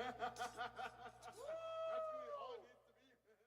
all it needs to be, man.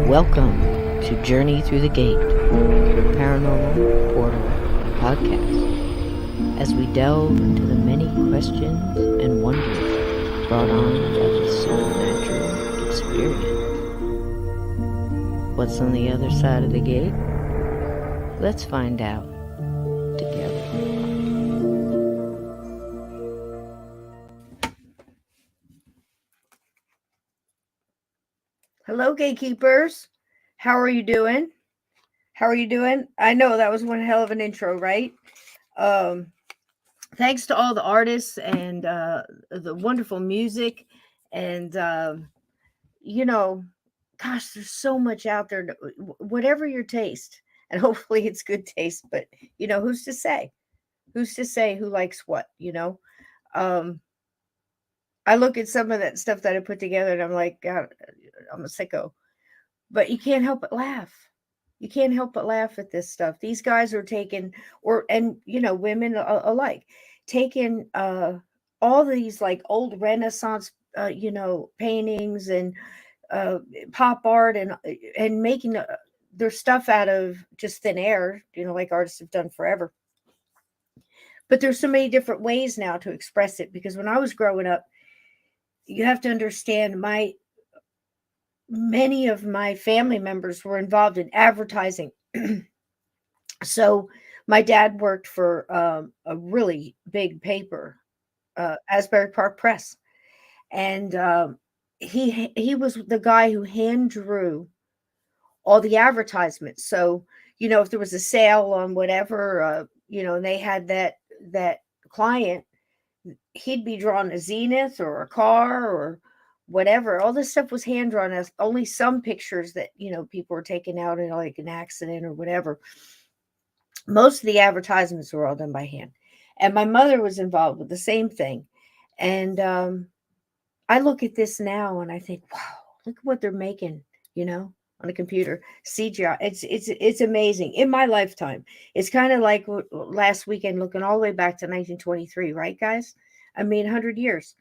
Welcome to Journey Through the Gate, Paranormal Portal podcast, as we delve into the many questions and wonders brought on by the supernatural experience. What's on the other side of the gate? Let's find out together. Hello, gatekeepers. How are you doing? How are you doing? I know that was one hell of an intro, right? Thanks to all the artists and the wonderful music. And, gosh, there's so much out there. Whatever your taste. And hopefully it's good taste. But, who's to say? Who's to say who likes what, I look at some of that stuff that I put together and I'm like, God, I'm a sicko. But you can't help but laugh. You can't help but laugh at this stuff. These guys are taking, women alike, taking all these like old Renaissance, paintings and pop art and making their stuff out of just thin air, like artists have done forever. But there's so many different ways now to express it, because when I was growing up, you have to understand many of my family members were involved in advertising. So my dad worked for a really big paper, Asbury Park Press. And he was the guy who hand drew all the advertisements. So, if there was a sale on whatever, and they had that client, he'd be drawing a zenith or a car or whatever. All this stuff was hand drawn. As only some pictures that people were taking out in like an accident or whatever. Most of the advertisements were all done by hand, and my mother was involved with the same thing. And I look at this now and I think, wow, look at what they're making, on a computer. CGI. It's amazing. In my lifetime, it's kind of like last weekend, looking all the way back to 1923, right, guys? I mean, 100 years.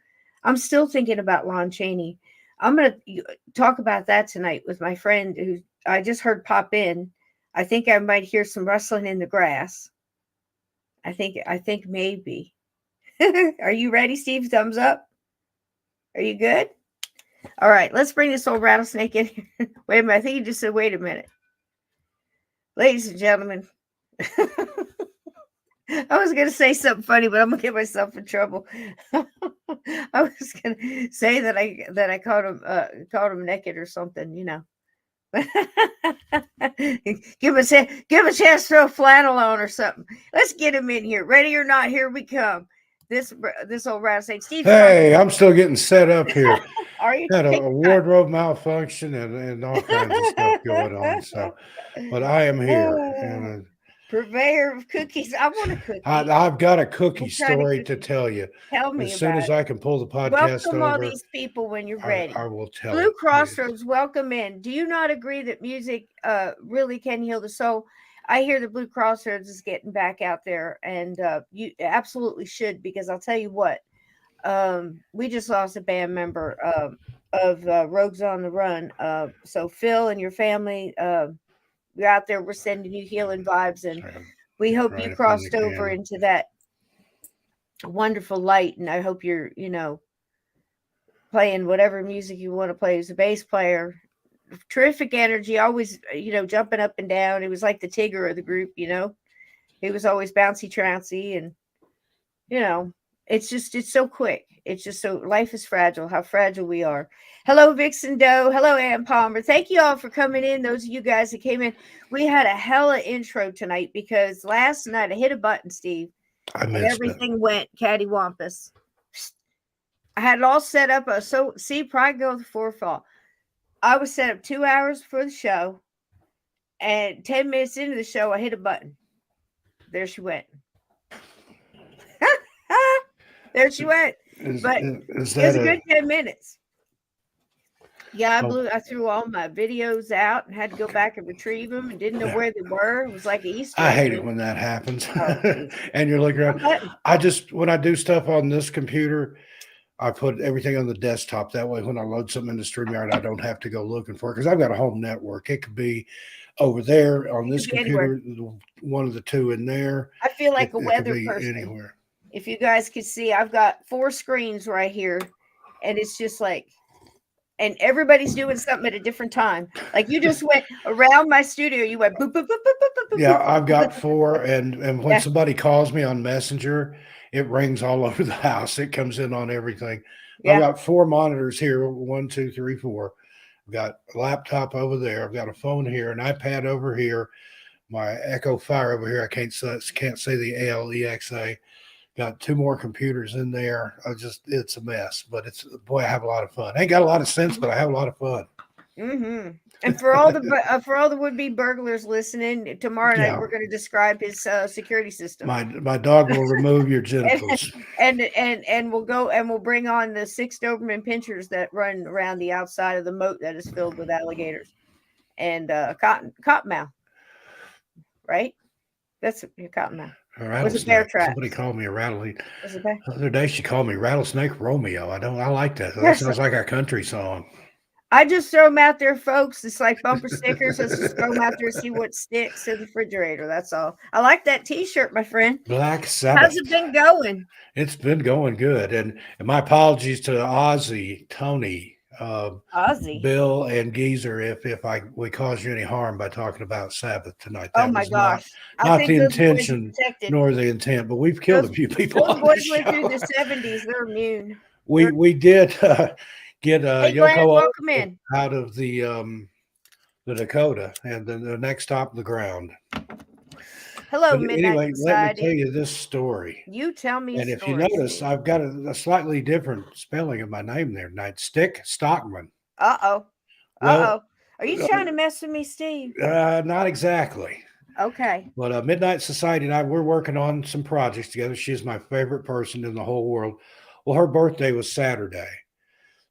I'm still thinking about Lon Chaney. I'm going to talk about that tonight with my friend who I just heard pop in. I think I might hear some rustling in the grass. I think maybe. Are you ready, Steve? Thumbs up. Are you good? All right, let's bring this old rattlesnake in here. Wait a minute. I think you just said, wait a minute. Ladies and gentlemen. I was going to say something funny, but I'm going to get myself in trouble. I was going to say that I caught him naked or something, give a chance to throw flannel on or something. Let's get him in here. Ready or not, here we come. This old rattlesnake. Steve. Hey, I'm still getting set up here. Are you? Had a wardrobe malfunction and all kinds of stuff going on. So, but I am here. And purveyor of cookies. I want a cookie. I've got a cookie story to tell you. Tell me as soon as I can pull the podcast welcome over. All these people when you're ready. I will tell. Blue Crossroads, welcome in. Do you not agree that music really can heal the soul? I hear the Blue Crossroads is getting back out there, and you absolutely should, because I'll tell you what, we just lost a band member of Rogues on the Run. So Phil and your family, you're out there. We're sending you healing vibes, and we hope you crossed over into that wonderful light. And I hope you're, playing whatever music you want to play. As a bass player, terrific energy, always, jumping up and down. It was like the Tigger of the group, He was always bouncy trouncy, and, it's so quick. It's just so, life is fragile, how fragile we are. Hello, Vixen Doe. Hello, Ann Palmer. Thank you all for coming in. Those of you guys that came in. We had a hella intro tonight because last night I hit a button, Steve. I missed and everything went cattywampus. I had it all set up. So see, probably go with the forefall. I was set up 2 hours for the show, and 10 minutes into the show, I hit a button. There she went. There she went. But Is it was that a good a 10 minutes. Yeah, oh, I threw all my videos out and had to go back and retrieve them and didn't know yeah. where they were. It was like an Easter I egg hate it hunt. when that happens. Oh, geez. And you're looking One around. button. I just when I do stuff on this computer, I put everything on the desktop. That way, when I load something into StreamYard, I don't have to go looking for it because I've got a home network. It could be over there on It this could be anywhere. computer, one of the two in there. I feel like a It could weather be person. anywhere. If you guys could see, I've got 4 screens right here, and it's just like, and everybody's doing something at a different time. Like you just went around my studio, you went boop, boop, boop, boop, boop, boop, Yeah, boop. I've got 4, and when Yeah, somebody calls me on Messenger, it rings all over the house. It comes in on everything. I've yeah. got 4 monitors here, 1, 2, 3, 4. I've got a laptop over there. I've got a phone here, an iPad over here, my Echo Fire over here. I can't say the ALEXA. Got 2 more computers in there. It's a mess, but it's boy, I have a lot of fun. I ain't got a lot of sense, but I have a lot of fun. Mm-hmm. And for all the would-be burglars listening, tomorrow night Yeah, we're going to describe his security system, my dog will remove your genitals. and we'll go and we'll bring on the 6 Doberman pinchers that run around the outside of the moat that is filled with alligators and cottonmouth. Right? That's your cottonmouth. A Was it bear rattlesnake. Somebody traps? called me a rattlesnake. Was it bear? The other day she called me Rattlesnake Romeo. I like that. That Yes. sounds like a country song. I just throw them out there, folks. It's like bumper stickers. Let's just throw them out there and see what sticks to the refrigerator. That's all. I like that T-shirt, my friend. Black How's Sabbath. it been going? It's been going good. And my apologies to Ozzy, Tony, Ozzy. Bill, and Geezer if we caused you any harm by talking about Sabbath tonight. Oh That my was not gosh. I not think the those boys are intention protected. nor the intent, but we've killed Those, a few people those on boys this went through show. the 70s. They're immune. We did get Hey, Glenn, Yoko welcome Ono in. out of the Dakota, and then the next stop, the ground. Hello, But Midnight anyway, let me tell Society. you this story. You tell me a And if you story, notice, Steve. I've got a slightly different spelling of my name there tonight. Stockman. Uh-oh. Well, Are you trying to mess with me, Steve? not exactly. Okay. But Midnight Society and I, we're working on some projects together. She's my favorite person in the whole world. Well, her birthday was Saturday.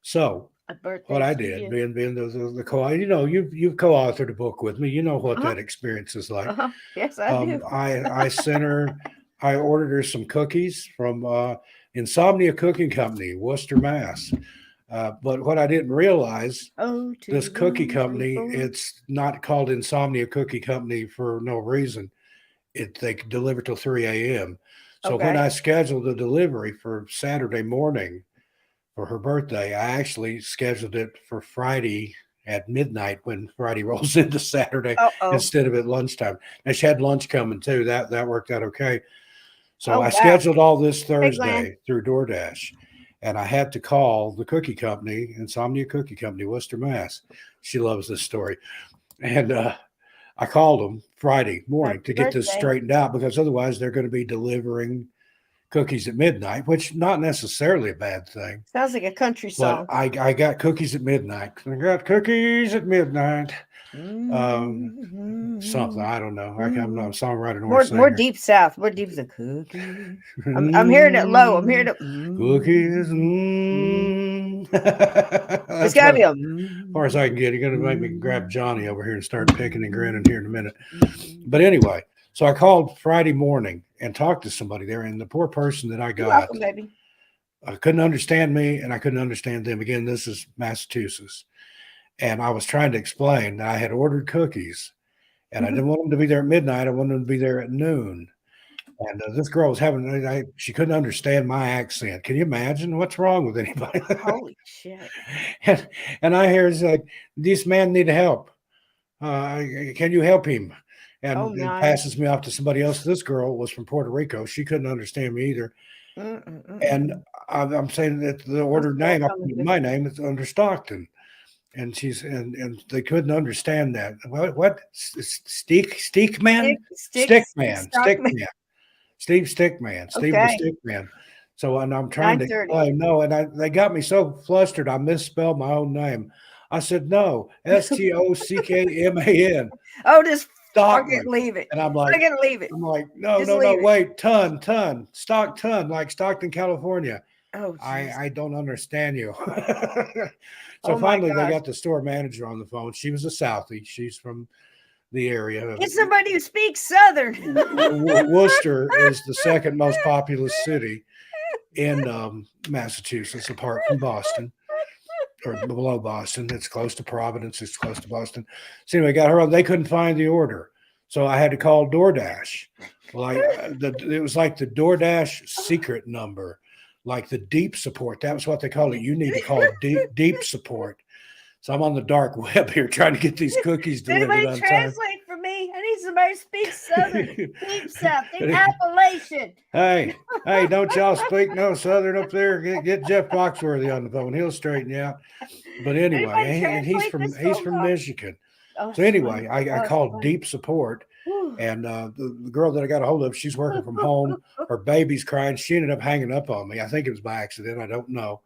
So A birthday what I to did, you. being the co, you've co-authored a book with me. You know what Uh-huh. that experience is like. Uh-huh. Yes, I do. I sent her. I ordered her some cookies from Insomnia Cooking Company, Worcester, Mass. But what I didn't realize, Oh, this cookie company, 2, 3, 4. it's not called Insomnia Cookie Company for no reason. They deliver till 3 a.m. So when Okay. I scheduled the delivery for Saturday morning for her birthday, I actually scheduled it for Friday at midnight when Friday rolls into Saturday Uh-oh. instead of at lunchtime. And she had lunch coming too. That worked out okay. So Oh, I wow. scheduled all this Glenn. Thursday through DoorDash, and I had to call the cookie company, Insomnia Cookie Company, Worcester, Mass. She loves this story. And I called them Friday morning Happy to get this birthday. straightened out because otherwise they're going to be delivering cookies at midnight, which not necessarily a bad thing. Sounds like a country song. But I got cookies at midnight. I got cookies at midnight. Something I don't know. I'm not a songwriter nor a singer. More deep south. More deep is a cookie. I'm hearing it low. I'm hearing it. Cookies. It's gotta be a. As far as I can get. You're gonna make me grab Johnny over here and start picking and grinning here in a minute. But anyway, so I called Friday morning and talked to somebody there, and the poor person that I You're got welcome, baby. couldn't understand me, and I couldn't understand them. Again, this is Massachusetts, and I was trying to explain that I had ordered cookies, and I didn't want them to be there at midnight. I wanted them to be there at noon. And this girl was having, she couldn't understand my accent. Can you imagine what's wrong with anybody? Holy shit. and I hear it's like, this man need help. Can you help him? And Oh, it my. passes me off to somebody else. This girl was from Puerto Rico. She couldn't understand me either. And I'm saying that the ordered name, I put my name is under Stockton. And and they couldn't understand that. What? Stickman? Stickman. Steve Stickman. Steve Okay. the Stickman. So and I'm trying to 9:30. explain, no, and they got me so flustered, I misspelled my own name. I said, no, Stockman. Oh, just fucking Stockman. leave it. And I'm like, Fucking leave it. no, Just no, no, leave it. wait, ton, like Stockton, California. Oh, jeez. I don't understand you. So Oh my finally they gosh. got the store manager on the phone. She was a Southie. She's from the area. Get somebody who speaks Southern. Worcester is the second most populous city in Massachusetts, apart from Boston or below Boston. It's close to Providence. It's close to Boston. So anyway, got her on. They couldn't find the order, so I had to call DoorDash. Like it was like the DoorDash secret number, like the deep support. That was what they call it. You need to call deep support. So I'm on the dark web here trying to get these cookies Does delivered anybody on time. translate for me? I need somebody to speak Southern, deep South, deep Appalachian. Hey, don't y'all speak no Southern up there? Get Jeff Foxworthy on the phone. He'll straighten you out. But anyway, Anybody and he's translate this from phone call? Michigan. Oh, So anyway, I it's called funny. deep support, Whew. and the girl that I got a hold of, she's working from home. Her baby's crying. She ended up hanging up on me. I think it was by accident. I don't know.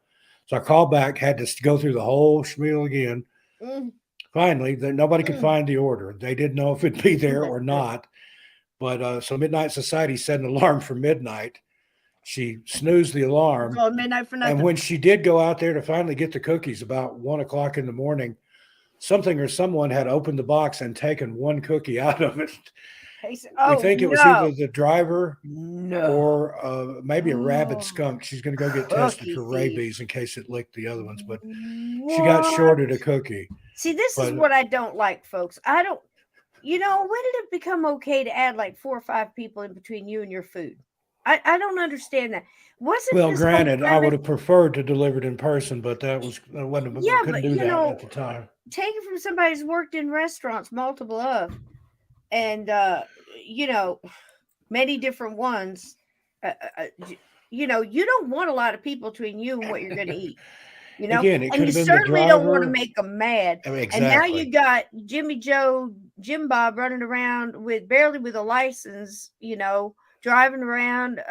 So I called back, had to go through the whole spiel again. Mm. Finally, nobody could find the order. They didn't know if it'd be there or not. But so Midnight Society set an alarm for midnight. She snoozed the alarm. Called midnight for nothing. And when she did go out there to finally get the cookies about 1:00 in the morning, something or someone had opened the box and taken one cookie out of it. We think it was either the driver or maybe a rabid skunk. She's going to go get tested for rabies in case it licked the other ones. But she got shorted a cookie. See, this is what I don't like, folks. I don't, when did it become okay to add like 4 or 5 people in between you and your food? I don't understand that. Well, granted, I would have preferred to deliver it in person, but that was couldn't do that at the time. Take it from somebody who's worked in restaurants, multiple of, and many different ones. You don't want a lot of people betwing you and what you're going to eat. Again, it and you certainly don't want to make them mad. Exactly. And now you got Jim Bob running around barely with a license, driving around,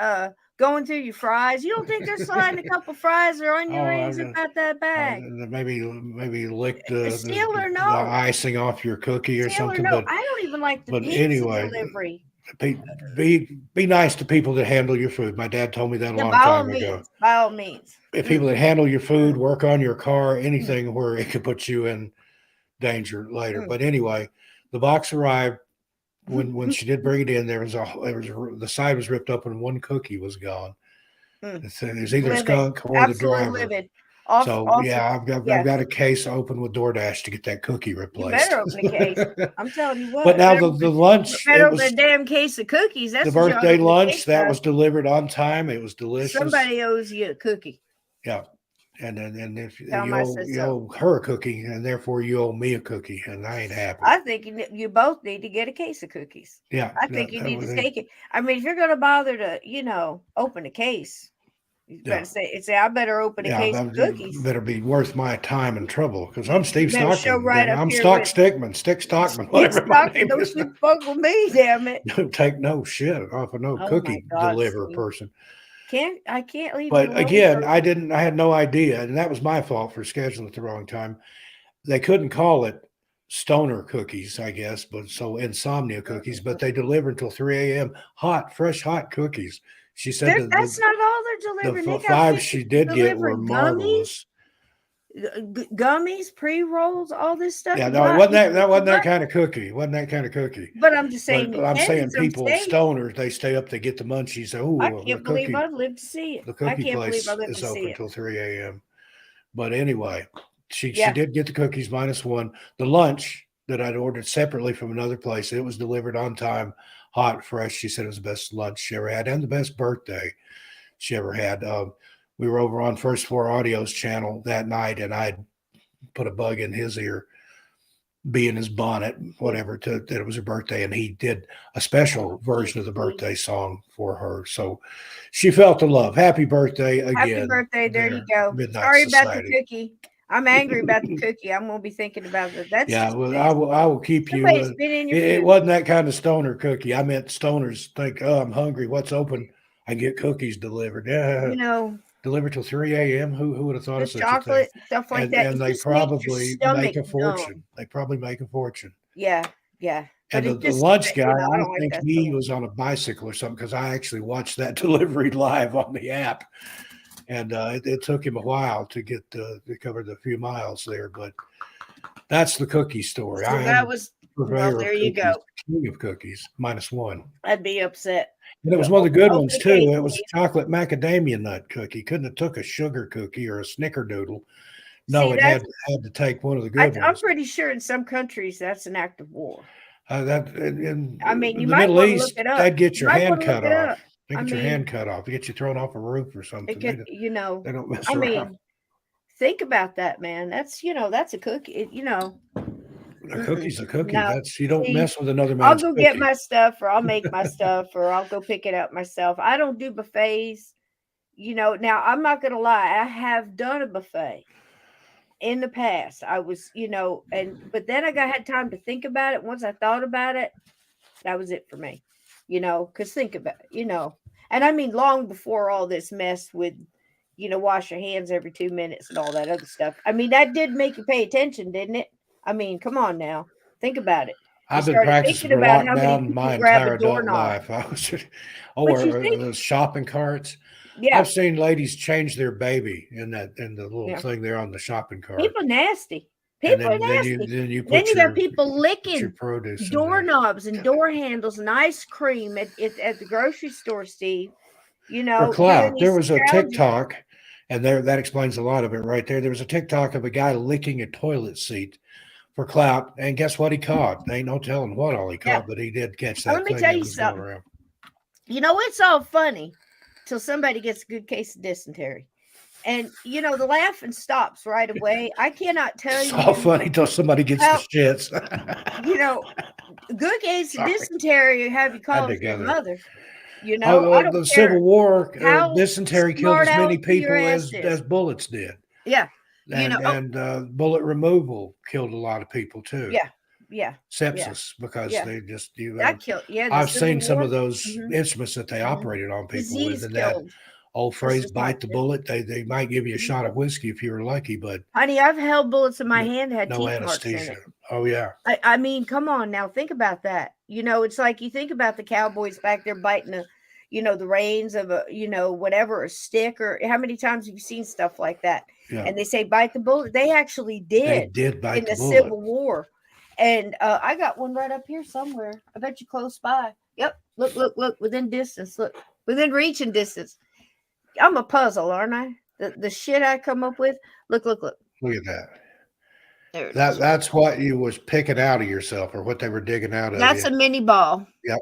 going through your fries. You don't think they're sliding a couple fries or onion rings about that bag? Maybe licked the icing off your cookie or something. But I don't even like the pizza delivery. Be nice to people that handle your food. My dad told me that a long time ago. By all means. If people that handle your food, work on your car, anything where it could put you in danger later. But anyway, the box arrived. When she did bring it in, the side was ripped open and one cookie was gone. It was either a skunk or the driver. Livid. I've got a case open with DoorDash to get that cookie replaced. You better open a case. I'm telling you what. But now the lunch, better open a damn case of cookies. That's the birthday lunch that was delivered on time. It was delicious. Somebody owes you a cookie. Yeah. And if you owe her a cookie, and therefore you owe me a cookie, and I ain't happy. I think you both need to get a case of cookies. Yeah, I think you need to take it. I mean, if you're going to bother to, open a case, you better say, I better open a case of cookies. Better be worth my time and trouble because I'm Steve Stockton. I'm Stick Stockman. Whatever my name is. Don't you fuck with me, damn it! Don't take no shit off of no cookie deliverer person. I can't leave. But again, I had no idea, and that was my fault for scheduling at the wrong time. They couldn't call it stoner cookies, I guess, but so insomnia cookies, but they deliver until 3 a.m. Fresh hot cookies. She said that's not all they're delivering. The 5 she did get were marvelous. Gummies, pre-rolls, all this stuff. Yeah, no, that wasn't that kind of cookie. Wasn't that kind of cookie. But I'm just saying. But I'm saying people, stoners, they stay up, they get the munchies. I can't believe I've lived to see it. The cookie place is open until 3 a.m. But anyway, she did get the cookies -1. The lunch that I'd ordered separately from another place, it was delivered on time, hot, fresh. She said it was the best lunch she ever had and the best birthday she ever had. We were over on First Floor Audio's channel that night, and I'd put a bug in his ear, be in his bonnet, whatever, that it was her birthday, and he did a special version of the birthday song for her. So she felt the love. Happy birthday again. Happy birthday. There you go. Midnight Sorry Society. about the cookie. I'm angry about the cookie. I'm going to be thinking about it. That's I will keep you. It wasn't that kind of stoner cookie. I meant stoners think, oh, I'm hungry. What's open? I get cookies delivered. Yeah, You know, delivered till 3 a.m. Who would have thought the of such a thing? chocolate stuff like that. And It they just makes your probably make stomach a fortune. numb. They probably make a fortune. Yeah, yeah. But And it the just, lunch guy, you know, I I don't like think that he stuff. was on a bicycle or something because I actually watched that delivery live on the app, and it took him a while to get to cover the few miles there. But that's the cookie story. So I that am was, a well, purveyor of there you cookies, go. king of cookies, -1. I'd be upset. And it was But one of the good ones okay, too. It was a chocolate macadamia nut cookie. Couldn't have took a sugar cookie or a snickerdoodle. No, see, it that's, had to take one of the good I'm ones. pretty sure in some countries that's an act of war. That in I mean, you the might Middle want to look East, it up. they'd get You your might hand want to look cut it off. up. They I get your mean, hand cut off. They get you thrown off a roof or it something. could, you know, They don't mess I around. mean, think about that, man. That's, you know, that's a cookie. You know, A cookie's a cookie. no. That's you don't See, mess with another I'll man's go get cookie. my stuff, or I'll make my stuff, or I'll go pick it up myself. I don't do buffets. You know, now I'm not going to lie. I have done a buffet in the past. I was, you know, but then had time to think about it. Once I thought about it, that was it for me. You know, because think about it, you know, and I mean, long before all this mess with, you know, wash your hands every 2 minutes and all that other stuff. I mean, that did make you pay attention, didn't it? I mean, come on now, think about it. You I've been started practicing thinking for about how many lockdown people my grab a entire adult doorknob. life. I was, But you or think, those shopping carts. yeah, I've seen ladies change their baby in the little yeah, thing there on the shopping cart, people nasty. and People are nasty. then you Then put you got your people licking produce in there. doorknobs and door handles and ice cream at the grocery store, Steve. You For know, doing clout, there these was a scrounging. TikTok, and there that explains a lot of it right there. There was a TikTok of a guy licking a toilet seat for clout, and guess what he caught? There ain't no telling what all he Yeah. caught, but he did catch Now, let that me thing tell that you was going something. around. You know, it's all funny till somebody gets a good case of dysentery. And, you know, the laughing stops right away. I cannot tell It's all you funny till somebody gets the how, shits. you know, a good case of Sorry. dysentery have you Had calling to for go your there. mother. You know, I don't The care Civil War, how dysentery killed smart as many alecky your people ass is. as bullets did, Yeah. You know, and bullet removal killed a lot of people too. yeah, yeah, Sepsis because yeah. they just That killed, yeah, the I've Civil seen some War. of those Mhm, instruments that they mhm. operated on people with, Disease and that killed old just phrase as much. "bite the bullet." They might give you a Mhm. shot of whiskey if you were lucky, but Honey, I've held bullets in my no, hand that had no teeth marks in anesthesia. it. Oh yeah, I mean, come on now, think about that. You know, it's like you think about the cowboys back there biting the, you know, the reins of a, you know, whatever, a stick, or how many times have you seen stuff like that? yeah. And they say bite the bullet. They actually They did did in bite the the bullet. Civil War. And I got one right up here somewhere. I bet you close by. Yep. Look, within distance. Look, within reaching distance. I'm a puzzle, aren't I? The shit I come up with. Look. Look at that. There it is. That's what you was picking out of yourself, or what they were digging out of That's you. a mini ball. Yep.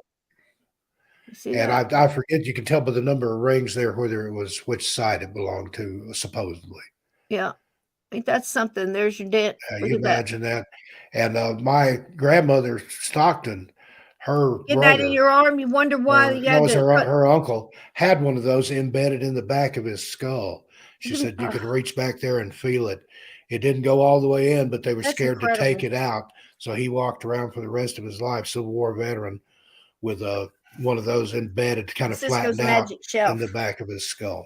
You see And that? I forget. You can tell by the number of rings there whether it was which side it belonged to, supposedly. Yeah. Ain't that something? There's your dent. Look You at that. imagine that. And my grandmother Stockton, her Get that in brother, your arm. You wonder why or you no, it had was to put. her uncle, had one of those embedded in the back of his skull. She said you could reach back there and feel it. It didn't go all the way in, but they were That's scared to take incredible. it out. So he walked around for the rest of his life, Civil War veteran, with one of those embedded, kind of Cisco's flattened out magic in shelf. the back of his skull.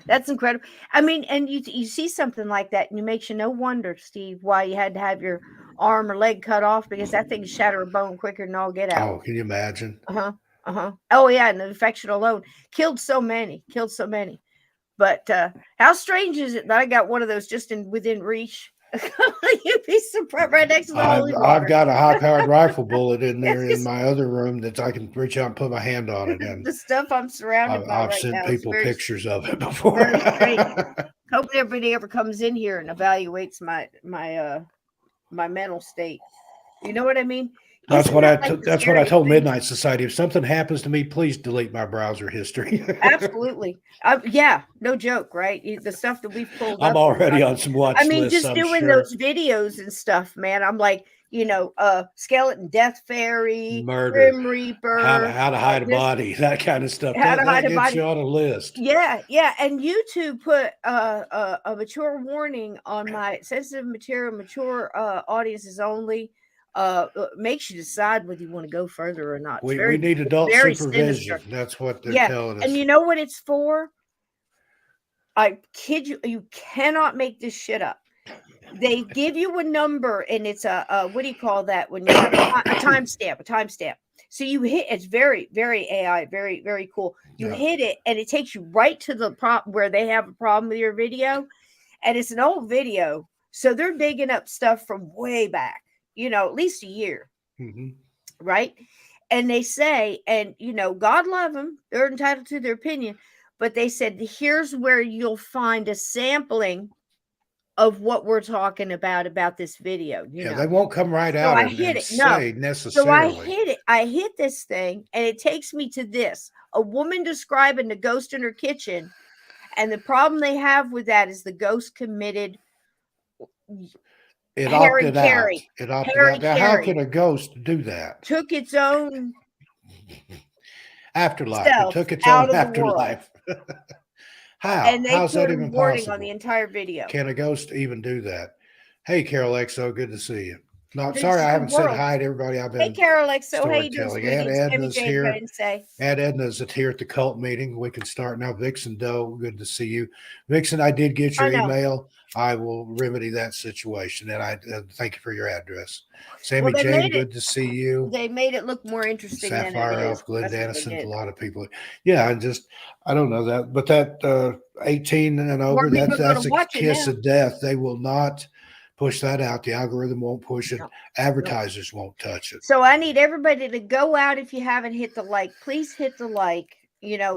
That's incredible. I mean, and you see something like that, and it makes you no wonder, Steve, why you had to have your arm or leg cut off, because that thing shatter a bone quicker than all get out. Oh, can you imagine? Oh yeah, and the infection alone killed so many. But how strange is it that I got one of those just within reach? You'd be surprised, right next to the holy I've water. got a high-powered rifle bullet in there in It's my other room that I can reach out and put my hand on it, and the stuff I'm surrounded by I've right sent now. It's people very, pictures of it before. very strange. Hope everybody ever comes in here and evaluates my mental state. You know what I mean? That's Isn't what that like the that's what I scariest told thing? Midnight Society. If something happens to me, please delete my browser history. Absolutely. Yeah, no joke, right? The stuff that we've pulled I'm up. already on some watch I mean, lists, just I'm doing sure. those videos and stuff, man. I'm like, you know, Skeleton Death Fairy, Murder, Grim Reaper, how to hide a body, that kind of stuff. how to hide That a gets body. you on a list. Yeah. And YouTube put a mature warning on my sensitive material, mature audiences only. makes you decide whether you want to go further or not. It's We need adult very supervision. sinister. That's what they're Yeah, telling us. and you know what it's for? I kid you, you cannot make this shit up. They give you a number, and it's a what do you call that when you have a timestamp? A timestamp. So you hit. It's very, very AI, very, very cool. You Yeah. hit it, and it takes you right to the prop where they have a problem with your video, and it's an old video. So they're digging up stuff from way back. At least a year, hmm right? And they say, and God love them. They're entitled to their opinion, but they said here's where you'll find a sampling of what we're talking about this video. Yeah, they won't come right So out I and, hit and it. No. say So I necessarily. hit it. I hit this thing, and it takes me to this: a woman describing the ghost in her kitchen, and the problem they have with that is the ghost committed It Harry opted out. Carey. It opted Harry out. Now, how Carey can a ghost do that? took its own Afterlife. It self took its out own of the world, afterlife. How? and they How's that put a even warning on the possible? entire video. Can a ghost even do that? Hey, Carol XO, good to see you. No, Good sorry, to I see haven't said world. hi to everybody. I've Hey, been Carol XO, how you doing, storytelling. sweetie? Aunt It's Tammy Edna's Jane here. trying to say. Aunt Edna's here at the cult meeting. We can start now. Vixen Doe, good to see you. Vixen, I did get your I know. email. I will remedy that situation, and I thank you for your address. Sammy Well, they Jane, made it. good to see you. They made it look more interesting than it Sapphire is. Elf, Glenn That's what they Dennison, a did. lot of people. Yeah, I don't know that, but that 18 and More over, people are that's gonna a watch it kiss now. of death. They will not push that out. The algorithm won't push it. No, no. Advertisers won't touch it. So I need everybody to go out. If you haven't hit the like, please hit the like.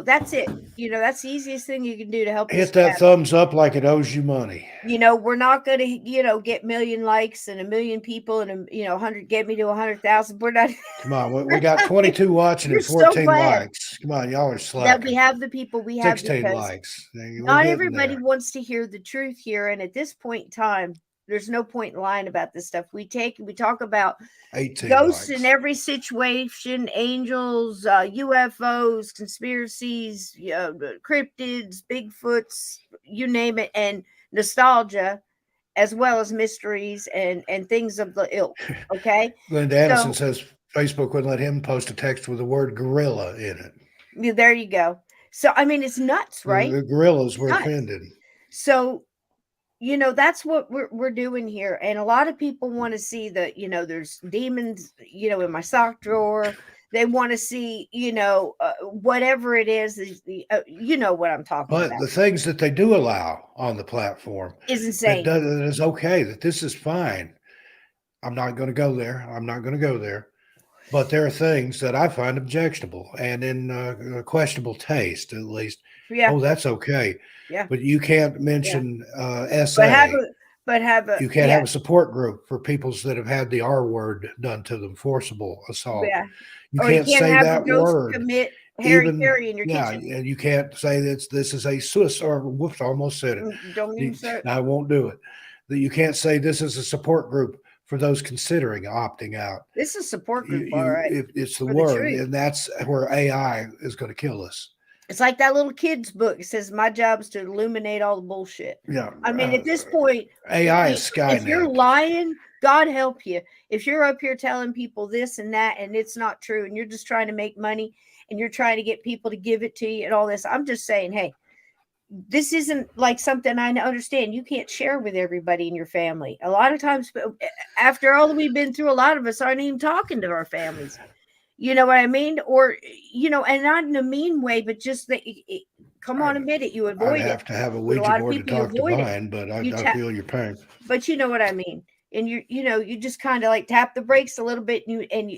That's it. That's the easiest thing you can do to help this Hit that channel. thumbs up like it owes you money. We're not going to, get million likes and a million people and 100 get me to 100,000. We're not. Come on, we got 22 watching You're and so 14 glad likes. Come on, y'all are that slacking. we have the people we have 16 because likes. We're not getting everybody there. wants to hear the truth here. And at this point in time, there's no point in lying about this stuff. We talk about 18 ghosts likes. in every situation, angels, UFOs, conspiracies, cryptids, Bigfoots, you name it, and nostalgia, as well as mysteries and things of the ilk. Okay, Linda Anderson says Facebook wouldn't let him post a text with the word gorilla in it. there you go. So I mean, it's nuts, right? The gorillas were Nuts. offended. So that's what we're doing here, and a lot of people want to see that there's demons in my sock drawer. They want to see whatever it is what I'm talking But about the things that they do allow on the platform is insane. that is okay, that this is fine. I'm not going to go there. I'm not going to go there. But there are things that I find objectionable and in questionable taste, at least. Yeah. Oh, that's okay. Yeah. But you can't mention SA. You can't yeah. have a support group for people that have had the R word done to them, forcible assault. Yeah. You Or can't say have that the ghost word. commit Harry Carey in your yeah, kitchen. and you can't say that this is a suicide. Or whoops, I almost said it. Don't even say it. I won't do it. That you can't say this is a support group for those considering opting out. This is a support group, all right. It's the for word, and that's where AI is going to kill us. It's like that little kid's book. It says, my job is to illuminate all the bullshit. Yeah. I mean, at this point, AI is Skynet. If you're lying, God help you. If you're up here telling people this and that, and it's not true, and you're just trying to make money, and you're trying to get people to give it to you and all this, I'm just saying, hey, this isn't like something I understand. You can't share with everybody in your family. A lot of times, after all that we've been through, a lot of us aren't even talking to our families. You know what I mean? Or, and not in a mean way, but just that, come on, admit it. You avoid it. I have to have a Ouija board to talk to mine, but I feel your pain. But you know what I mean? And you just kind of like tap the brakes a little bit, and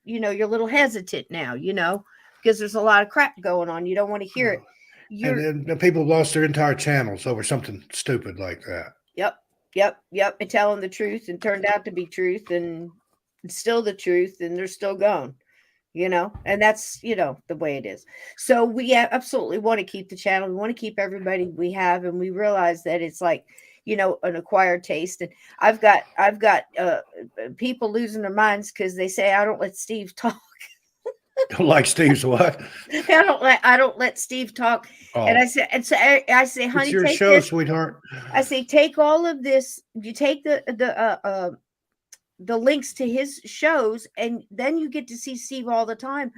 you're a little hesitant now, because there's a lot of crap going on. You don't want to hear it. And then people lost their entire channels over something stupid like that. Yep. And telling the truth and turned out to be truth, and it's still the truth, and they're still gone. And that's, the way it is. So we absolutely want to keep the channel. We want to keep everybody we have. And we realize that it's like, an acquired taste. And I've got people losing their minds because they say, I don't let Steve talk. Don't like Steve's what? I don't let Steve talk. Oh. And I say, honey, it's your take show, this. sweetheart. I say, take all of this. You take the the links to his shows, and then you get to see Steve all the time.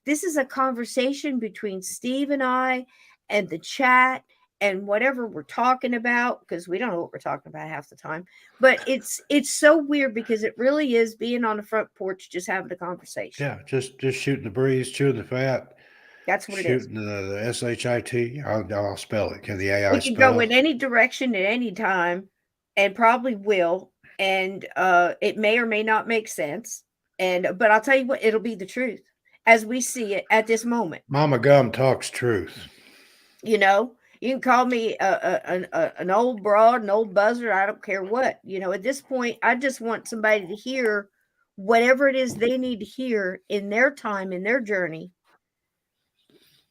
This is a conversation between Steve and I and the chat and whatever we're talking about, because we don't know what we're talking about half the time. But it's so weird because it really is being on the front porch just having a conversation. Yeah, just shooting the breeze, chewing the fat, That's what it is. shooting the shit. I'll spell it. Can the AI We can go spell? in any direction at any time, and probably will, and it may or may not make sense. And but I'll tell you what, it'll be the truth as we see it at this moment. Mama Gum talks truth. You know, you can call me an old broad, an old buzzer. I don't care what. You know, at this point, I just want somebody to hear whatever it is they need to hear in their time, in their journey,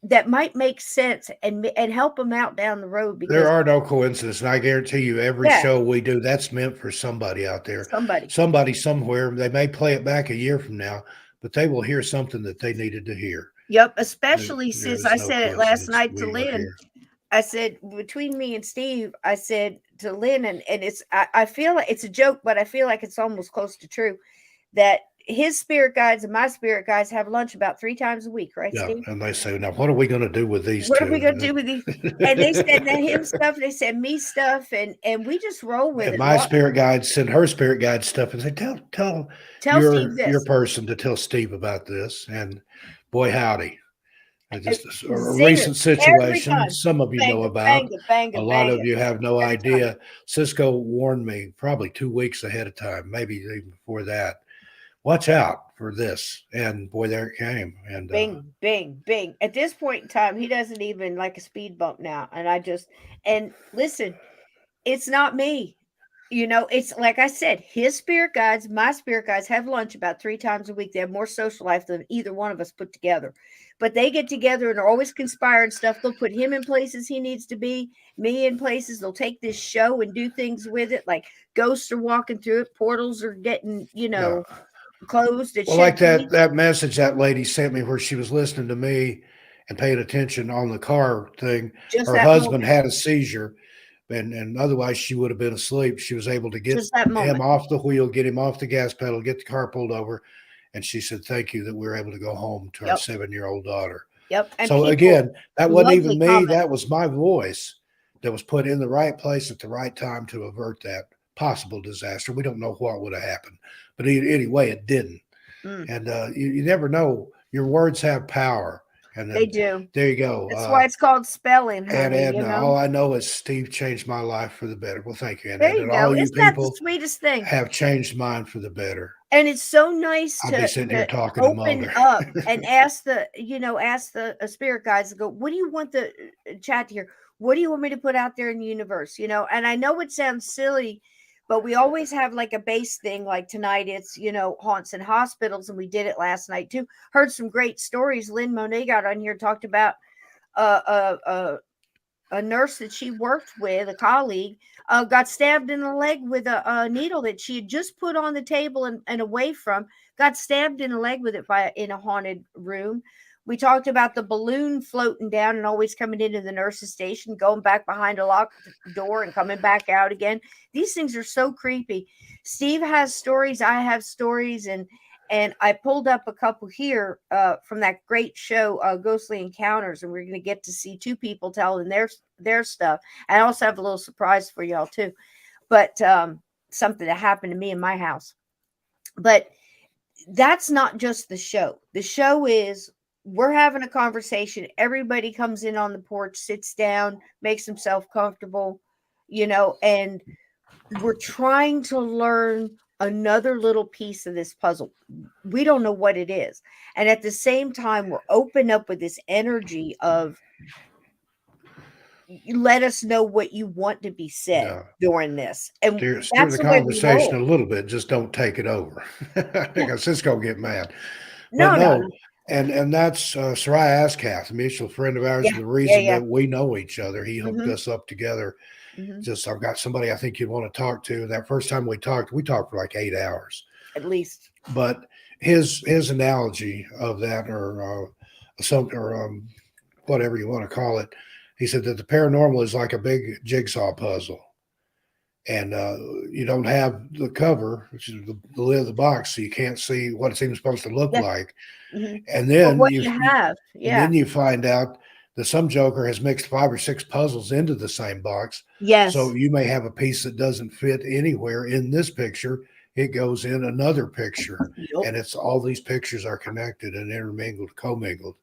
that might make sense and help them out down the road. There Because are no coincidences, and I guarantee you, every yeah, show we do, that's meant for somebody out there, somebody. somebody somewhere. They may play it back a year from now, but they will hear something that they needed to hear. Yep, especially There since is I no said it last coincidence. night to We are Lynn. here. I said between me and Steve, I said to Lynn, and it's I feel like it's a joke, but I feel like it's almost close to true, that his spirit guides and my spirit guides have lunch about 3 times a week, right, Yeah, Steve? and they say, now what are we going to do with these What are we two? gonna do with these? And they said that him stuff, they said me stuff, and we just roll with And it. my spirit guide send her spirit guide stuff and say, tell Tell Steve your this. person to tell Steve about this. And boy, howdy. Just a Zinger recent every situation time. some of you know Banga, about. banga, banga, A lot of banga. you have no Every time. idea. Cisco warned me probably 2 weeks ahead of time, maybe even before that. Watch out for this. And boy, there it came. And Bing, bing, bing. At this point in time, he doesn't even like a speed bump now. And listen, it's not me. You know, it's like I said, his spirit guides, my spirit guides have lunch about 3 times a week. They have more social life than either one of us put together. But they get together and are always conspiring stuff. They'll put him in places he needs to be, me in places. They'll take this show and do things with it, like ghosts are walking through it, portals are getting, yeah. closed. It Well, should like be that message that lady sent me where she was listening to me and paying attention on the car thing. just Her that husband moment. had a seizure, and otherwise she would have been asleep. She was able to get Just that him moment. off the wheel, get him off the gas pedal, get the car pulled over, and she said, "Thank you that we were able to go home to our Yep. 7-year-old daughter." Yep. And So people, again, that wasn't lovely even me. comment. That was my voice that was put in the right place at the right time to avert that possible disaster. We don't know what would have happened, but anyway, it didn't. Mm, And you never know. Your words have power. And they then do. there you go. That's why it's called spelling, And honey, Edna, all I know is Steve changed my life for the better. Well, thank you, and There Edna. you And go. all you Isn't that the people sweetest thing? have changed mine for the better. And it's so nice I'll be sitting here to talking to open Mulder. up and ask the spirit guides to go, what do you want the chat to hear? What do you want me to put out there in the universe? And I know it sounds silly, but we always have like a base thing. Like tonight, it's, haunts and hospitals. And we did it last night too. Heard some great stories. Lynn Monet got on here, talked about uh, uh, uh, a nurse that she worked with, a colleague, got stabbed in the leg with a needle that she had just put on the table and away from, got stabbed in the leg with it in a haunted room. We talked about the balloon floating down and always coming into the nurse's station, going back behind a locked door and coming back out again. These things are so creepy. Steve has stories. I have stories. And I pulled up a couple here from that great show, Ghostly Encounters, and we're going to get to see 2 people telling their stuff. I also have a little surprise for y'all too, but something that happened to me in my house. But that's not just the show. The show is we're having a conversation. Everybody comes in on the porch, sits down, makes himself comfortable, and we're trying to learn another little piece of this puzzle. We don't know what it is. And at the same time, we're open up with this energy of let us know what you want to be said Yeah. during this. And Steer that's the the way we conversation roll. a little bit. Just don't take it over. Because Cisco get mad. But No, no, no, no. and that's Soraya Ascath, a mutual friend of ours, Yeah, and the yeah, reason yeah. that we know each other. He hooked Mm-hmm, us up together. mm-hmm. Just I've got somebody I think you'd want to talk to. That first time we talked for like 8 hours. At least. But his analogy of that, or whatever you want to call it, he said that the paranormal is like a big jigsaw puzzle, and you don't have the cover, which is the lid of the box, so you can't see what it's even supposed to look Yeah. like. Mhm. And But then what you have, and yeah. then you find out that some joker has mixed 5 or 6 puzzles into the same box. So Yes. you may have a piece that doesn't fit anywhere in this picture. It goes in another picture, Yep. and it's all these pictures are connected and intermingled, commingled.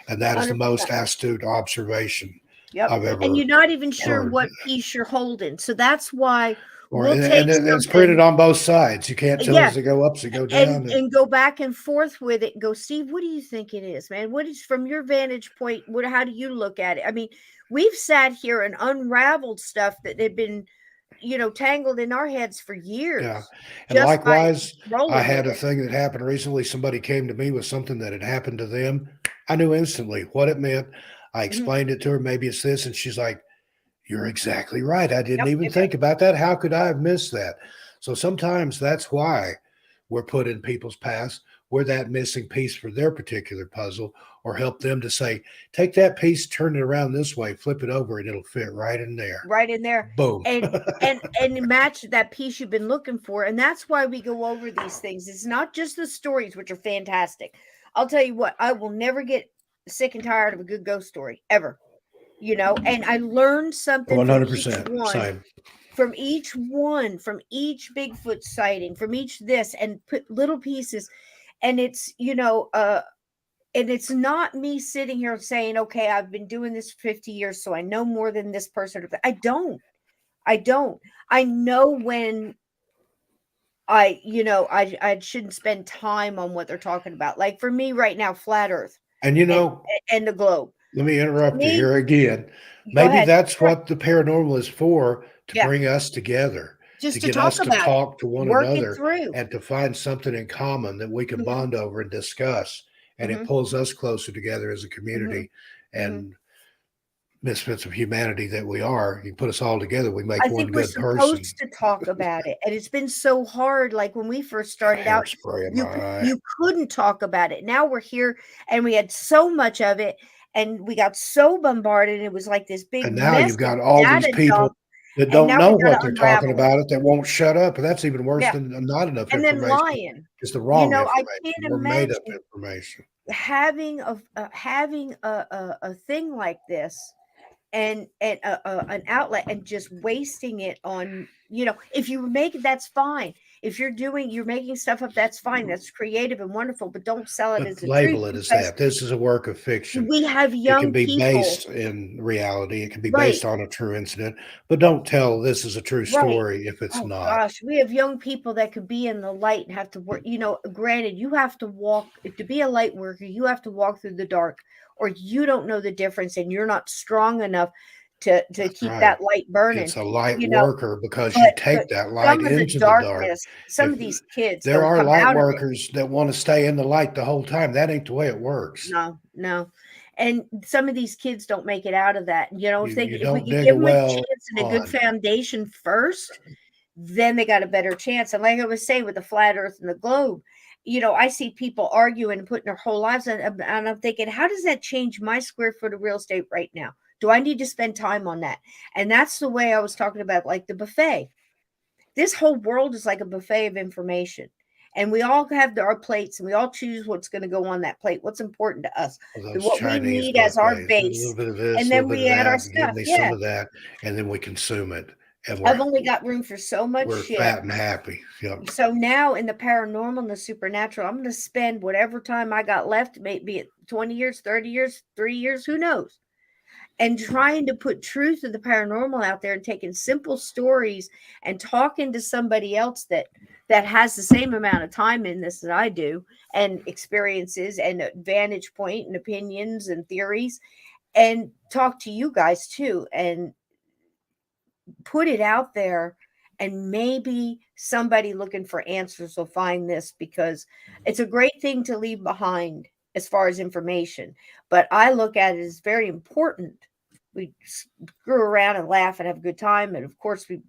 And that is the 100%. most astute observation Yep. I've And ever you're not even sure heard. what piece you're holding. So that's why Or we'll take and it's printed something. on both sides. You can't tell Yeah. does it go up, does it go and down. and go back and forth with it and go, Steve, what do you think it is, man? What is, from your vantage point, how do you look at it? I mean, we've sat here and unraveled stuff that had been, tangled in our heads for Yeah. years, And just by likewise, I rolling with had a it. thing that happened recently. Somebody came to me with something that had happened to them. I knew instantly what it meant. I Mhm. explained it to her. Maybe it's this. And she's like, you're exactly right. I didn't Yep, even yep, yep. think about that. How could I have missed that? So sometimes that's why we're put in people's paths. We're that missing piece for their particular puzzle, or help them to say, take that piece, turn it around this way, flip it over, and it'll fit right in there. Right in there. Boom. And match that piece you've been looking for. And that's why we go over these things. It's not just the stories, which are fantastic. I'll tell you what, I will never get sick and tired of a good ghost story ever. And I learned something from each 100%. one, Same. from each Bigfoot sighting, from each this, and put little pieces. And and it's not me sitting here saying, okay, I've been doing this for 50 years, so I know more than this person. I don't. I don't. I know when I shouldn't spend time on what they're talking about. Like for me right now, flat Earth And and and the globe. let me For interrupt you me, here again. go Maybe ahead. that's Sure. what the paranormal is for, to Yeah. bring us together, to Just to get talk us to about it, talk to one work it another through. and to find something in common that we can Mhm, bond over and discuss. And it mhm, pulls us closer together as a mhm, community mhm. and misfits of humanity that we are. You put us all together, we make I one think we're good person. supposed to talk about it, and it's been so hard. Like when we first Got started out, hairspray in my you eye. you couldn't talk about it. Now we're here, and we had so much of it, and we got so bombarded. And it was like this big, And now you've massive got all these data people dump, that and don't now know we got to what they're talking unravel it. about it, that won't shut up. And that's even worse Yeah, than not enough and then information. lying. It's the wrong I can't information or made up imagine information. having a thing like this, and an outlet, and just wasting it on, if you make it, that's fine. If you're making stuff up, that's fine, that's creative and wonderful, but don't sell it But as a truth, label it as because that. This is a work of fiction. we have It can young be people. based in reality. It can be Right. based on a true incident, but don't tell this is a true Right. story if it's Oh not. gosh, we have young people that could be in the light and have to work. Granted, you have to walk to be a light worker, you have to walk through the dark, or you don't know the difference, and you're not strong enough to That's keep right. that light burning. It's a light You know, worker because you but take that light some of the into the dark. darkness, some If of these kids there don't are come light out of it. workers that want to stay in the light the whole time, that ain't the way it works. No, no. And some of these kids don't make it out of that. You If we don't could dig a give them a well chance and a good on. foundation first, then they got a better chance. And like I was saying with the flat earth and the globe, I see people arguing and putting their whole lives on, and I'm thinking, how does that change my square foot of real estate right now? Do I need to spend time on that? And that's the way I was talking about, like the buffet. This whole world is like a buffet of information. And we all have our plates, and we all choose what's going to go on that plate, what's important to us, Those what we Chinese need as our buffets, a little base. bit of this, And a little then bit of we add our that, and give stuff. me some Yeah. of that, and then we consume it, and I've only got room for so much we're shit. fat and happy. Yep. So now in the paranormal and the supernatural, I'm going to spend whatever time I got left, maybe it 20 years, 30 years, 3 years, who knows, and trying to put truth of the paranormal out there, and taking simple stories and talking to somebody else that has the same amount of time in this that I do, and experiences and a vantage point and opinions and theories, and talk to you guys too, and put it out there. And maybe somebody looking for answers will find this, because it's a great thing to leave behind as far as information, but I look at it as very important. We screw around and laugh and have a good time, and of course we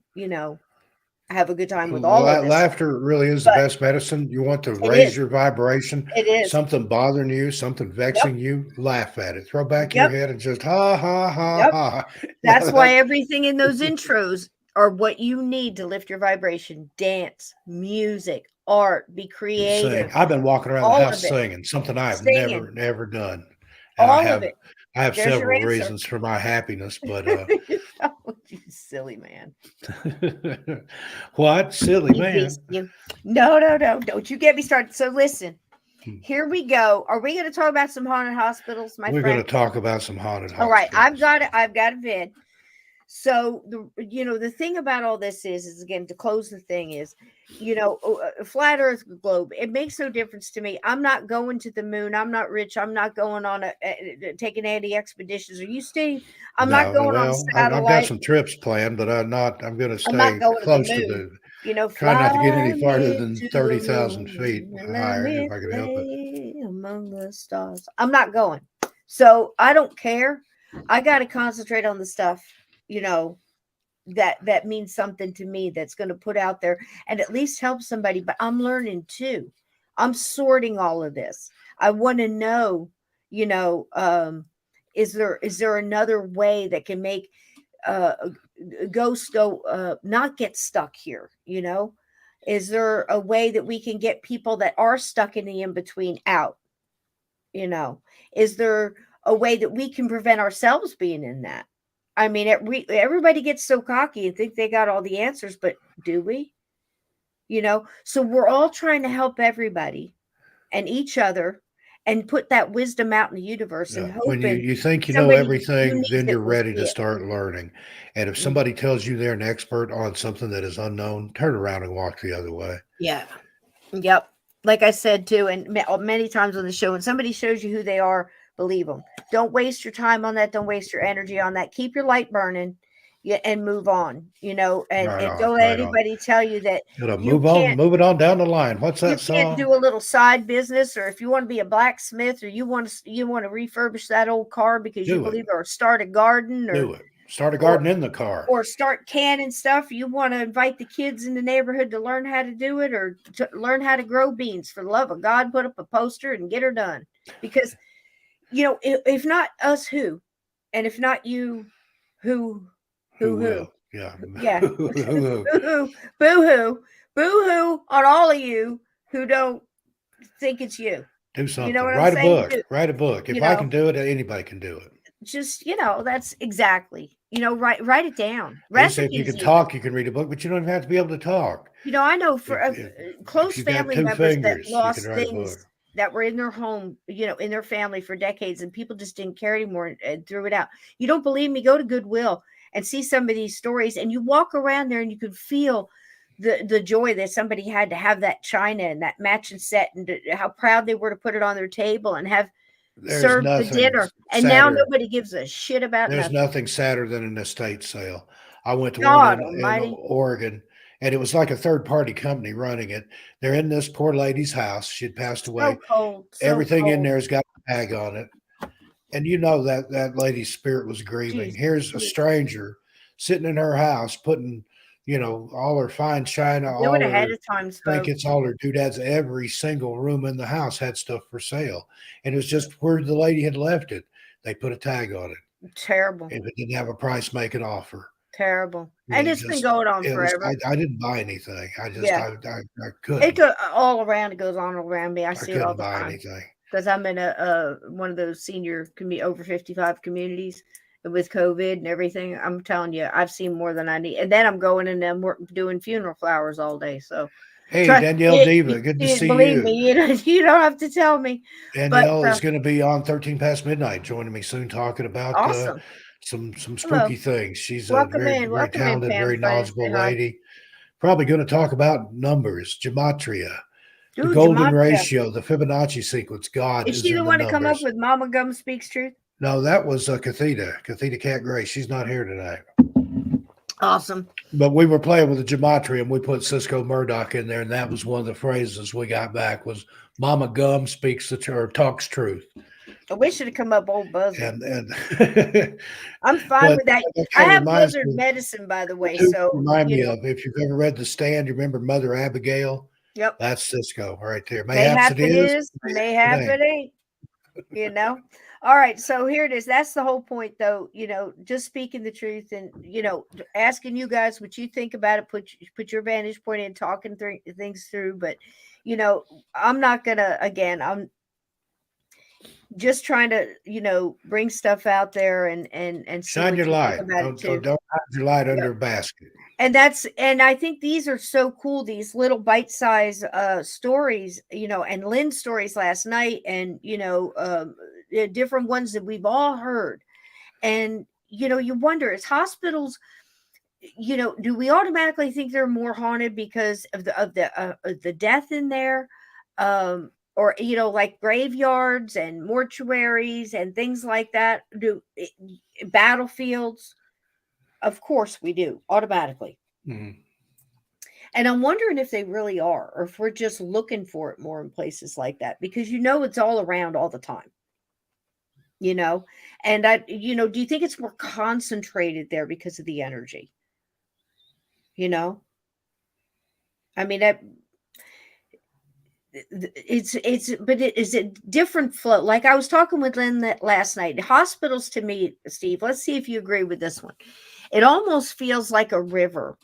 have a good time with all of this, Laughter really is the but best medicine. You want to it raise is, your vibration, it is. something bothering you, something Yep, vexing you, laugh at it. Throw back your yep, head and just ha ha ha yep. ha. That's why everything in those intros are what you need to lift your vibration. Dance, music, art, be And sing. creative, I've been walking around the all house of it. singing, something I have Singing, never done. And all of it. I have There's your several answer. reasons for my happiness, but Oh, you silly man. what silly You man. beast, you. No, no, no. Don't you get me started. So listen, Hmm. here we go. Are we going to talk about some haunted hospitals, my We're going to friend? talk about some haunted All right. I've hospitals. got it. I've got a vid. So the thing about all this is again, to close the thing is, flat earth globe, it makes no difference to me. I'm not going to the moon. I'm not rich. I'm not going on taking any expeditions. Are you, Steve? I'm not No, going on a well, I've got satellite. some trips planned, but I'm going to I'm not stay going to the close to moon. the, try Fly not to get any farther me than to the 30,000 feet moon and let higher if me I can help it. play among the stars. I'm not going. So I don't care. I got to concentrate on the stuff, you know, that means something to me, that's going to put out there and at least help somebody. But I'm learning too. I'm sorting all of this. I want to know, you know, is there another way that can make ghosts go not get stuck here, is there a way that we can get people that are stuck in the in between out, you know is there a way that we can prevent ourselves being in that? I mean, everybody gets so cocky and think they got all the answers, but do we? So we're all trying to help everybody and each other and put that wisdom out in the universe and Yeah. When you, hoping you think you know somebody who everything, needs then it you're will ready to see it. start learning. And if Mm. somebody tells you they're an expert on something that is unknown, turn around and walk the other way. Yeah. Yep. Like I said too, and many times on the show, when somebody shows you who they are, believe them. Don't waste your time on that. Don't waste your energy on that. Keep your light burning, yeah, and move on. And don't let Right on. anybody tell you that You know, you move on, can't move it on down the line. What's you that can't song? do a little side business, or if you want to be a blacksmith, or you want to refurbish that old car because you Do it. believe, or start a garden, Do it. Start a or garden in the car. or start canning stuff. You want to invite the kids in the neighborhood to learn how to do it, or to learn how to grow beans. For the love of God, put up a poster and get her done. Because if not us, who? And if not you, who? Who Who? will? Yeah. Yeah. Boo hoo, boo hoo on all of you who don't think it's you. Do You know something. what I'm Write a saying? book. Write a book. If You I know, can do it, anybody can do it. just that's exactly. Write it down. They say if you Recipes can even. talk, you can read a book, but you don't even have to be able to talk. I know for If close you got family two members that fingers, you can lost write a book. things that were in their home, in their family for decades, and people just didn't care anymore and threw it out. You don't believe me? Go to Goodwill and see some of these stories, and you walk around there and you can feel the joy that somebody had to have that china and that matching set, and how proud they were to put it on their table and have There's served the nothing dinner. And now sadder. nobody gives a shit about There's nothing. nothing sadder than an estate sale. I went to one God in Almighty, Oregon, and it was like a third party company running it. They're in this poor lady's house. She'd passed so away. cold, so Everything in cold. there's got a tag on it. And you know that lady's spirit was grieving. Jeez, Here's a stranger sitting in her house, putting, all her fine china, do it all ahead her of time, folks. trinkets, all her doodads. Every single room in the house had stuff for sale, and it was just where the lady had left it. They put a tag on it. Terrible. If it didn't have a price, make an offer. Terrible. And And it it's been just, going on it was. forever. I didn't buy anything. Yeah. I It couldn't. go all around. It goes on around me. I I see it all couldn't the buy time anything. because I'm in a one of those senior over 55 communities with COVID and everything. I'm telling you, I've seen more than I need. And then I'm going and I'm doing funeral flowers all day. So Hey, try Danielle Diva, good to see believe me, you. you don't have to tell me. But Danielle is going to be on 13 past midnight, joining me soon, talking about awesome. some Hello. spooky things. She's a very very Welcome in, talented, Pam. very If I didn't say knowledgeable hi. lady. Probably going to talk about numbers, gematria, the Dude, golden Gematria. ratio, the Fibonacci sequence. God Is is she the in the one to come up numbers. with Mama Gum Speaks Truth? No, that was Catheta Cat Gray. She's not here tonight. Awesome. But we were playing with the gematria, and we put Cisco Murdoch in there, and that was one of the phrases we got back was "Mama Gum speaks the truth, or talks truth." We should have come up old Buzzard. And I'm fine but with that. that I kind of have reminds Buzzard me. medicine, by the way. Who So, remind me of if you've ever read The Stand. You remember Mother Abigail? yep. That's Cisco right there. Mayhaps Mayhap it it is, is, mayhaps mayhap it ain't. it ain't. You know? All right, so here it is. That's the whole point, though. Just speaking the truth, and asking you guys what you think about it. Put your vantage point in, talking things through. But I'm not gonna. Again, I'm just trying to bring stuff out there and see Shine what your you think light. about it too. Don't hide your light Yep. under a basket. And I think these are so cool, these little bite-sized stories, and Lynn's stories last night, and different ones that we've all heard. And you wonder, is hospitals, do we automatically think they're more haunted because of the death in there, or like graveyards and mortuaries and things like that? Battlefields? Of course we do, automatically. Mhm. And I'm wondering if they really are, or if we're just looking for it more in places like that, because it's all around all the time, you know? And do you think it's more concentrated there because of the energy? You know? I mean, but is it different flow? Like I was talking with Lynn that last night. Hospitals to me, Steve, let's see if you agree with this one. It almost feels like a river.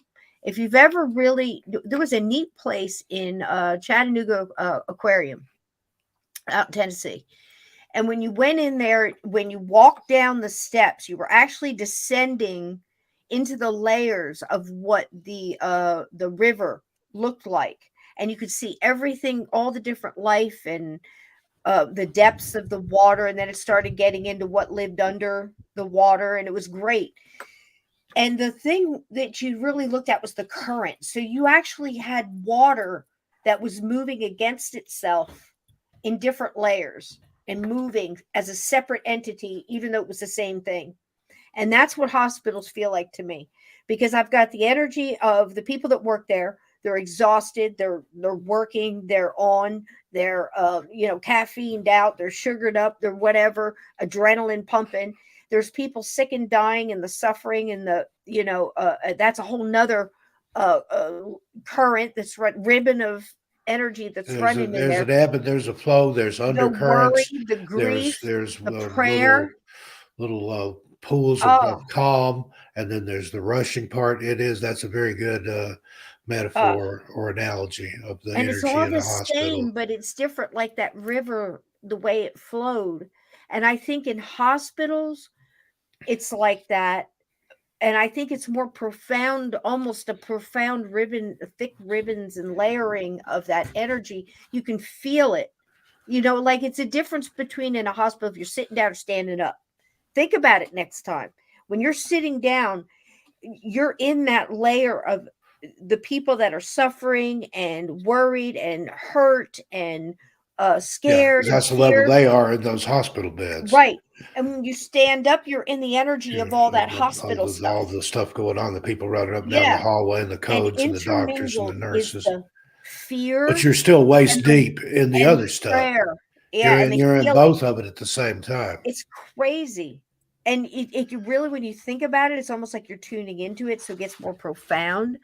If you've ever there was a neat place in Chattanooga Aquarium out in Tennessee. And when you went in there, when you walked down the steps, you were actually descending into the layers of what the river looked like. And you could see everything, all the different life and the depths of the water. And then it started getting into what lived under the water. And it was great. And the thing that you really looked at was the current. So you actually had water that was moving against itself in different layers and moving as a separate entity, even though it was the same thing. And that's what hospitals feel like to me, because I've got the energy of the people that work there. They're exhausted. They're working. They're on. They're caffeined out. They're sugared up. They're whatever, adrenaline pumping. There's people sick and dying, and the suffering, and that's a whole nother current, that's ribbon of energy that's running in There's there. an ebb and there's a flow. There's The worry, undercurrents. the grief, There's the prayer. little pools Oh, of calm, and then there's the rushing part. That's a very good oh. metaphor or analogy of the And it's energy all in the a hospital. same, but it's different, like that river, the way it flowed. And I think in hospitals, it's like that. And I think it's more profound, almost a profound ribbon, thick ribbons and layering of that energy. You can feel it. Like it's a difference between in a hospital if you're sitting down or standing up. Think about it next time. When you're sitting down, you're in that layer of the people that are suffering and worried and hurt and Yeah, scared because and that's the level fear. they are in those hospital beds. Right. And when you stand up, you're in the energy Yeah, of all that of hospital all stuff. the stuff going on, the people running up and down the Yeah. hallway, and the And codes, and the doctors, and the intermingled is nurses. the But fear you're still waist and the deep in the and other the stuff. prayer. Yeah, and the You're in healing. both of it at the same time. It's crazy. And it really, when you think about it, it's almost like you're tuning into it, so it gets more profound.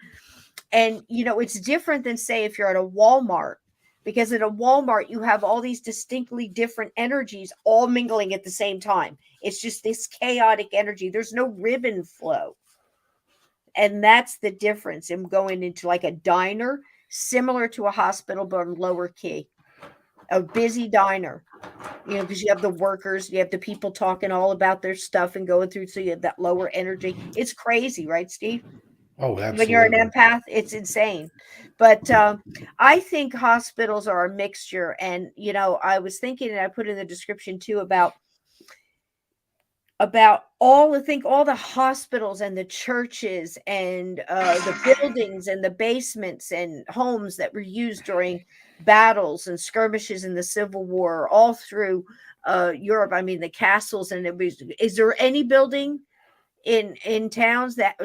And it's different than, say, if you're at a Walmart, because at a Walmart you have all these distinctly different energies all mingling at the same time. It's just this chaotic energy. There's no ribbon flow. And that's the difference in going into like a diner, similar to a hospital, but on lower key. A busy diner, because you have the workers, you have the people talking all about their stuff and going through, so you have that lower energy. It's crazy, right, Steve? Oh, When you're an absolutely. empath, it's insane. But I think hospitals are a mixture. And I was thinking, and I put in the description too, about all the hospitals and the churches and the buildings and the basements and homes that were used during battles and skirmishes in the Civil War, all through Europe. I mean, the castles. And is there any building in towns that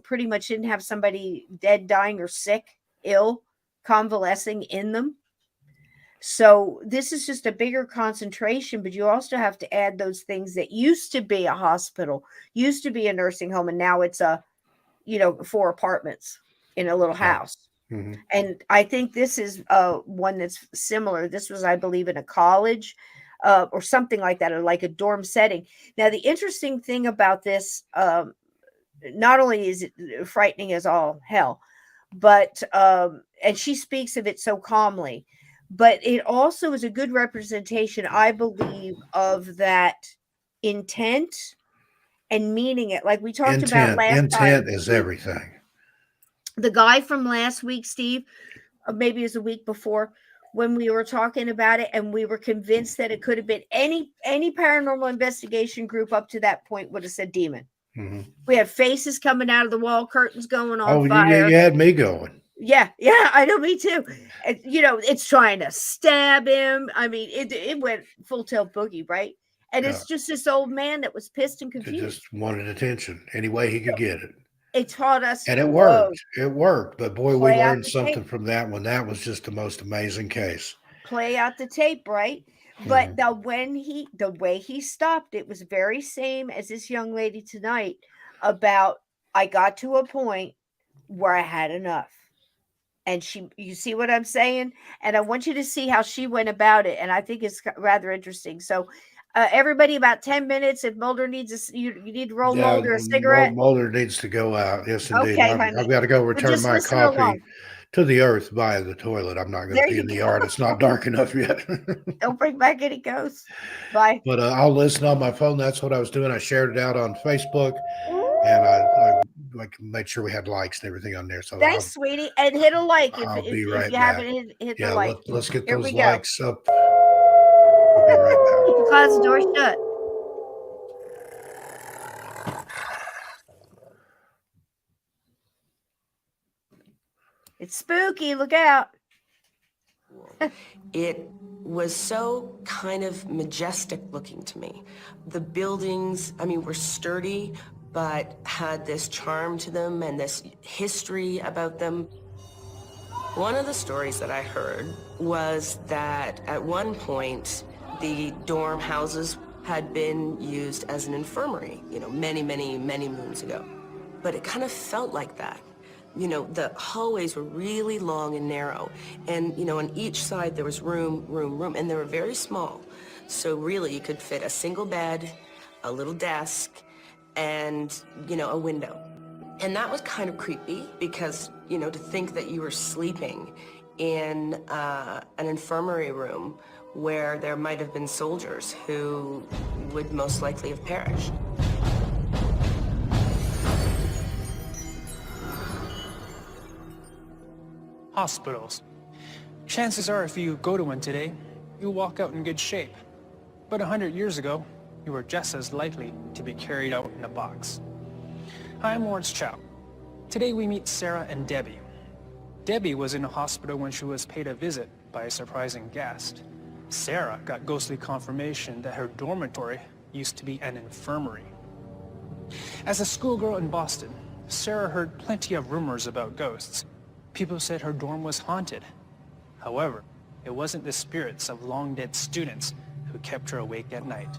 pretty much didn't have somebody dead, dying, or sick, ill, convalescing in them? So this is just a bigger concentration, but you also have to add those things that used to be a hospital, used to be a nursing home, and now it's 4 apartments in a little Right. house. Mhm. And I think this is one that's similar. This was, I believe, in a college. or something like that, or like a dorm setting. Now, the interesting thing about this, not only is it frightening as all hell, but and she speaks of it so calmly, but it also is a good representation, I believe, of that intent and meaning it. Like we talked about last time, Intent is everything. the guy from last week, Steve, or maybe it was a week before, when we were talking about it, and we were convinced that it could have been any paranormal investigation group up to that point would have said demon. Mm-hmm. We had faces coming out of the wall, curtains going on Oh, fire. you had me going. Yeah, I know, me too. And, it's trying to stab him. I mean, it went full tilt boogie, right? And Yeah. it's just this old man that was pissed and He confused. just wanted attention any way he could get it. It taught us, And it worked. It worked. But boy, we Play out learned the something tape. from that one. That was just the most amazing case. Play out the tape, right? But the way he stopped, it was very same as this young lady tonight about, I got to a point where I had enough. And you see what I'm saying? And I want you to see how she went about it. And I think it's rather interesting. So everybody, about 10 minutes. If Mulder needs you need to roll Mulder a cigarette. Mulder needs to go out. Yes, indeed. Okay, I've got to go return my coffee along. to the earth by the toilet. I'm not going to be in the yard. It's not dark enough yet. Don't bring back any ghosts. Bye. But I'll listen on my phone. That's what I was doing. I shared it out on Facebook, and I made sure we had likes and everything on there. So thanks, sweetie, and hit a like I'll be if right you back. haven't hit the like. Let's get Here those we go. likes up. We'll be right back. Keep the closet door shut. It's spooky. Look out. It was so kind of majestic looking to me. The buildings, were sturdy, but had this charm to them and this history about them. One of the stories that I heard was that at one point, the dorm houses had been used as an infirmary, many, many, many moons ago. But it kind of felt like that. The hallways were really long and narrow, and, on each side there was room, and they were very small. So really you could fit a single bed, a little desk, and, a window. And that was kind of creepy because, to think that you were sleeping in an infirmary room where there might have been soldiers who would most likely have perished. Hospitals. Chances are if you go to one today, you'll walk out in good shape. But 100 years ago, you were just as likely to be carried out in a box. Hi, I'm Lawrence Chow. Today we meet Sarah and Debbie. Debbie was in a hospital when she was paid a visit by a surprising guest. Sarah got ghostly confirmation that her dormitory used to be an infirmary. As a schoolgirl in Boston, Sarah heard plenty of rumors about ghosts. People said her dorm was haunted. However, it wasn't the spirits of long-dead students who kept her awake at night.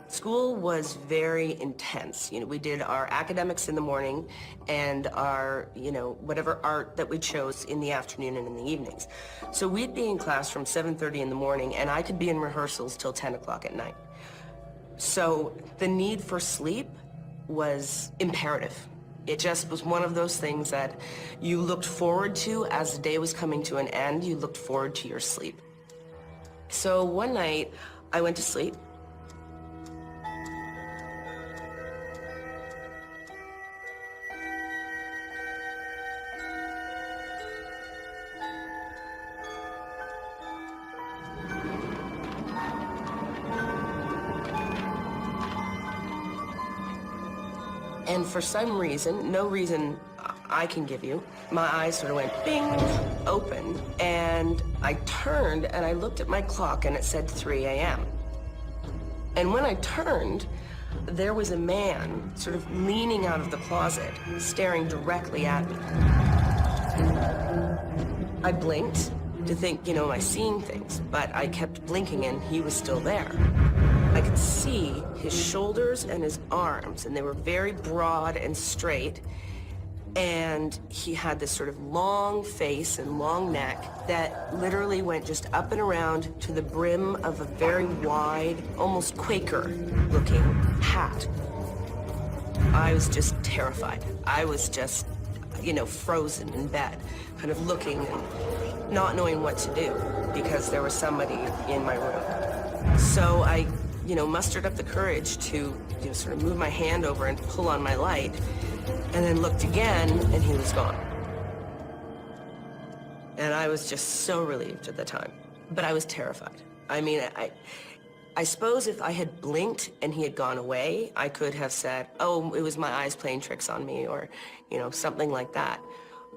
School was very intense. We did our academics in the morning and our, whatever art that we chose in the afternoon and in the evenings. So we'd be in class from 7:30 in the morning, and I could be in rehearsals till 10 o'clock at night. So the need for sleep was imperative. It just was one of those things that you looked forward to as the day was coming to an end. You looked forward to your sleep. So one night I went to sleep. And for some reason, no reason I can give you, my eyes sort of went bing, open, and I turned and I looked at my clock and it said 3 a.m. And when I turned, there was a man sort of leaning out of the closet, staring directly at me. I blinked to think, am I seeing things? But I kept blinking and he was still there. I could see his shoulders and his arms, and they were very broad and straight. And he had this sort of long face and long neck that literally went just up and around to the brim of a very wide, almost Quaker-looking hat. I was just terrified. I was just, frozen in bed, kind of looking and not knowing what to do because there was somebody in my room. So I, mustered up the courage to, sort of move my hand over and pull on my light, and then looked again, and he was gone. And I was just so relieved at the time, but I was terrified. I mean, I suppose if I had blinked and he had gone away, I could have said, oh, it was my eyes playing tricks on me, or, something like that.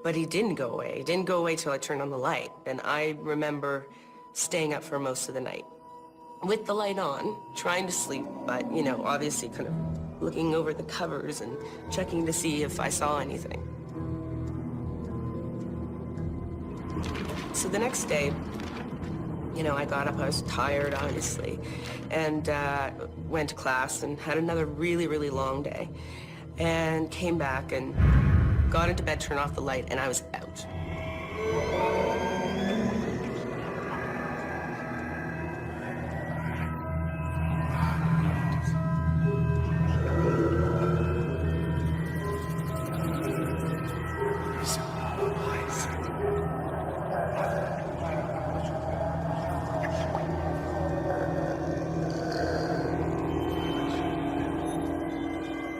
But he didn't go away. He didn't go away till I turned on the light. And I remember staying up for most of the night with the light on, trying to sleep, but, obviously kind of looking over the covers and checking to see if I saw anything. So the next day, I got up, I was tired, obviously, and went to class and had another really, really long day, and came back and got into bed, turned off the light, and I was out.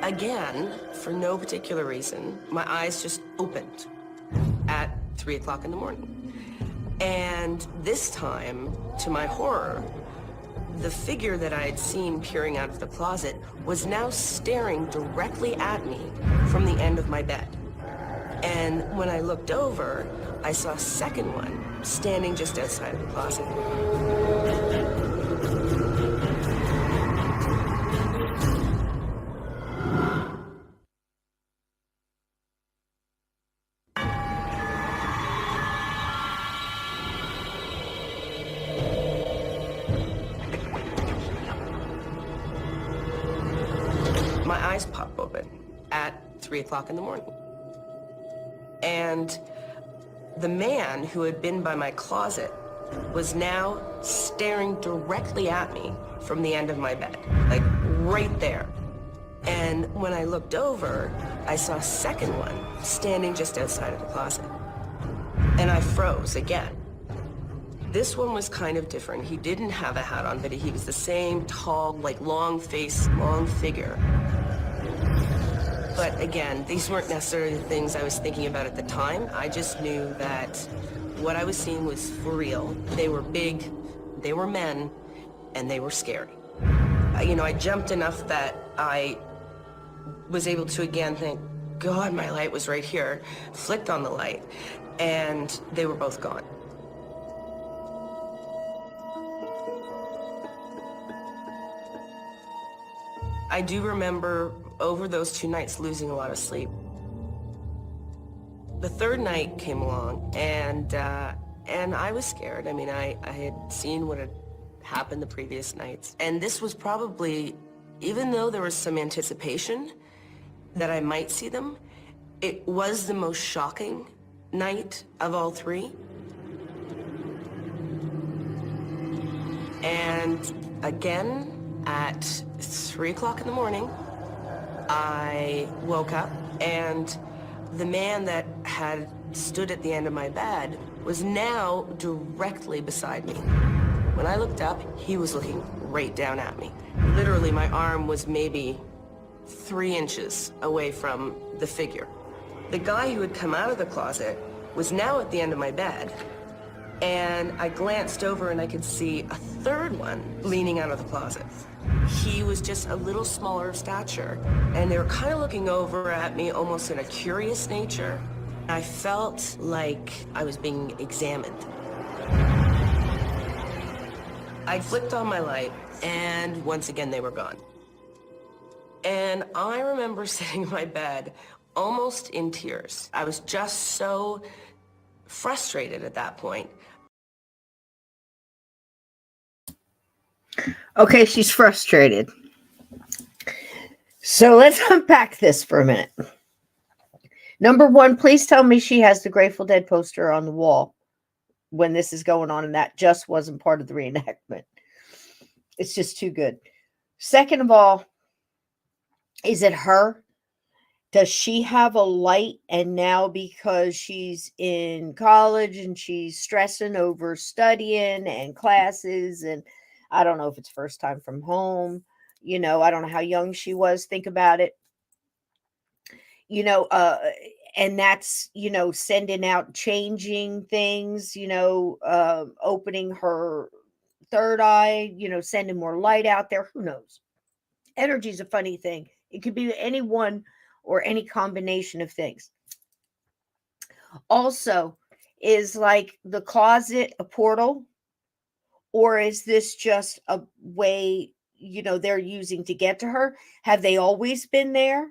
Again, for no particular reason, my eyes just opened at 3 o'clock in the morning. And this time, to my horror, the figure that I had seen peering out of the closet was now staring directly at me from the end of my bed. And when I looked over, I saw a second one standing just outside of the closet. My eyes pop open at 3 o'clock in the morning. And the man who had been by my closet was now staring directly at me from the end of my bed, like right there. And when I looked over, I saw a second one standing just outside of the closet. And I froze again. This one was kind of different. He didn't have a hat on, but he was the same tall, like long face, long figure. But again, these weren't necessarily the things I was thinking about at the time. I just knew that what I was seeing was for real. They were big, they were men, and they were scary. I jumped enough that I was able to again think, God, my light was right here, flicked on the light, and they were both gone. I do remember over those 2 nights losing a lot of sleep. The third night came along, and I was scared. I mean, I had seen what had happened the previous nights. And this was probably, even though there was some anticipation that I might see them, it was the most shocking night of all 3. And again, at 3 o'clock in the morning, I woke up, and the man that had stood at the end of my bed was now directly beside me. When I looked up, he was looking right down at me. Literally, my arm was maybe 3 inches away from the figure. The guy who had come out of the closet was now at the end of my bed, and I glanced over and I could see a third one leaning out of the closet. He was just a little smaller of stature, and they were kind of looking over at me almost in a curious nature. I felt like I was being examined. I flicked on my light, and once again they were gone. And I remember sitting in my bed almost in tears. I was just so frustrated at that point. Okay, she's frustrated. So let's unpack this for a minute. Number one, please tell me she has the Grateful Dead poster on the wall when this is going on, and that just wasn't part of the reenactment. It's just too good. Second of all, is it her? Does she have a light? And now because she's in college and she's stressing over studying and classes, and I don't know if it's first time from home, I don't know how young she was. Think about it. And that's, sending out, changing things, opening her third eye, sending more light out there. Who knows? Energy is a funny thing. It could be any one or any combination of things. Also, is like the closet a portal, or is this just a way, they're using to get to her? Have they always been there?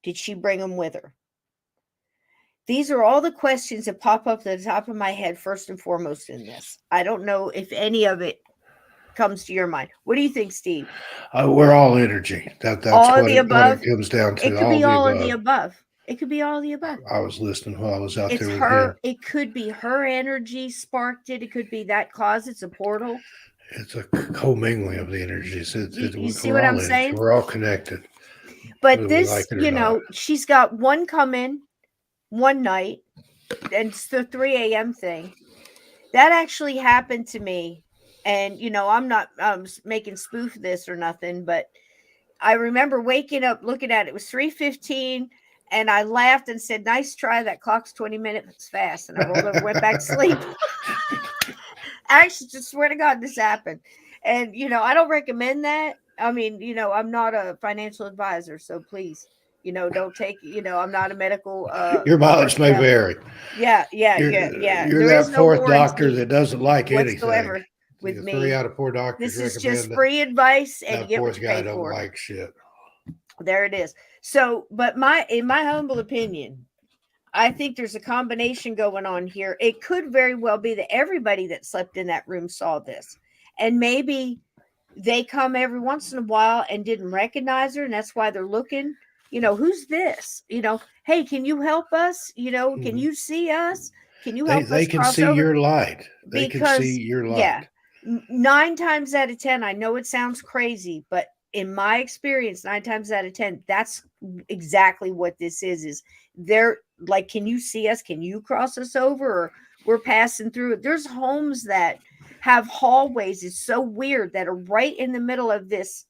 Did she bring them with her? These are all the questions that pop up at the top of my head first and foremost in this. I don't know if any of it comes to your mind. What do you think, Steve? We're all energy. That's All of what the it above? comes down to. It could be all of the above. It could be all of the above. I was listening while I was out It's there with her. him. It could be her energy sparked it. It could be that closet's a portal. It's a commingling of the energies. You see what I'm saying? We're all connected. But whether we this, like it or not. she's got one come in one night, and it's the 3 a.m. thing. That actually happened to me. And, I'm not making spoof this or nothing, but I remember waking up, looking at it. It was 3:15, and I laughed and said, "Nice try. That clock's 20 minutes fast." And I rolled over, went back to sleep. I actually just swear to God this happened. And, I don't recommend that. I mean, I'm not a financial advisor, so please, don't take, I'm not a medical. Your mileage may vary. Yeah. You're There that fourth doctor that doesn't like whatsoever anything. with me. 3 out of 4 doctors This is recommend just free advice, and you get what fourth you guy pay don't for. like shit. There it is. So, but in my humble opinion, I think there's a combination going on here. It could very well be that everybody that slept in that room saw this, and maybe they come every once in a while and didn't recognize her, and that's why they're looking. Who's this? Hey, can you help us? Can you see us? Can you help us? They can see your light. They can see your light. Yeah, 9 times out of 10, I know it sounds crazy, but in my experience, 9 times out of 10, that's exactly what this is they're like, can you see us? Can you cross us over? Or we're passing through. There's homes that have hallways. It's so weird that are right in the middle of this.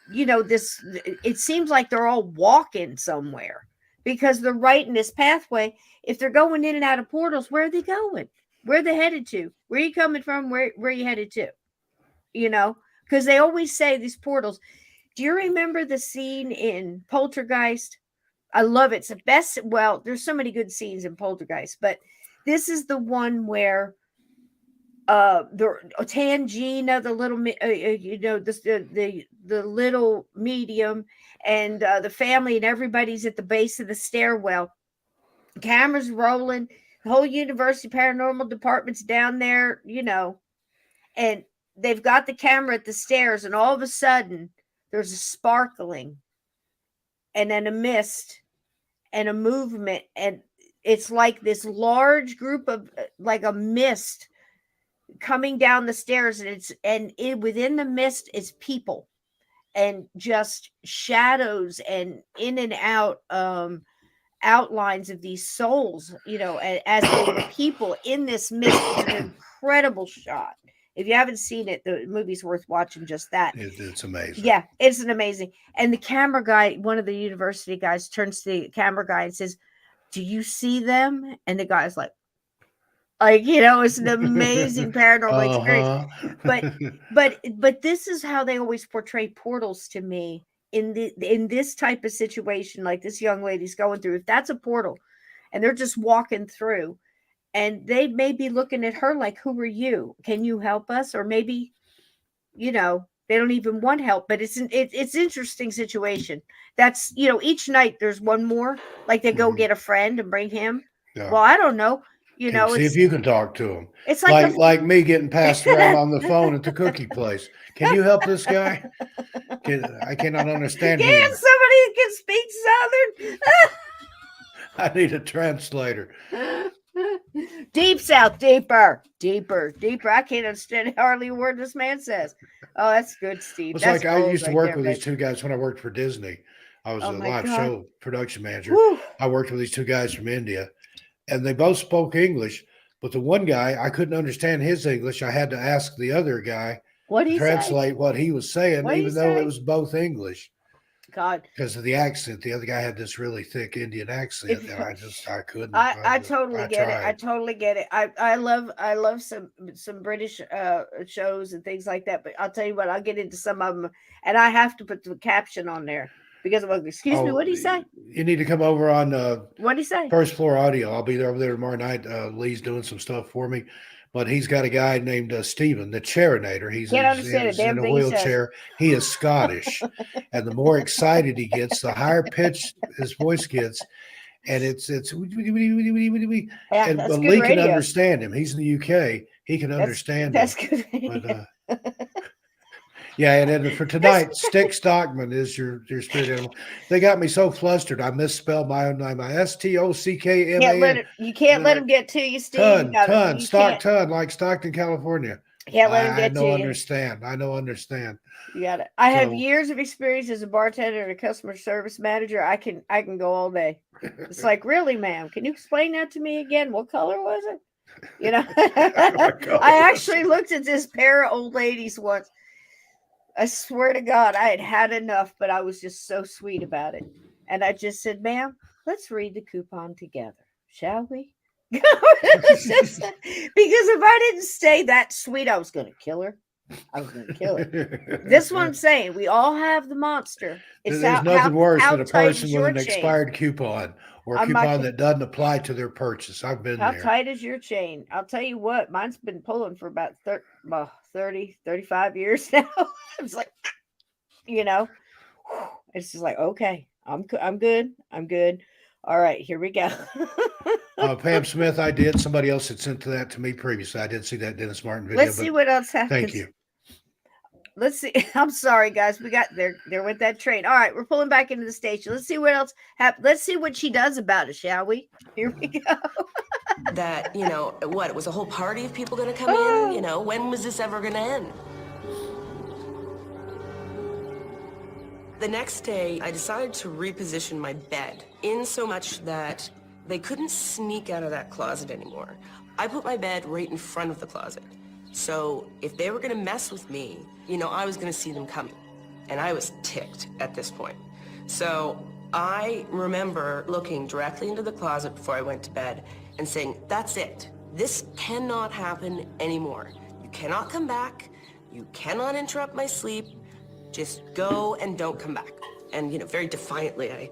It seems like they're all walking somewhere because they're right in this pathway. If they're going in and out of portals, where are they going? Where are they headed to? Where are you coming from? Where are you headed to? Because they always say these portals. Do you remember the scene in Poltergeist? I love it. It's the best. Well, there's so many good scenes in Poltergeist, but this is the one where the Tangina, the little the little medium, and the family and everybody's at the base of the stairwell. Cameras rolling. The whole university paranormal department's down there, and they've got the camera at the stairs, and all of a sudden there's a sparkling and then a mist and a movement, and it's like this large group of like a mist coming down the stairs, and within the mist is people and just shadows and in and out outlines of these souls, as they were people in this mist. It's an incredible shot. If you haven't seen it, the movie's worth watching. Just that. It's amazing. Yeah, it's an amazing. And the camera guy, one of the university guys, turns to the camera guy and says, "Do you see them?" And the guy's like, it's an amazing paranormal experience. But this is how they always portray portals to me in this type of situation, like this young lady's going through. If that's a portal, and they're just walking through, and they may be looking at her like, "Who are you? Can you help us?" Or maybe, they don't even want help. But it's interesting situation. That's each night there's one more. Like they go get a friend and bring him. Yeah. Well, I don't know. See if you can talk to him. It's like me getting passed around on the phone at the cookie place. Can you help this guy? I cannot understand him. Somebody that can speak Southern. I need a translator. Deep South, deeper, deeper, deeper. I can't understand hardly a word this man says. Oh, that's good, Steve. It's That's like I gold used to right work there, with these baby. two guys when I worked for Disney. I was Oh a my live God. show production manager. Whew. I worked with these two guys from India, and they both spoke English. But the one guy, I couldn't understand his English. I had to ask the other guy What do to you say? translate what he was saying, What do you even though it say? was both English. God, Because of the accent. The other guy had this really thick Indian accent, if and I couldn't. I totally I get it. I tried. totally get it. I love some British shows and things like that. But I'll tell you what, I'll get into some of them, and I have to put the caption on there because I'm like, excuse me, Oh, what do you say? you need to come over on What do you say? First Floor Audio. I'll be there over there tomorrow night. Lee's doing some stuff for me, but he's got a guy named Stephen, the Charinator. Can't understand a He's damn in a thing he says. wheelchair. He is Scottish, and the more excited he gets, the higher pitched his voice gets, and it's Yeah, and that's but good Lee can radio. understand him. He's in the UK. He can understand That's him. good But radio. yeah, and then for tonight, Stick Stockman is your spirit animal. They got me so flustered. I misspelled my own name. Stockman. You can't let Then him get to you, Steve. ton, You can't Stockton, like Stockton, California. let him I get to know, you. understand. I know, understand. You got it. I have So years of experience as a bartender and a customer service manager. I can go all day. It's like, really, ma'am, can you explain that to me again? What color was it? You know, I actually looked at this pair of old ladies once. I swear to God, I had enough, but I was just so sweet about it. And I just said, ma'am, let's read the coupon together, shall we? Because if I didn't stay that sweet, I was going to kill her. I was going to kill her. This one I'm saying, we all have the monster. It's There's nothing worse than a tight person is with your an chain? expired coupon or a I'm not coupon ki- that doesn't apply to their purchase. I've been How there. tight is your chain? I'll tell you what, mine's been pulling for about 30, 35 years now. It's like, you know, it's just like, okay, I'm good. I'm good. All right, here we go. Pam Smith, I did. Somebody else had sent that to me previously. I did see that Dennis Martin video. Let's see what else happens. Thank you. Let's see. I'm sorry, guys. We got there with that train. All right, we're pulling back into the station. Let's see what else happens. Let's see what she does about it, shall we? Here we go. That, what, it was a whole party of people gonna come in? When was this ever gonna end? The next day, I decided to reposition my bed in so much that they couldn't sneak out of that closet anymore. I put my bed right in front of the closet. So if they were gonna mess with me, I was gonna see them coming. And I was ticked at this point. So I remember looking directly into the closet before I went to bed and saying, that's it. This cannot happen anymore. You cannot come back. You cannot interrupt my sleep. Just go and don't come back. And, very defiantly, I,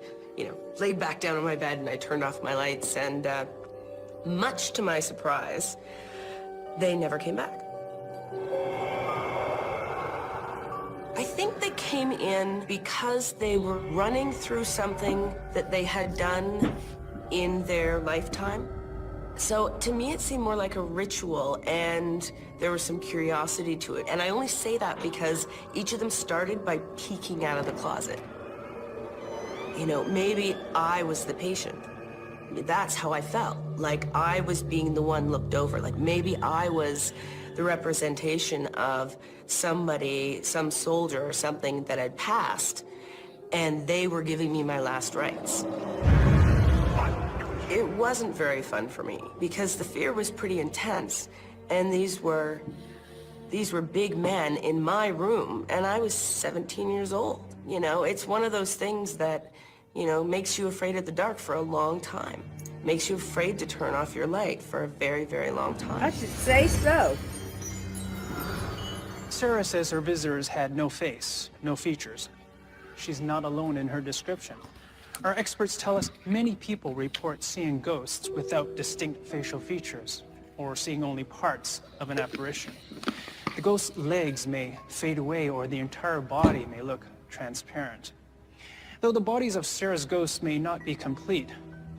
laid back down on my bed and I turned off my lights and much to my surprise, they never came back. I think they came in because they were running through something that they had done in their lifetime. So to me, it seemed more like a ritual, and there was some curiosity to it. And I only say that because each of them started by peeking out of the closet. Maybe I was the patient. That's how I felt. Like I was being the one looked over. Like maybe I was the representation of somebody, some soldier or something that had passed, and they were giving me my last rites. It wasn't very fun for me because the fear was pretty intense, and these were big men in my room, and I was 17 years old. It's one of those things that, makes you afraid of the dark for a long time. Makes you afraid to turn off your light for a very, very long time. I should say so. Sarah says her visitors had no face, no features. She's not alone in her description. Our experts tell us many people report seeing ghosts without distinct facial features, or seeing only parts of an apparition. The ghost's legs may fade away, or the entire body may look transparent. Though the bodies of Sarah's ghosts may not be complete,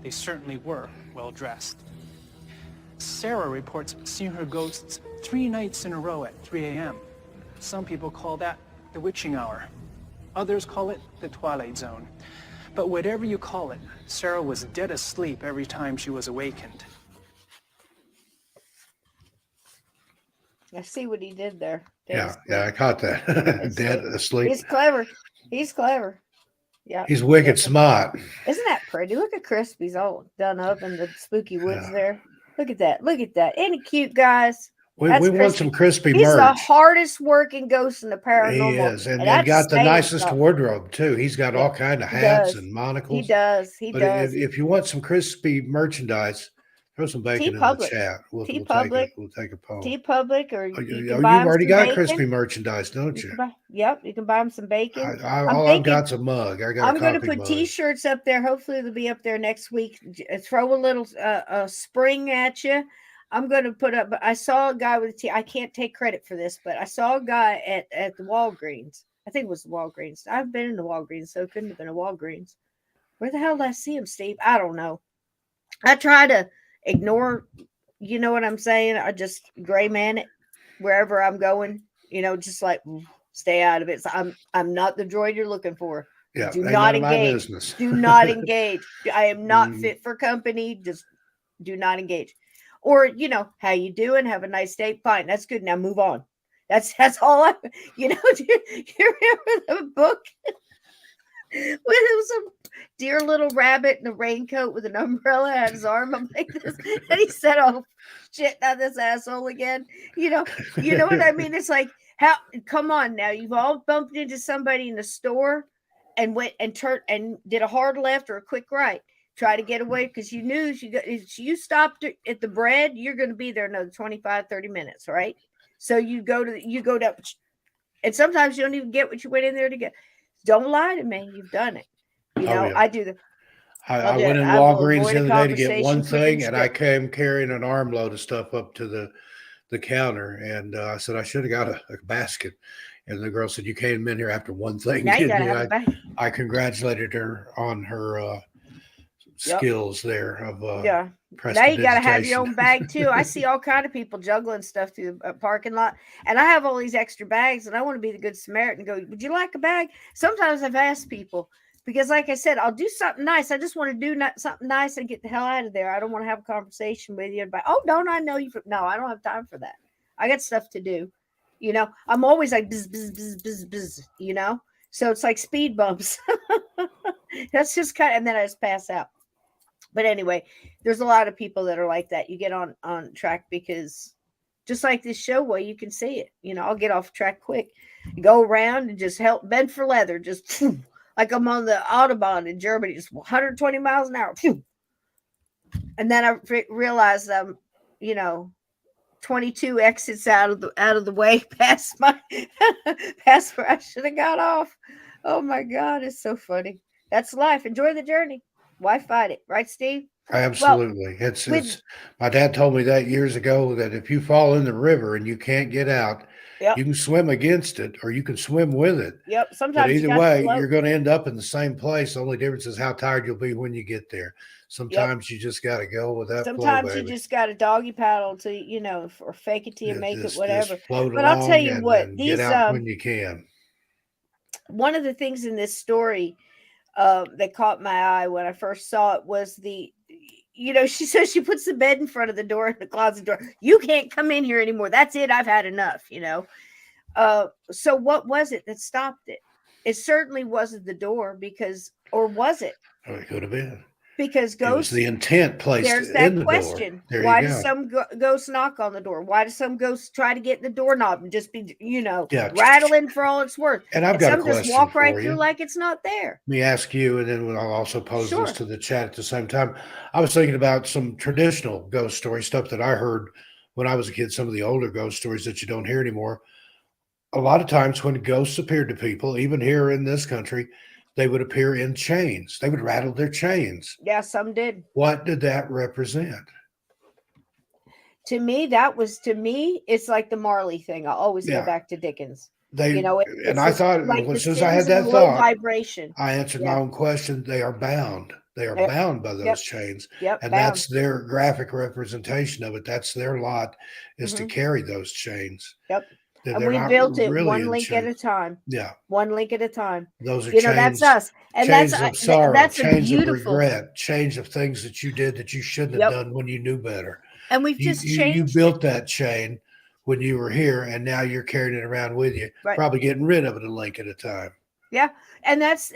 they certainly were well dressed. Sarah reports seeing her ghosts 3 nights in a row at 3 a.m. Some people call that the witching hour. Others call it the twilight zone. But whatever you call it, Sarah was dead asleep every time she was awakened. I see what he did there. Yeah, I caught that. Dead asleep. He's clever. He's clever. Yeah. He's wicked smart. Isn't that pretty? Look at Crispy's all done up in the spooky woods Yeah. there. Look at that. Look at that. Ain't it cute, guys? We That's want some crispy He's the merch. hardest working ghost in the He paranormal. is, and that's got the saying nicest something. wardrobe too. He's got all kind of He hats does. and monocles. He does. He But does. if you want some crispy merchandise, throw some bacon in the T-Public. chat. We'll take T-Public. it. We'll take a poll. T-Public, or Oh, you you've can buy him already some got bacon. crispy merchandise, don't you? You can buy him some bacon. I've got a mug. I got. I'm going to coffee put mug. T-shirts up there. Hopefully, they'll be up there next week. Throw a little spring at you. I'm going to put up. I saw a guy with I can't take credit for this, but I saw a guy at the Walgreens. I think it was the Walgreens. I've been in the Walgreens, so it couldn't have been a Walgreens. Where the hell did I see him, Steve? I don't know. I try to ignore. You know what I'm saying? I just gray man it wherever I'm going. Just like stay out of it. So I'm not the droid you're looking for. Yeah, Do not engage. Do not engage. I am not fit for company. Just do not engage. Or how you doing? Have a nice day. Fine, that's good. Now move on. That's all I. Do you remember the book? When it was a dear little rabbit in a raincoat with an umbrella at his arm up like this, and he said, "Oh shit, not this asshole again." You know what I mean? It's like, how? Come on, now you've all bumped into somebody in the store, and went and turned and did a hard left or a quick right. Try to get away because you knew if you stopped at the bread, you're going to be there another 25, 30 minutes, right? So you go down, and sometimes you don't even get what you went in there to get. Don't lie to me. You've done it. I do the. I went in Walgreens the other day to get one thing, and I came carrying an armload of stuff up to the counter, and I said I should have got a basket. And the girl said, "You came in here after one thing." Now you gotta have a bag. I congratulated her on her skills there of Now you got to have your own bag too. I see all kind of people juggling stuff through the parking lot, and I have all these extra bags, and I want to be the good Samaritan. Go, would you like a bag? Sometimes I've asked people because, like I said, I'll do something nice. I just want to do something nice and get the hell out of there. I don't want to have a conversation with you. But don't I know you? No, I don't have time for that. I got stuff to do. I'm always like bzz, bzz, bzz, bzz, bzz, So it's like speed bumps. That's just kind of, and then I just pass out. But anyway, there's a lot of people that are like that. You get on track because just like this show, well, you can see it. I'll get off track quick, go around and just help bend for leather. Just like I'm on the Autobahn in Germany, just 120 miles an hour. And then I realized I'm, 22 exits out of the way past past where I should have got off. Oh my God, it's so funny. That's life. Enjoy the journey. Why fight it? Right, Steve? Absolutely. Well, it's my dad told me that years ago that if you fall in the river and you can't get out, you can swim against it or you can swim with it. Yep. Sometimes but either way, you're going to end up in the same place. The only difference is how tired you'll be when you get there. Sometimes you just got to go with that. Sometimes you just got to doggy paddle to, or fake it till you make it, whatever. But I'll tell you what, get out when you can. One of the things in this story that caught my eye when I first saw it was she says she puts the bed in front of the door and the closet door. You can't come in here anymore. That's it. I've had enough, So what was it that stopped it? It certainly wasn't the door or was it? Oh, it could have been. Because ghosts. It was the intent placed there's that in the question. Door. Why do some ghosts knock on the door? Why do some ghosts try to get in the doorknob and just be, rattling for all it's worth? And I've got a question just walk right for through you. Like it's not there. Let me ask you, and then I'll also pose this to the chat at the same time. I was thinking about some traditional ghost story stuff that I heard when I was a kid, some of the older ghost stories that you don't hear anymore. A lot of times when ghosts appeared to people, even here in this country, they would appear in chains. They would rattle their chains. Yeah, some did. What did that represent? To me, it's like the Marley thing. I always go back to Dickens. And I thought, like as soon as I had that thought, vibration. I answered my own question. They are bound. They are bound by those chains. Yep, and that's their graphic representation of it. That's their lot is to carry those chains. Yep. And They're we not built it really one in link at a chains. time. Yeah. One link at a time. Those are You know, that's chains, us. And chains of sorrow, that's a chains of beautiful. regret, chains of things that you did that you shouldn't have Yep. done when you knew better. And we've You just you you changed it. built that chain when you were here, and now you're carrying it around with you, Right. probably getting rid of it a link at a time. Yeah. And that's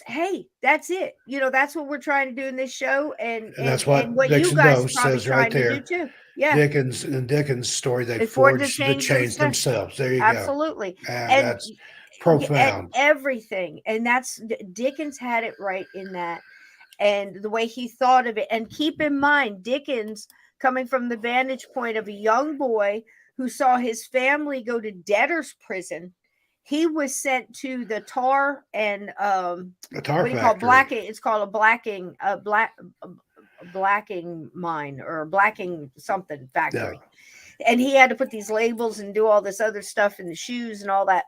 hey, that's it. You know, that's what we're trying to do in this show, and And that's what what you Dixon guys are Dose probably says right trying to do there. too. Yeah. Dickens' story, they They forged the forged the chains themselves. There you go. Absolutely. And And that's and profound. everything. And that's Dickens had it right in that. And the way he thought of it. And keep in mind, Dickens, coming from the vantage point of a young boy who saw his family go to debtor's prison, he was sent to the tar and A tar what do you call factory. blacking? It's called a blacking mine or a blacking something factory. Yeah. And he had to put these labels and do all this other stuff in the shoes and all that.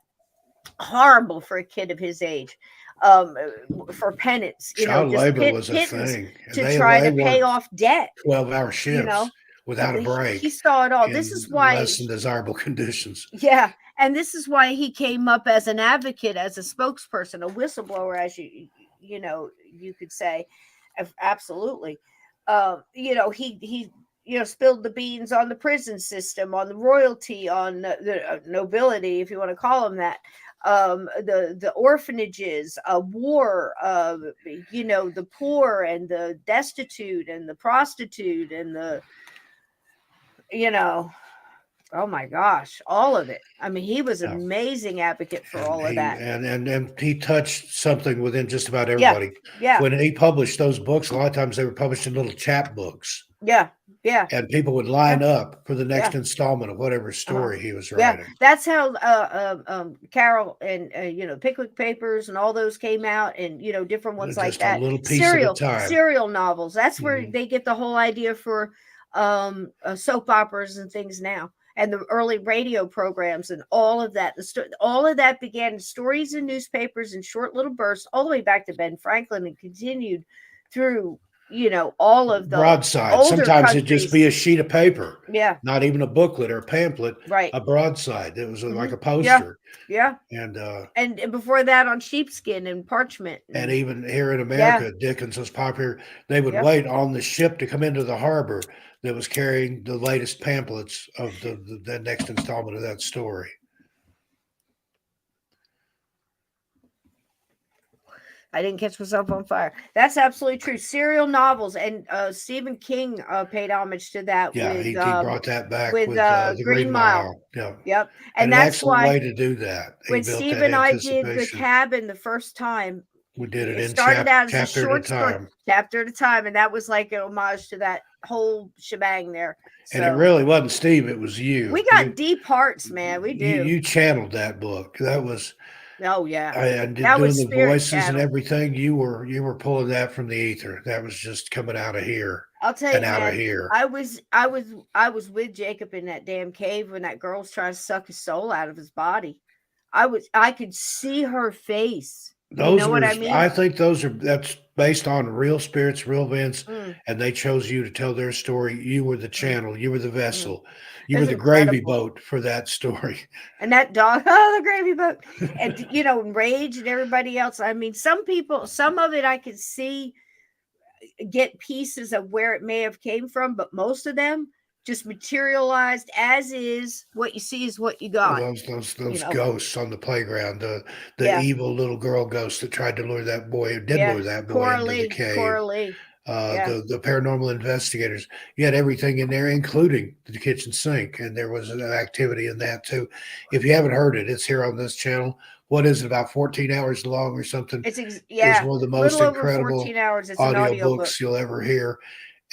Horrible for a kid of his age. For penance, you know, Child just labor was a pittance thing. And to try to pay worked off debt. 12-hour You shifts know, without a he break saw it all. This in is why, less than desirable conditions. yeah, and this is why he came up as an advocate, as a spokesperson, a whistleblower, as you know, you could say. Absolutely. You know, he you know, spilled the beans on the prison system, on the royalty, on the nobility, if you want to call them that, the orphanages, war, you know, the poor and the destitute and the prostitute and the, you know, oh my gosh, all of it. I mean, he was an Yeah. amazing advocate for all of He that. and he touched something within just about Yeah, everybody. yeah, When he published those books, a lot of times they were published in little chapbooks, yeah, yeah, and people would line up for the next yeah. installment of whatever story he was Yeah, writing. that's how Carol and you know, Pickwick Papers and all those came out, and you know, different ones like Just a that. little piece at a time. Serial novels. That's where Mhm. they get the whole idea for soap operas and things now, and the early radio programs and all of that. All of that began in stories in newspapers and short little bursts, all the way back to Ben Franklin, and continued through, you know, all of the Broadside. older Sometimes it'd countries. just be a sheet of paper, Yeah, not even a booklet or a pamphlet, right. a broadside. It was like a Yeah, poster. yeah. And And before that, on sheepskin and parchment. and even here in Yeah, America, Dickens was popular. They would yeah. wait on the ship to come into the harbor that was carrying the latest pamphlets of the next installment of that story. I didn't catch myself on fire. That's absolutely true. Serial novels, and Stephen King paid homage to that Yeah, with he brought that back with the Green Mile. Yeah, Yep, and and an that's excellent why way to do that. He when built Steve that and I did the anticipation. cabin the first time, We did it it in started out as a chapter at a short story, time. chapter at a time, and that was like an homage to that whole shebang there. And it So really wasn't Steve, it was you. we got deep hearts, man. We do. You channeled that book. That was Oh yeah, and that was doing the spirit voices and channel. everything. You were pulling that from the ether. That was just coming out of here I'll tell you, and out of man. here. I was with Jacob in that damn cave when that girl's trying to suck his soul out of his body. I could see her face. You Those know were, what I mean? I think that's based on real spirits, real events, Mm, and they chose you to tell their story. You were the mm, channel, you were the mm. vessel, you It were was the gravy incredible. boat for that story. And that dog, oh, the gravy boat, and you know, and Rage and everybody else. I mean, some people, some of it I could see get pieces of where it may have came from, but most of them just materialized as is. What you see is what you got. Those You know? ghosts on the playground, the Yeah, evil little girl ghost that tried to lure that boy, did yeah. lure that boy into the cave. Cora Lee. Yeah, The paranormal investigators. You had everything in there, including the kitchen sink, and there was an activity in that too. If you haven't heard it, it's here on this channel. What is it, about 14 hours long or something? it's It's yeah, one of the most little over incredible 14 hours. It's an audio book. audiobooks you'll ever hear.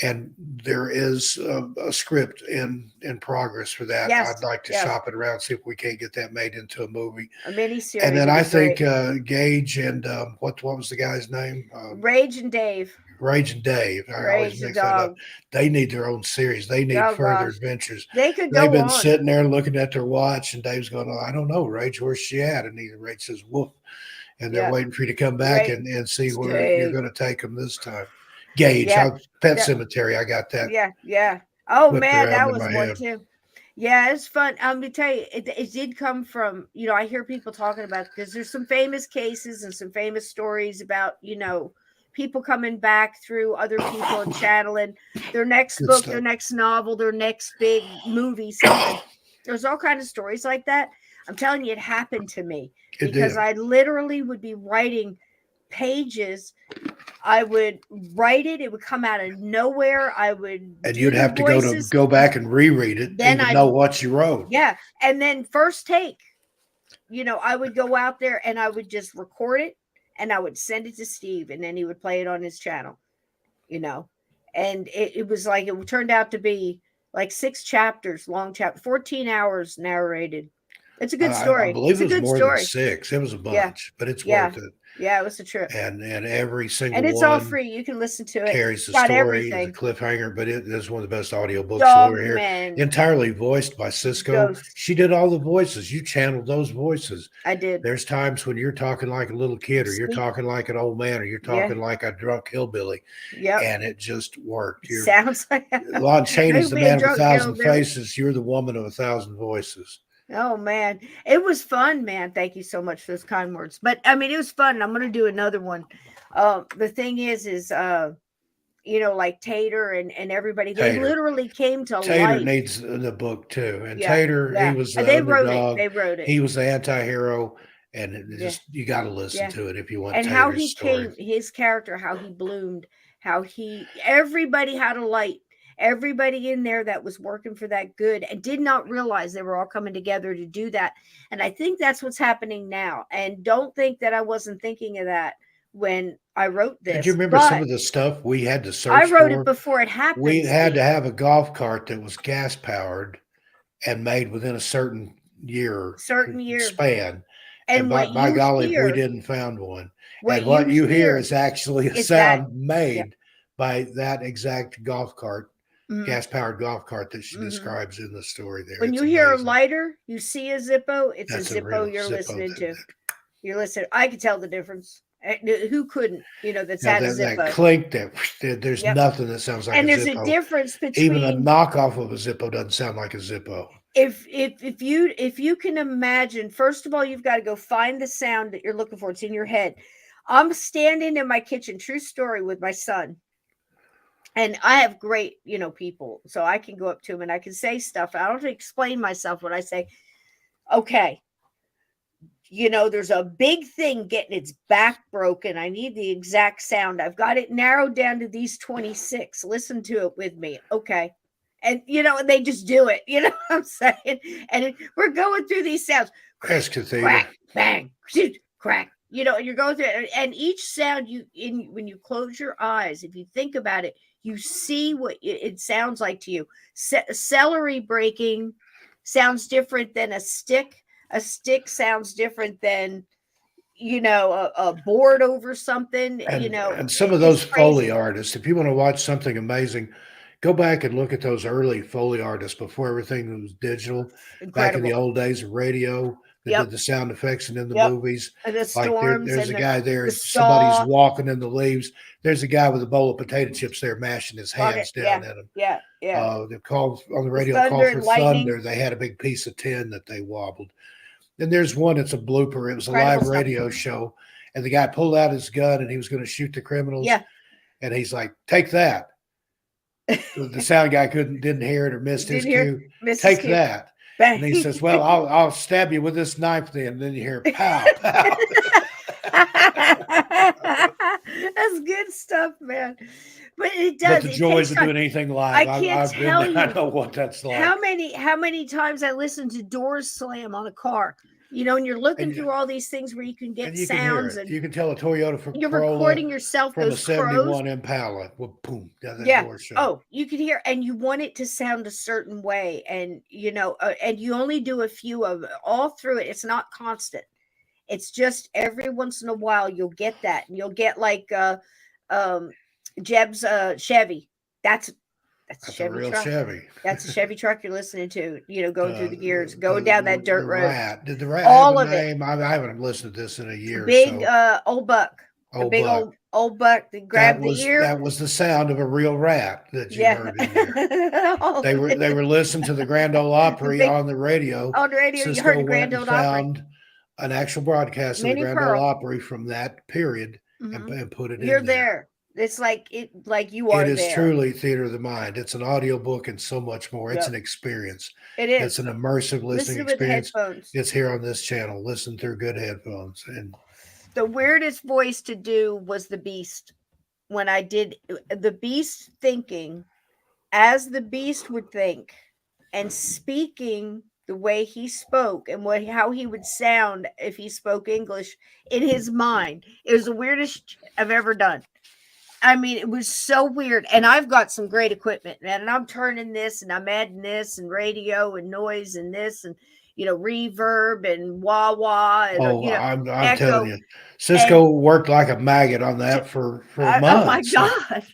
And there is a script in progress for that. Yes, I'd like to yes. shop it around, see if we can't get that made into a movie. A mini series. And then would I be great. think Gage and what was the guy's name? Rage and Dave. Rage and Dave. I Rage always the mix that up. dog. They need their own series. They need Oh further gosh, adventures. they could They've go been on. sitting there looking at their watch, and Dave's going, "Oh, I don't know, Rage, where's she at?" And Rage says, "Woof." And they're Yeah, waiting for you to come back Rage. and see where you're Dave. going to take them this time. Gage, Yeah, Pet yeah, Cemetery. I got that yeah, yeah. Oh whipped man, around that in was my one head. too. Yeah, it's fun. I'm gonna tell you, it did come from, I hear people talking about, because there's some famous cases and some famous stories about, people coming back through other people and channeling their next Good book, their stuff. next novel, their next big movie, something. There's all kinds of stories like that. I'm telling you, it happened to me It because did. I literally would be writing pages. I would write it, it would come out of nowhere. I would And do you'd the have to voices. go back and reread it to Then even I'd know what you wrote. Yeah. And then first take, I would go out there and I would just record it and I would send it to Steve and then he would play it on his channel, you know. And it was like it turned out to be like 6 chapters, long chapter, 14 hours narrated. It's a good I story. believe It's it a was good more than story. 6. It was a Yeah. bunch, but it's Yeah. worth it. Yeah, it was a trip. And every single And it's all one free. You can listen to it. carries the Got story, is a everything. cliffhanger, but it is one of the best audiobooks you'll ever hear. Dogman. Entirely voiced by Cisco. Ghosts. She did all the voices. You channeled those voices. I did. There's times when you're talking like a little kid, or you're Sweet. talking like an old man, or you're Yeah. talking like a drunk hillbilly, Yep. and it just worked. You're Sounds like Lon Chaney's the Maybe a man of drunk 1,000 hillbilly. faces. You're the woman of 1,000 voices. Oh man, it was fun, man. Thank you so much for those kind words. But I mean, it was fun. I'm gonna do another one. The thing is like Tater and everybody, they Tater. literally came to Tater light. needs the book too, and Yeah, Tater, yeah. he was the They wrote underdog. it. They wrote it. He was the anti-hero, and it Yeah. just you got to listen Yeah. to it if you want And how Tater's he story. came, his character, how he bloomed, everybody had a light. Everybody in there that was working for that good and did not realize they were all coming together to do that. And I think that's what's happening now. And don't think that I wasn't thinking of that when I wrote this. Did you remember some of the stuff we had to search I wrote for? it before it happened. We had to Steve. have a golf cart that was gas powered and made within a certain year span. And by golly, if we didn't find one. And what you hear is actually a sound made by that exact golf cart, gas-powered golf cart that she describes in the story there. When It's you hear amazing. a lighter, you see a Zippo, it's That's a Zippo you're Zippo listening to. that- You're listening. I could tell the difference. Who couldn't? That's Now had a that Zippo. clink, there's nothing that sounds like And a there's Zippo. a difference between Even a knockoff of a Zippo doesn't sound like a Zippo. if you can imagine. First of all, you've got to go find the sound that you're looking for. It's in your head. I'm standing in my kitchen, true story, with my son. And I have great, people. So I can go up to him and I can say stuff. I don't have to explain myself when I say, okay, there's a big thing getting its back broken. I need the exact sound. I've got it narrowed down to these 26. Listen to it with me. Okay. And, they just do it. You know what I'm saying? And we're going through these sounds. That's cathedral. Crack, bang, shoot, crack. And you're going through it. And each sound when you close your eyes, if you think about it, you see what it sounds like to you. Celery breaking sounds different than a stick. A stick sounds different than, a board over something, And some of those Foley artists, if you want to watch something amazing, go back and look at those early Foley artists before everything was digital. Incredible. Back in the old days of radio, that did the sound effects and in the movies. And the storms. There's a guy there. The Somebody's walking in the leaves. There's a guy with a bowl of potato chips there, mashing his hands down at him. Yeah. They called on the radio. Thunder Called for thunder. They had a big piece of tin that they wobbled. And there's one. It's a blooper. It was a live radio show, and the guy pulled out his gun and he was going to shoot the criminals. Yeah. And he's like, "Take that." The sound guy didn't hear it or missed his cue. Take that. And he says, "Well, I'll stab you with this knife then." And then you hear pow, pow. That's good stuff, man. But it does. But the joys of doing anything live, I can't tell you. I know what that's like. How many times I listened to doors slam on a car, and you're looking through all these things where you can get sounds, and you can tell a Toyota from you're recording yourself from those a 71 Impala. Well, boom, down that door shut. Oh, you can hear, and you want it to sound a certain way, and and you only do a few of it all through it. It's not constant. It's just every once in a while you'll get that, and you'll get like Jeb's Chevy. That's a Chevy real truck. Chevy. That's a Chevy truck you're listening to, going through the gears, going down that dirt road. Rat. Did the Rat all have a of name? I haven't listened to this in a year. Big old buck. Old big buck. old Old Buck that grabbed the ear. that was the sound of a real rat that you Yeah. heard in there. Oh, They were listening to the Grand Ole the Opry big on the radio. on the radio. You heard Cisco the went Grand and Ole Opry. found an actual broadcast of the Minnie Grand Ole Pearl. Opry from that period Mhm. and put it You're in there. there. It's like you It are is there. truly theater of the mind. It's an audio book and so much more. It's Yep. an experience. It It's is. an immersive listening Listen with experience. headphones. It's here on this channel. Listen through good headphones. And The weirdest voice to do was the Beast. When I did the Beast thinking as the Beast would think and speaking the way he spoke and how he would sound if he spoke English in his mind. It was the weirdest I've ever done. I mean, it was so weird. And I've got some great equipment, man. And I'm turning this and I'm adding this and radio and noise and this and reverb and wah wah and I'm echo. telling you, Cisco worked like a maggot on that for months. Oh my God.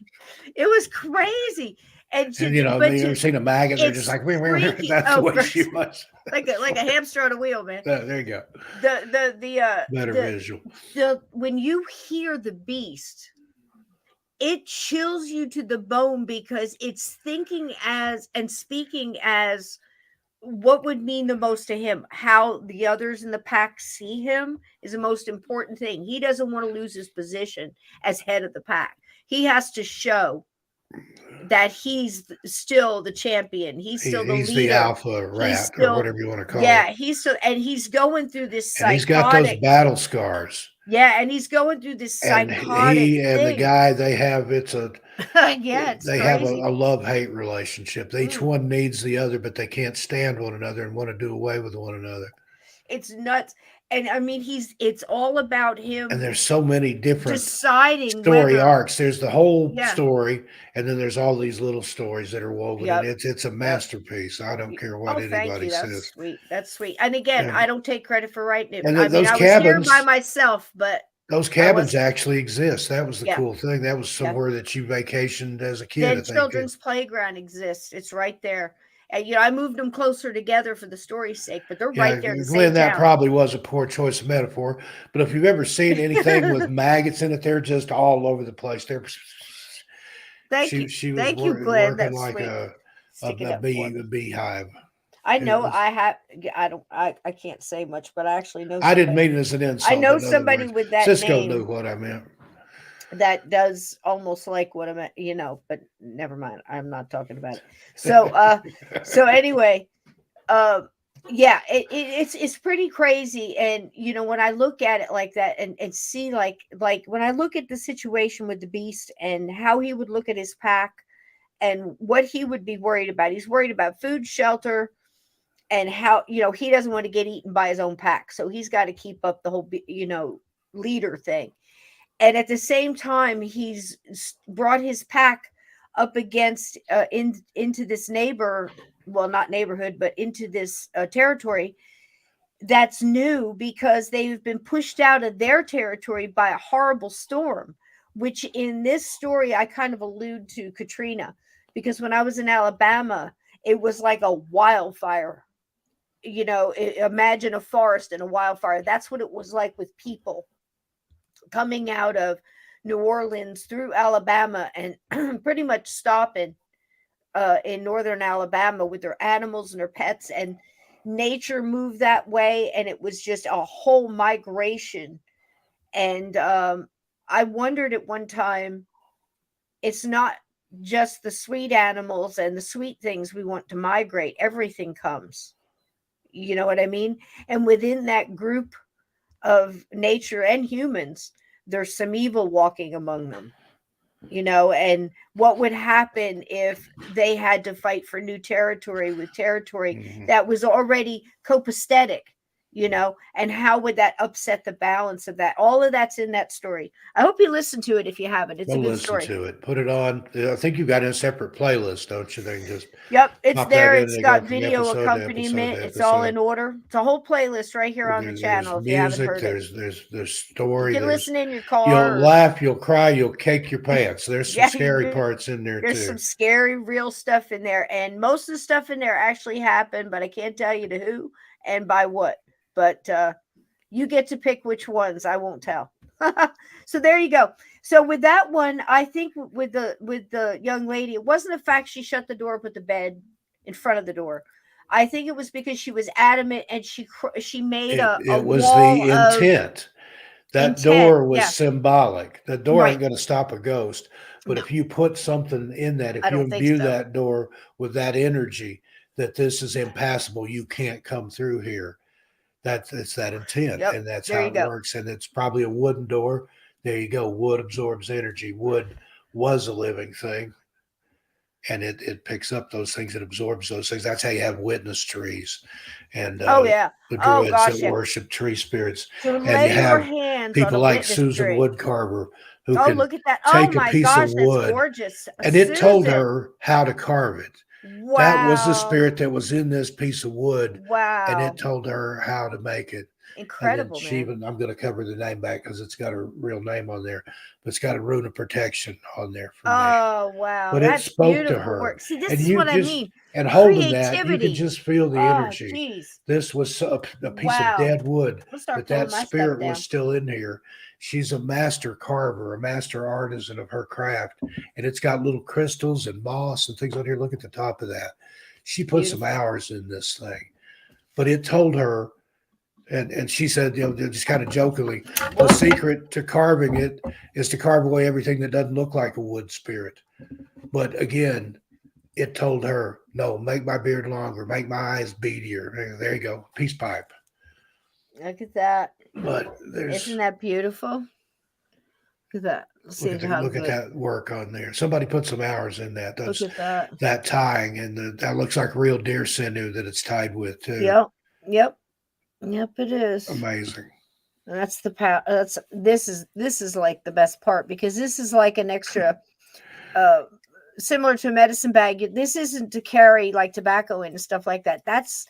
It was crazy. And you ever seen a maggot? They're just like, that's the way she was. like a hamster on a wheel, man. There you go. Better visual. When you hear the Beast, it chills you to the bone because it's thinking as and speaking as what would mean the most to him. How the others in the pack see him is the most important thing. He doesn't want to lose his position as head of the pack. He has to show that he's still the champion. He's still the leader. He's the alpha rat or whatever you want to call it. Yeah, he's going through this psychotic. And he's got those battle scars. Yeah, and he's going through this psychotic. He and the guy they have it's a it's they crazy. have a love-hate relationship. Each one needs the other, but they can't stand one another and want to do away with one another. It's nuts. And I mean, it's all about him. And there's so many different deciding story arcs. There's the whole Yeah. story, and then there's all these little stories that are woven. Yep. And it's a masterpiece. I don't care what anybody That's says. sweet. That's sweet. And again, I don't take credit for writing it. And I those was cabins- here by myself, but Those cabins actually exist. That was the Yeah. cool thing. That was somewhere that you vacationed as a kid. I the think. children's playground exists. It's right there. And I moved them closer together for the story's sake, but they're right there in the Glenn, same that town. probably was a poor choice of metaphor. But if you've ever seen anything with maggots in it, they're just all over the place. They're Thank you. She was Thank you, Glenn. working That's like sweet. a beehive. I know I can't say much, but I actually know I didn't mean it as an insult. I know in other somebody words. with that Cisco name knew what I meant. that does almost like what I meant, but never mind. I'm not talking about it. So anyway, it's pretty crazy. And when I look at it like that and see like when I look at the situation with the Beast and how he would look at his pack and what he would be worried about. He's worried about food, shelter, and how, he doesn't want to get eaten by his own pack. So he's got to keep up the whole, leader thing. And at the same time, he's brought his pack up against into this not neighborhood, but into this territory that's new because they've been pushed out of their territory by a horrible storm, which in this story, I kind of allude to Katrina, because when I was in Alabama, it was like a wildfire. Imagine a forest and a wildfire. That's what it was like with people coming out of New Orleans through Alabama and pretty much stopping in northern Alabama with their animals and their pets, and nature moved that way, and it was just a whole migration. And I wondered at one time, it's not just the sweet animals and the sweet things we want to migrate. Everything comes. You know what I mean? And within that group of nature and humans, there's some evil walking among them, and what would happen if they had to fight for new territory with territory that was already copacetic, and how would that upset the balance of that? All of that's in that story. I hope you listen to it if you haven't. It's a good story. Listen to it. Put it on. I think you've got a separate playlist, don't you? They can just it's there. It's got video episode to accompaniment. episode. It's all in order. It's a whole playlist right here on the channel. If you haven't heard it, there's story. You can listen in your car. You'll laugh. You'll cry. You'll cake your pants. There's some scary parts in there too. There's some scary, real stuff in there, and most of the stuff in there actually happened, but I can't tell you to who and by what. But you get to pick which ones. I won't tell. So there you go. So with that one, I think with the young lady, it wasn't the fact she shut the door, put the bed in front of the door. I think it was because she was adamant and she made a It was wall the of intent. That intent. door was Yeah, symbolic. The door right. ain't gonna stop a ghost, but No, if you put something in that, I if you don't think imbue so. that door with that energy that this is impassable, you can't come through here. That's it's that intent, Yep. and that's There how you it go. works. And it's probably a wooden door. There you go. Wood absorbs energy. Wood was a living thing, and it picks up those things. It absorbs those things. That's how you have witness trees, and Oh yeah. the Oh druids that gosh, yeah. worship tree spirits, To and you lay your have hands on people a like witness Susan tree. Woodcarver who Oh, can look at that. Oh take a my piece of gosh, that's wood, gorgeous. and it told Susan. her how to carve it. That was the Wow. spirit that was in this piece of wood, and it Wow. told her how to make it. And then Incredible, she man. even, I'm going to cover the name back because it's got a real name on there, but it's got a rune of protection on there for me. Oh, wow. But it That's spoke to beautiful her, work. See, this and is you what I just, mean. and holding that, you could Creativity. just feel the Oh, energy. geez. This was a piece of Wow. dead wood, I'll start but pulling that my stuff spirit was down. still in here. She's a master carver, a master artisan of her craft, and it's got little crystals and moss and things on here. Look at the top of that. She put some Beautiful. hours in this thing, but it told her, and she said, just kind of jokingly, the secret to carving it is to carve away everything that doesn't look like a wood spirit. But again, it told her, no, make my beard longer, make my eyes beadier. There you go, peace pipe. Look at that. But Isn't there's that beautiful? Look at that. See how look at good. that work on there. Somebody put some hours in that. Look That's at that. that tying, and that looks like real deer sinew that it's tied with too. Yep. Yep. Yep, it is. Amazing. And that's the power. This is like the best part because this is like an extra uh similar to a medicine bag. This isn't to carry like tobacco in and stuff like that. That's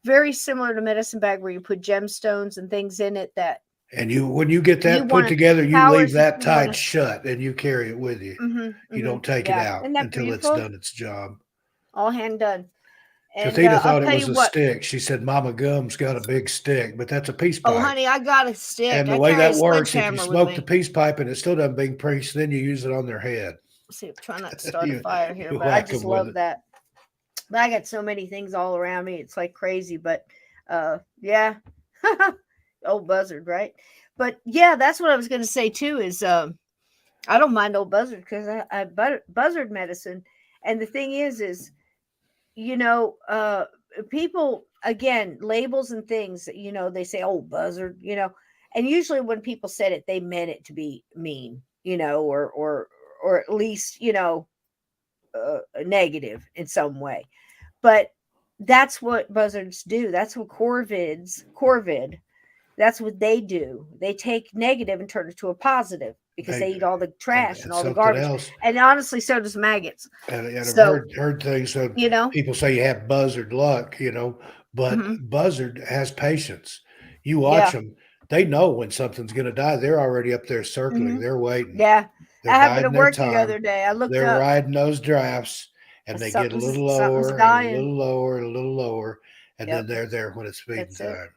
very similar to medicine bag where you put gemstones and things in it that And when you get you that put want to together, you leave powers that you want tied to. shut and you carry it with you. You don't take it Yeah, out isn't that until it's beautiful? done its job. All hand done. And Kathita I'll thought it tell was you a what. stick. She said, Mama Gum's got a big stick, but that's a peace Oh, pipe. honey, I got a stick. And the I way carry a that works, if you sledgehammer with smoke the me. peace pipe and it still doesn't bring peace, then you use it on their head. See, try not to start a you, fire here, you but I whack just them with love it. that. But I got so many things all around me. It's like crazy, but yeah. Old buzzard, right? But yeah, that's what I was going to say too is I don't mind old buzzard because I buzzard medicine. And the thing is, you know, people, again, labels and things, they say, oh, buzzard, and usually when people said it, they meant it to be mean, or at least, negative in some way. But that's what buzzards do. That's what corvid, that's what they do. They take negative and turn it to a positive because They, they eat all the trash and and all the something garbage. else. And honestly, so does maggots. And I've So, heard things that you know, people say you have buzzard luck, but mhm, buzzard has patience. You watch yeah. them; they know when something's going to die. They're already up there circling. Hmm. They're waiting. Yeah. They're I happened to biding their work the time. other day. I looked They're up. riding those drafts, and they get a little Something's lower and a dying. little lower and a little lower, and then Yep. they're there when it's feeding That's it. time.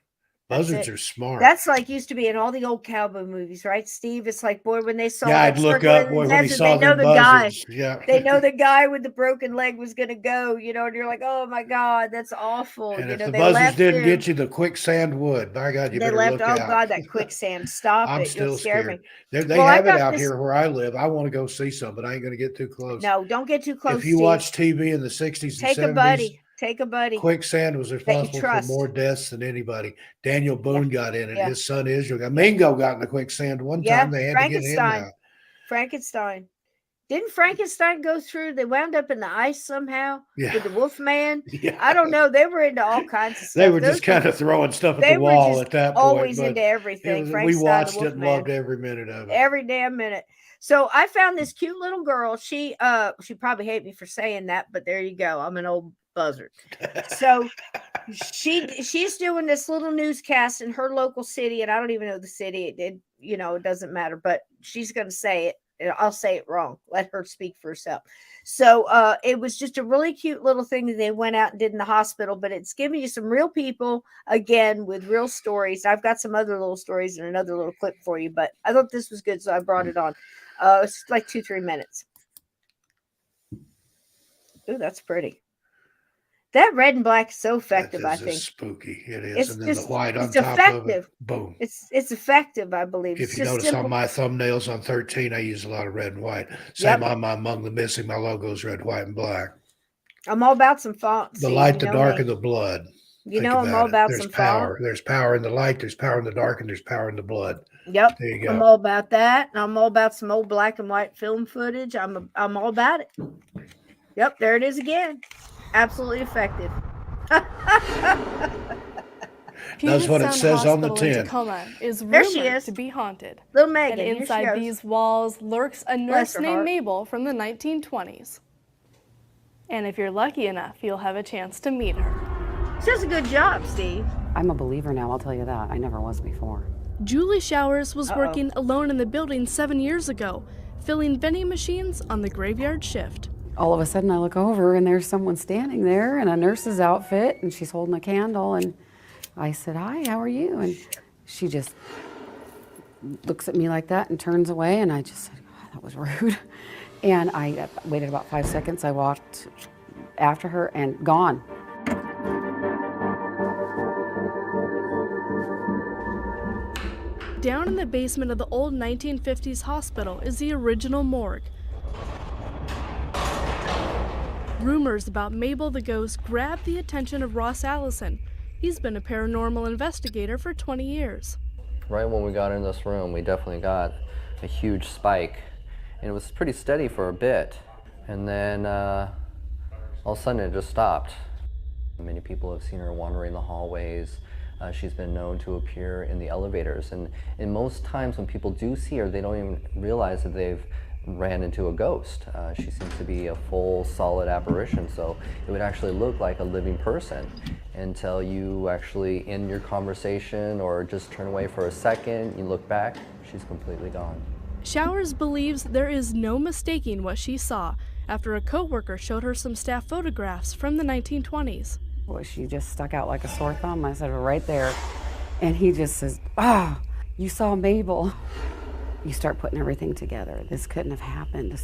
That's Buzzards it. are smart. That's like used to be in all the old cowboy movies, right, Steve? It's like, boy, when they saw Yeah, that I'd look circle up, in the boy, when he desert, they saw know them the guy. buzzards. Yeah. They know the guy with the broken leg was going to go, and you're like, oh my God, that's awful. And if the They buzzards left didn't him. get you, the quicksand would. By God, you They better left. look Oh out. God, that quicksand. Stop I'm it. You'll still scare scared. me. They Well, I have it got out this. here where I live. I want to go see some, but I ain't going to get too close. No, don't get too If close, you Steve. watch TV in the 60s and Take a 70s, buddy. Take a buddy quicksand was that you responsible for trust. more deaths than anybody. Daniel Yeah. Boone got in it. Yeah. His son Israel got Yeah. Mingo got in the quicksand one Yeah. time. They had to get him Frankenstein. out. Frankenstein. Didn't Frankenstein go through? They wound up in the ice somehow Yeah. with the Wolfman. Yeah. I don't know. They were into all kinds of stuff. They were just kind of throwing stuff at the They were wall just at that point, always but into everything. we Frankenstein, the watched it and Wolfman, loved every minute of it. every damn minute. So I found this cute little girl. She probably hate me for saying that, but there you go. I'm an old buzzard. So she's doing this little newscast in her local city, and I don't even know the city. It doesn't matter, but she's going to say it I'll say it wrong. Let her speak for herself. So it was just a really cute little thing that they went out and did in the hospital, but it's giving you some real people again with real stories. I've got some other little stories and another little clip for you, but I thought this was good, so I brought it on. It's like 2-3 minutes. Ooh, that's pretty. That red and black is so effective, I That is think. just spooky. It is. It's And then the just white on it's top of it. effective. Boom. It's effective, I believe. If It's you just notice on simple. my thumbnails on 13, I use a lot of red and white. Same on my Among the Missing, my logo is red, white, and black. I'm all about some fonts. The light, the dark, and the blood. You know, I'm all about There's some power. font. There's power in the light, there's power in the dark, and there's power in the blood. Yep. There you go. I'm all about that. And I'm all about some old black and white film footage. I'm all about it. Yep, there it is again. Absolutely effective. That's what it says on the tin. Tacoma is There she rumored is. to be haunted. Little Megan. And here she inside goes. these walls lurks a Bless nurse her named heart. Mabel from the 1920s. And if you're lucky enough, you'll have a chance to meet her. She does a good job, Steve. I'm a believer now, I'll tell you that. I never was before. Julie Showers was working alone in the building 7 years ago, filling vending machines on the graveyard shift. All of a sudden I look over and there's someone standing there in a nurse's outfit and she's holding a candle and I said, "Hi, how are you?" And she just looks at me like that and turns away and I just said, "God, that was rude." And I waited about 5 seconds. I walked after her and gone. Down in the basement of the old 1950s hospital is the original morgue. Rumors about Mabel the ghost grabbed the attention of Ross Allison. He's been a paranormal investigator for 20 years. Right when we got in this room, we definitely got a huge spike. And it was pretty steady for a bit. And then all of a sudden it just stopped. Many people have seen her wandering the hallways. She's been known to appear in the elevators. And most times when people do see her, they don't even realize that they've ran into a ghost. She seems to be a full, solid apparition, so it would actually look like a living person until you actually end your conversation or just turn away for a second, you look back, she's completely gone. Showers believes there is no mistaking what she saw after a coworker showed her some staff photographs from the 1920s. Well, she just stuck out like a sore thumb. I said, "Right there." And he just says, "Ah, you saw Mabel." You start putting everything together. This couldn't have happened.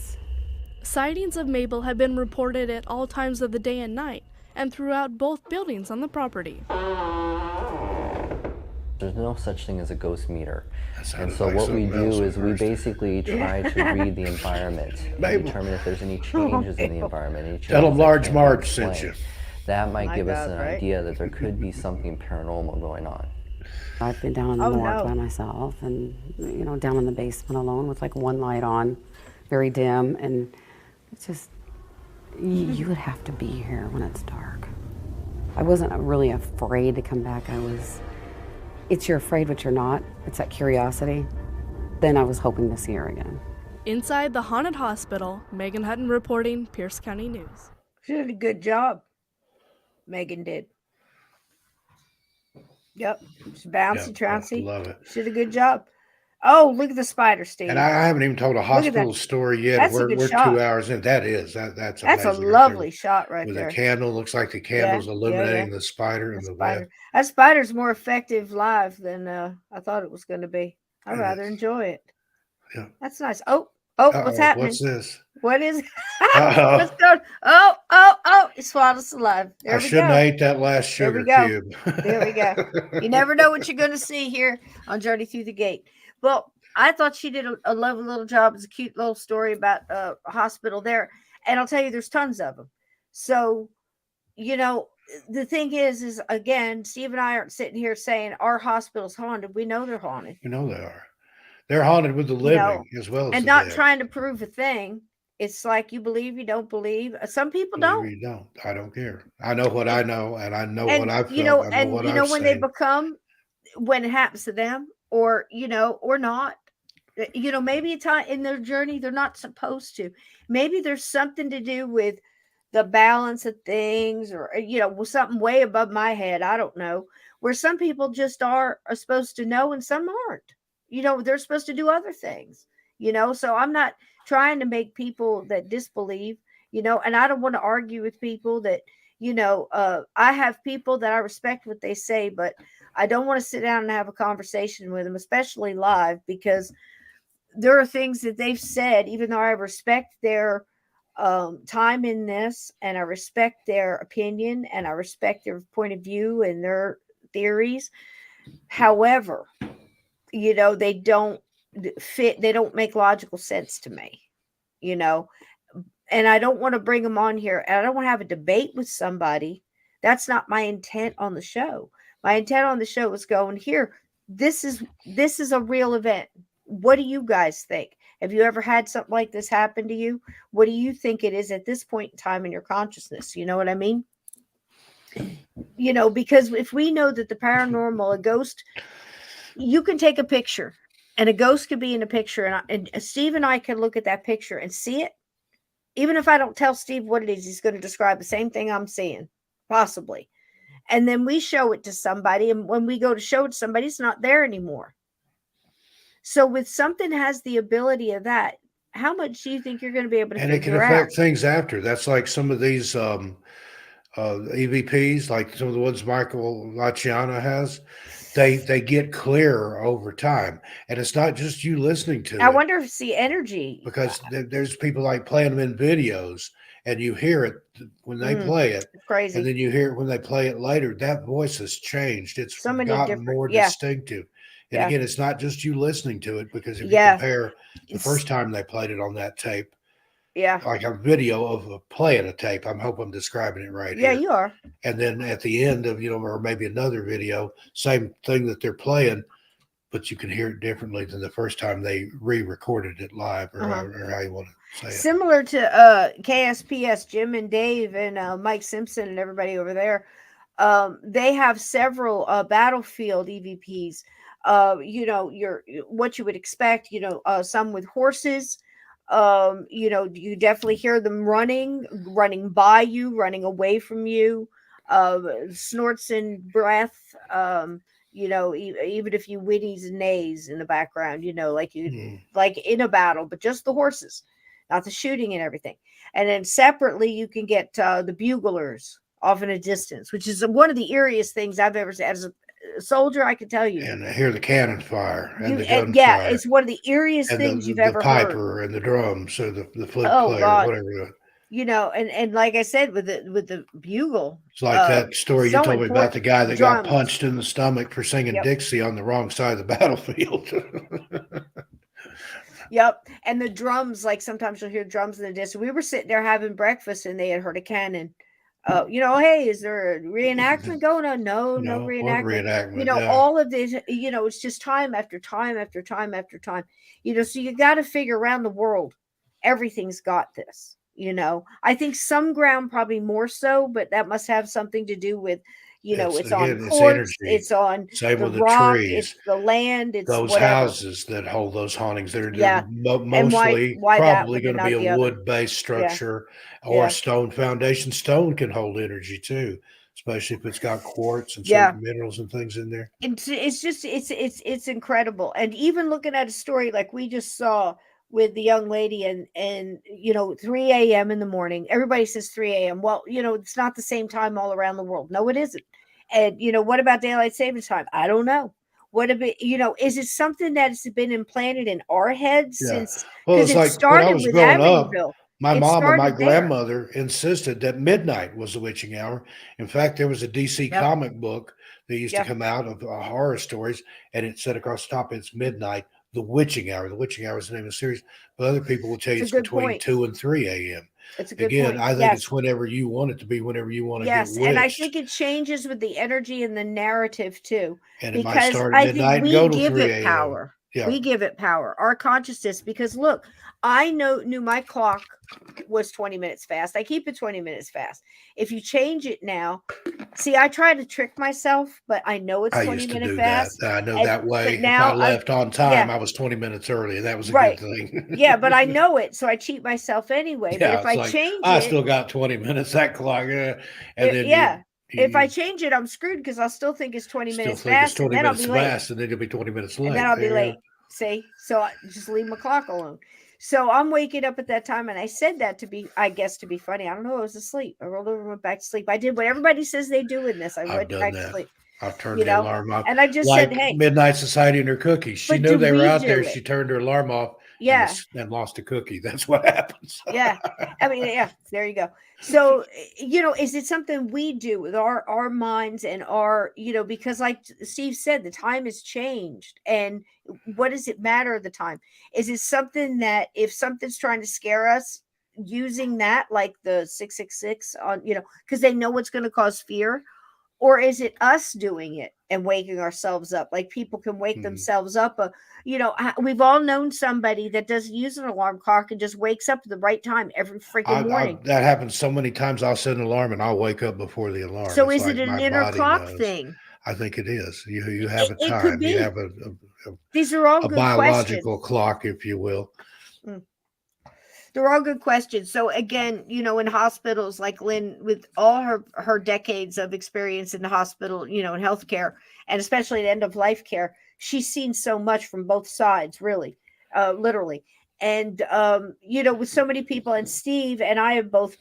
Sightings of Mabel have been reported at all times of the day and night, and throughout both buildings on the property. There's no such thing as a ghost meter. And sounded so like what we something else do at is we first. basically try to read the environment and determine if there's any changes in the environment. Any Tell them changes that Large can't be Marge sent explained. you. That might My give us God, an right? idea that there could be something paranormal going on. I've been down in the Oh, morgue no. by myself and, you know, down in the basement alone with like one light on, very dim. And it's just, you would have to be here when it's dark. I wasn't really afraid to come back. You're afraid, but you're not. It's that curiosity. Then I was hoping to see her again. Inside the haunted hospital, Megan Hutton reporting, Pierce County News. She did a good job. Megan did. Yep. She's bouncy, Yep, trouncy. love it. She did a good job. Oh, look at the spider, Steve. And I haven't even told a at hospital that. story yet. That's a We're good 2 shot. hours in. That's That's amazing. a right there lovely shot right with there. a candle. Looks like the candle's yeah, illuminating yeah. the spider and That the spider. web. That spider's more effective live than I thought it was going to be. I'd It rather is. enjoy it. Yeah. That's nice. Oh, what's Uh-oh, happening? what's this? What is it? Uh-oh. What's going? Oh! It swallowed us alive. There I we shouldn't go. have ate that last There we sugar go. cube. There we go. You never know what you're going to see here on Journey Through the Gate. Well, I thought she did a lovely little job. It's a cute little story about a hospital there. And I'll tell you, there's tons of them. So, you know, the thing is again, Steve and I aren't sitting here saying our hospital's haunted. We know they're haunted. You know they are. They're haunted with the living as well as and the not dead. trying to prove a thing. It's like you believe, you don't believe. Some people Believe don't. or you don't. I don't care. I know what I know, and I know And what I've felt. you know, I know what and you know I've when they seen. become, when it happens to them, or you know, or not. You know, maybe a time in their journey they're not supposed to. Maybe there's something to do with the balance of things, or you know, something way above my head. I don't know. Where some people just are supposed to know, and some aren't. You know, they're supposed to do other things. So I'm not trying to make people that disbelieve, and I don't want to argue with people that, I have people that I respect what they say, but I don't want to sit down and have a conversation with them, especially live, because there are things that they've said, even though I respect their time in this, and I respect their opinion, and I respect their point of view and their theories. However, they don't fit, they don't make logical sense to me, you know, and I don't want to bring them on here, and I don't want to have a debate with somebody. That's not my intent on the show. My intent on the show is going here. This is a real event. What do you guys think? Have you ever had something like this happen to you? What do you think it is at this point in time in your consciousness? You know what I mean? Because if we know that the paranormal, a ghost, you can take a picture and a ghost could be in a picture, and Steve and I can look at that picture and see it. Even if I don't tell Steve what it is, he's going to describe the same thing I'm seeing, possibly. And then we show it to somebody, and when we go to show it to somebody, it's not there anymore. So with something has the ability of that, how much do you think you're going to be able to And it can figure out? affect things after. That's like some of these EVPs, like some of the ones Michael Laciana has. They get clearer over time, and it's not just you listening to I it, wonder if it's the energy. because there's people like playing them in videos, and you hear it when they play it, It's crazy. and then you hear it when they play it later. That voice has changed. It's So many gotten different, more yeah. distinctive. And Yeah. again, it's not just you listening to it, because if you Yeah. compare the It's, first time they played it on that tape, yeah. like a video of a playing a tape. I hope I'm describing it right Yeah, here. you are. And then at the end of, or maybe another video, same thing that they're playing, but you can hear it differently than the first time they re-recorded it live, or, or how you want to say it. Similar to KSPS, Jim and Dave and Mike Simpson and everybody over there. They have several battlefield EVPs. Your what you would expect. Some with horses. You definitely hear them running by you, running away from you. Snorts and breath. Even if you whinnies and neighs in the background, like in a battle, but just the horses, not the shooting and everything. And then separately, you can get the buglers off in a distance, which is one of the eeriest things I've ever seen. As a soldier, I can tell you. And hear the cannon fire and the And gunfire. it's one of the eeriest and things you've the ever heard. piper and the drums, or the flute Oh, player, God. whatever. And like I said, with the bugle, It's like that story you so told me about the guy that drums. got punched in the stomach for singing Yep. Dixie on the wrong side of the battlefield. Yep. And the drums, like sometimes you'll hear drums in the distance. We were sitting there having breakfast and they had heard a cannon. Hey, is there a reenactment going on? No what reenactment. reenactment? Yeah. All of this, it's just time after time after time after time. So you got to figure around the world, everything's got this. I think some ground probably more so, but that must have something to do with, it's on quartz, it's on Same the with the rock, trees. it's the land, it's those whatever. houses that hold those hauntings. They're Yeah. mostly why that probably one and going to not be the a other? wood-based structure or a stone foundation. Stone can hold energy too, especially if it's got quartz and certain minerals and things in there. It's just it's incredible. And even looking at a story like we just saw with the young lady, and 3 a.m. in the morning, everybody says 3 a.m. Well, it's not the same time all around the world. No, it isn't. And what about daylight savings time? I don't know. What about, is it something that's been implanted in our heads since? Well, it's it like when I was growing up, my mom and my grandmother insisted that midnight was the witching hour. In fact, there was a DC comic book that used to come out of horror stories, and it said across the top, it's midnight, the witching hour. The witching hour is the name of the series. But other people will tell you it's between 2 and 3 a.m. It's a good Again, point. I think it's whenever you want it to be, whenever you want to get witched. And I think it changes with the energy and the narrative too. And it might start at midnight and go to 3 a.m. Power. Yeah. We give it power, our consciousness, because look, I knew my clock was 20 minutes fast. I keep it 20 minutes fast. If you change it now, see, I try to trick myself, but I know it's 20 minutes fast. That. I know that way. Now, if I left on time, I was 20 minutes early. That was a good thing. Yeah, but I know it, so I cheat myself anyway. Yeah, but if I change it, I still got 20 minutes, that clock. If I change it, I'm screwed because I'll still think it's 20 minutes fast. It's 20 minutes fast, and then it'll be 20 minutes late. And then I'll be late. See, so I just leave my clock alone. So I'm waking up at that time, and I said that to be, I guess, to be funny. I don't know. I was asleep. I rolled over and went back to sleep. I did what everybody says they do in this. I I've went done back to that. sleep. I've turned You the know, alarm off. and I just said, Like "Hey, Midnight Society and her cookies. She but knew do they were we out there. do She it? turned her alarm off Yeah, and lost a cookie. That's what happens. yeah. I mean, yeah. There you go. So, is it something we do with our minds and our, because like Steve said, the time has changed, and what does it matter the time? Is it something that if something's trying to scare us, using that like the 666 on, because they know what's going to cause fear, or is it us doing it and waking ourselves up? Like people can wake Mhm. themselves up. We've all known somebody that doesn't use an alarm clock and just wakes up at the right time every freaking morning. That happens so many times. I'll set an alarm and I'll wake up before the alarm. So It's is it like an my inner body clock knows. thing? I think it is. You have a It could time. You be. have These are all a good questions. biological clock, if you will. They're all good questions. So again, in hospitals, like Lynn, with all her decades of experience in the hospital, in healthcare, and especially in end of life care, she's seen so much from both sides, really, literally. And with so many people, and Steve and I have both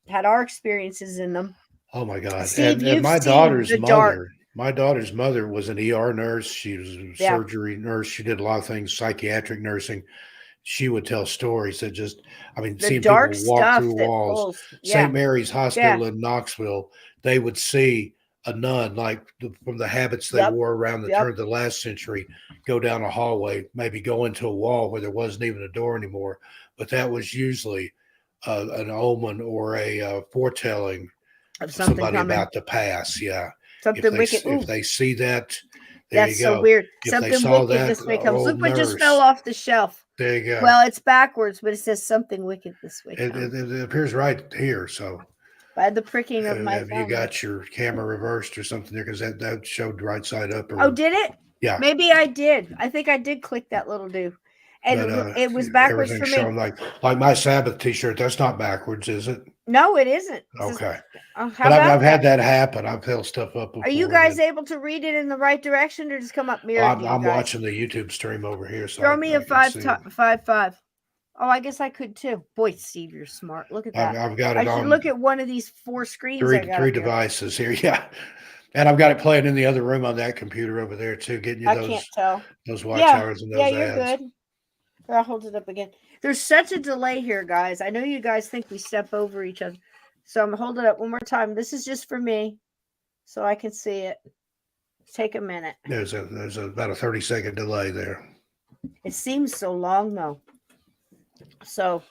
had our experiences in them. Oh my God. Steve, And you've seen the dark. my daughter's mother was an ER nurse. She was a Yeah. surgery nurse. She did a lot of things, psychiatric nursing. She would tell stories that The seeing dark people walk stuff through that walls. pulls. Yeah. St. Mary's Yeah. Hospital in Knoxville, they would see a nun, like from the habits they Yep. wore around the Yep. turn of the last century, go down a hallway, maybe go into a wall where there wasn't even a door anymore. But that was usually an omen or a foretelling Of of something somebody coming. about to pass. Yeah. Something wicked. If Ooh, they see that, there that's you so go. weird. If they Something saw wicked that this way comes. old Look what just fell nurse, off the shelf. there you go. Well, it's backwards, but it says something wicked this way It, comes. it appears right here. So By the pricking of my have you thumb. got your camera reversed or something there? Because that showed right side up. Oh, did it? Yeah. Maybe I did. I think I did click that little do. And But it was backwards for everything's me. showing like my Sabbath T-shirt. That's not backwards, is it? No, it isn't. It says, Okay. how But about I've had that? that happen. I've held stuff up before. Are you guys able to read it in the right direction, or just come up mirror view, I'm guys? watching the YouTube stream over here. So Throw me a can see it. 5-5. Oh, I guess I could too. Boy, Steve, you're smart. Look at that. I've got I it should on look at one of these 4 screens I got three up here. devices here. Yeah. And I've got it playing in the other room on that computer over there too, getting you I can't tell. those watch Yeah, hours and those yeah, you're ads. good. Here, I'll hold it up again. There's such a delay here, guys. I know you guys think we step over each other. So I'm gonna hold it up one more time. This is just for me, so I can see it. Take a minute. There's about a 30-second delay there. It seems so long though. So,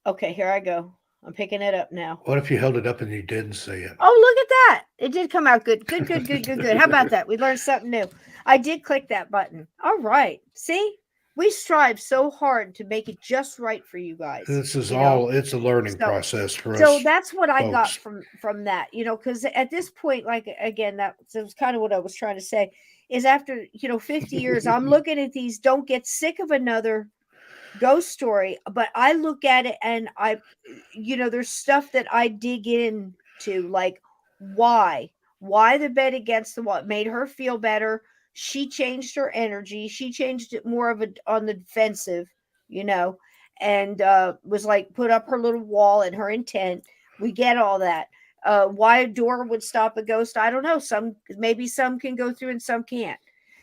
okay, here I go. I'm picking it up now. What if you held it up and you didn't see it? Oh, look at that. It did come out good. Good. How about that? We learned something new. I did click that button. All right. See? We strive so hard to make it just right for you guys. This is it's a learning So- process for us. So that's what I got folks. from that, because at this point, like again, that was kind of what I was trying to say, is after 50 years, I'm looking at these, don't get sick of another ghost story, but I look at it and there's stuff that I dig into, like why the bed against the wall. It made her feel better. She changed her energy. She changed it more of on the defensive, and was like put up her little wall and her intent. We get all that. Why a door would stop a ghost, I don't know. Maybe some can go through and some can't.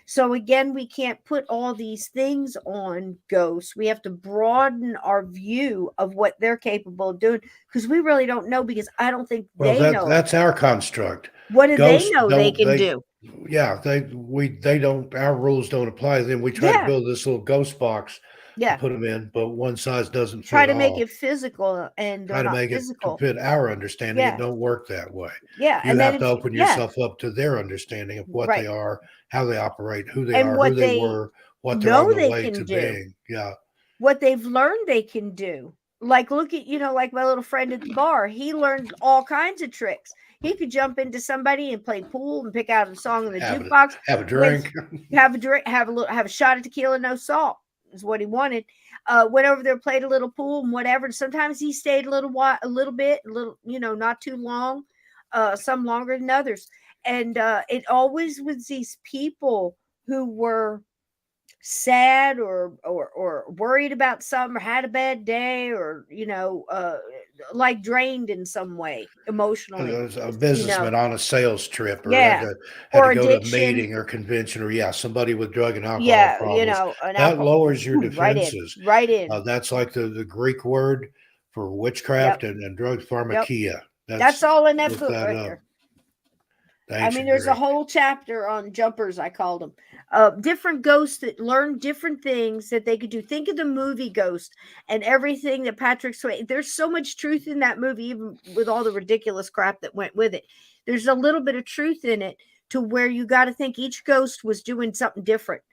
So again, we can't put all these things on ghosts. We have to broaden our view of what they're capable of doing, because we really don't know, because I don't think they know. That's our construct. What do Ghosts they know they can do? Yeah, they don't. Our rules don't apply to them. We try to build this little ghost box to put them in, but one size doesn't fit Try to all. make it physical and Try to make physical. it to fit our understanding. Yeah. It don't work that way. Yeah, You and then have to open yourself up to their understanding of what they are, how they operate, who they And are, what who they they were, what they're know on the they way can to do. being. Yeah. What they've learned they can do. Like, look at, like my little friend at the bar. He learned all kinds of tricks. He could jump into somebody and play pool and pick out a song in the jukebox. Have a drink. Have a drink. Have a shot of tequila, no salt is what he wanted. Went over there, played a little pool and whatever. Sometimes he stayed a little bit, not too long. Some longer than others. And it always was these people who were sad or worried about something or had a bad day or like drained in some way emotionally, As a you know. businessman on a sales trip or Yeah. had to Or go to a addiction. meeting or convention or somebody with drug and alcohol Yeah, problems, an that alcohol. lowers your Boom, right in. defenses. Right in. That's like the Greek word for Yep. witchcraft and drug Yep. pharmakia. That's That's all in that look book that right up. there. The I mean, ancient there's a Greek. whole chapter on jumpers, I called them. Different ghosts that learn different things that they could do. Think of the movie Ghost and everything that Patrick Swayze. There's so much truth in that movie, even with all the ridiculous crap that went with it. There's a little bit of truth in it to where you got to think each ghost was doing something different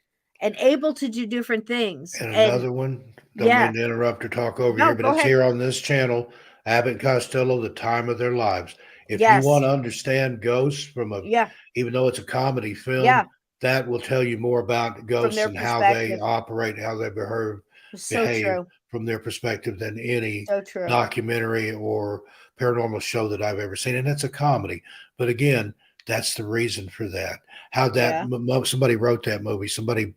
and able to do different things. And And another one, don't yeah, mean to interrupt or talk over no, you, but go it's ahead. here on this channel, Abbott and Costello, The Time of Their Lives. If you want Yes. to understand ghosts from Yeah. even though it's a comedy film, Yeah. that will tell you more about From ghosts their and how they perspective. operate, how they So behave true. from their perspective than any So true. documentary or paranormal show that I've ever seen. And it's a comedy. But again, that's the reason for that. How that somebody wrote that movie, somebody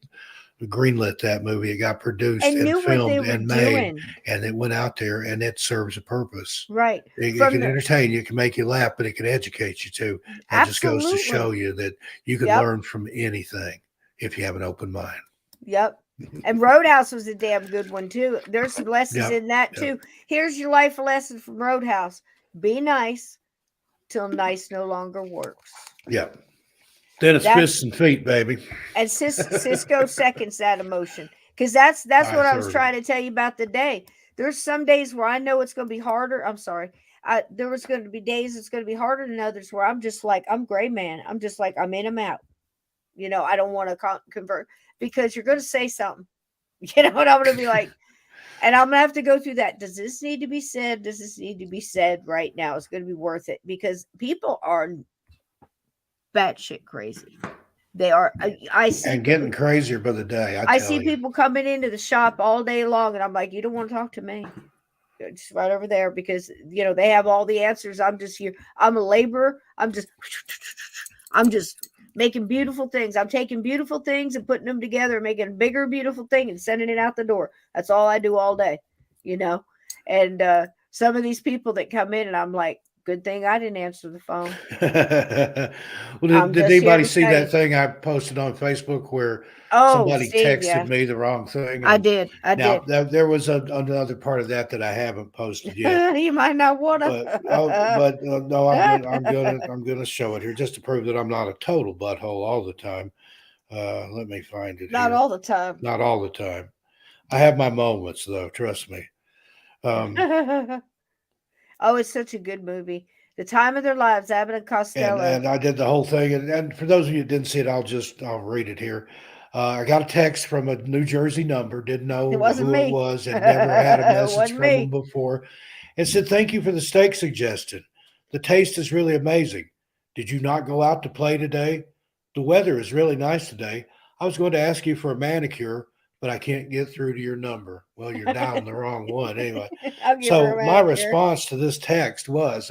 greenlit that movie. It got produced And and knew what they filmed were and made, doing. and it went out there, and it serves a purpose. Right. It can entertain you, it can make you laugh, but it can educate you too. That just goes to show Absolutely. you that you can Yep. learn from anything if you have an open mind. Yep. And Roadhouse was a damn good one too. There's some lessons Yep, in that yep. too. Here's your life lesson from Roadhouse. Be nice till nice no longer works. Yep. Then it's That's fists and feet, baby. and Cisco seconds that emotion. Because that's I what I was third. trying to tell you about the day. There's some days where I know it's going to be harder. I'm sorry. There was going to be days it's going to be harder than others where I'm just like, I'm gray man. I'm just like, I'm in, I'm out. I don't want to convert because you're going to say something, and I'm going to be like, and I'm going to have to go through that. Does this need to be said? Does this need to be said right now? It's going to be worth it because people are batshit crazy. They are. I see And getting crazier by the day. I tell see you. people coming into the shop all day long, and I'm like, you don't want to talk to me. You're just right over there because they have all the answers. I'm just here. I'm a laborer. I'm just making beautiful things. I'm taking beautiful things and putting them together and making a bigger beautiful thing and sending it out the door. That's all I do all day, And some of these people that come in, and I'm like, good thing I didn't answer the phone. Well, did anybody see that thing I posted on Facebook where somebody texted me the wrong thing? I did. Now, there was another part of that I haven't posted yet. You might not want But to. no, I'm gonna show it here just to prove that I'm not a total butthole all the time. Let me find it. Not here. all the time. Not all the time. I have my moments though. Trust me. Oh, it's such a good movie. The Time of Their Lives, Abbott and Costello. And I did the whole thing. And for those of you who didn't see it, I'll read it here. I got a text from a New Jersey number, didn't know It wasn't who me. it was, and never had a It message wasn't from me. them before. It said, "Thank you for the steak suggestion. The taste is really amazing. Did you not go out to play today? The weather is really nice today. I was going to ask you for a manicure, but I can't get through to your number." Well, you're dialing the wrong one anyway. I'll give her So a my manicure. response to this text was,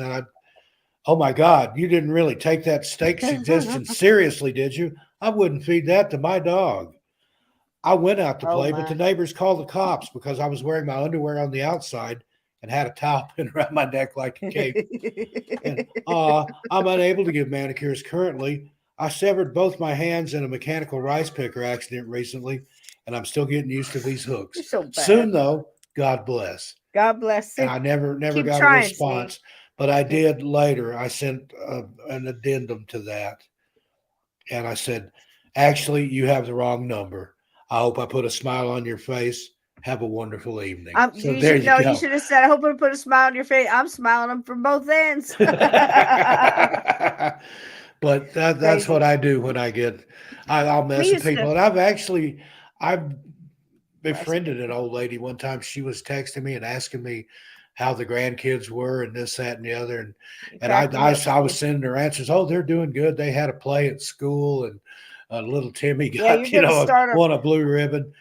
"Oh my God, you didn't really take that steak suggestion seriously, did you? I wouldn't feed that to my dog." I went out to play, but the neighbors called the cops because I was wearing my underwear on the outside and had a towel pinned around my neck like a cape. And I'm unable to give manicures currently. I severed both my hands in a mechanical rice picker accident recently, and I'm still getting used to these hooks. You're so bad. Soon, though, God bless. God bless. And I never Keep got trying, a response, Steve. but I did later. I sent an addendum to that, and I said, "Actually, you have the wrong number. I hope I put a smile on your face. Have a wonderful evening." So there you go. You should have said, "I hope I put a smile on your face." I'm smiling them from both ends. But that's what I do when I get. I'll mess with people, and I've befriended an old lady one time. She was texting me and asking me how the grandkids were and this, that, and the other. And I was sending her answers. "Oh, they're doing good. They had a play at school, and little Timmy got, won a blue ribbon."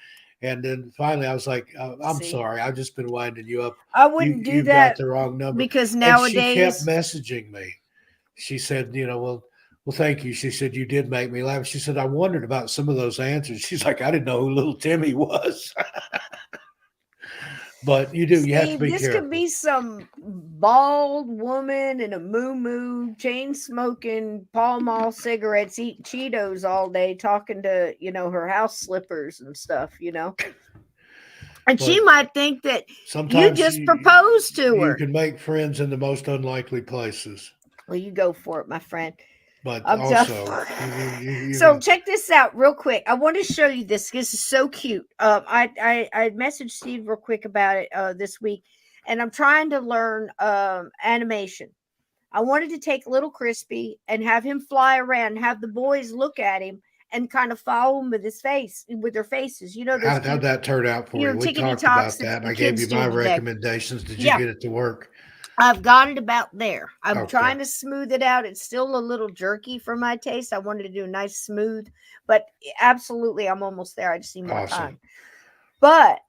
And then finally I was like, "I'm sorry. I've just been winding you up. I wouldn't do that. Got the wrong number." Because nowadays. And she kept messaging me. She said, "Well, Well, thank you. She said, you did make me laugh. She said, I wondered about some of those answers. She's like, I didn't know who little Timmy was. But you have to Steve, be this could careful. be some bald woman in a moo chain smoking Pall Mall cigarettes, eating Cheetos all day, talking to, her house slippers and stuff, And she But might think that you sometimes just proposed to you her. can make friends in the most unlikely places. Well, you go for it, my friend. But I'm also, So check this out real quick. I want to show you this. This is so cute. I messaged Steve real quick about it this week, and I'm trying to learn animation. I wanted to take Little Crispy and have him fly around, and have the boys look at him and kind of follow him with their faces. Those how'd that turn out for you? We tickety talked talks about that that, and the I gave you kids do my today. recommendations. Did you Yeah. get it to work? I've got it about there. I'm Okay. trying to smooth it out. It's still a little jerky for my taste. I wanted to do a nice smooth, but absolutely, I'm almost there. I just need more time. But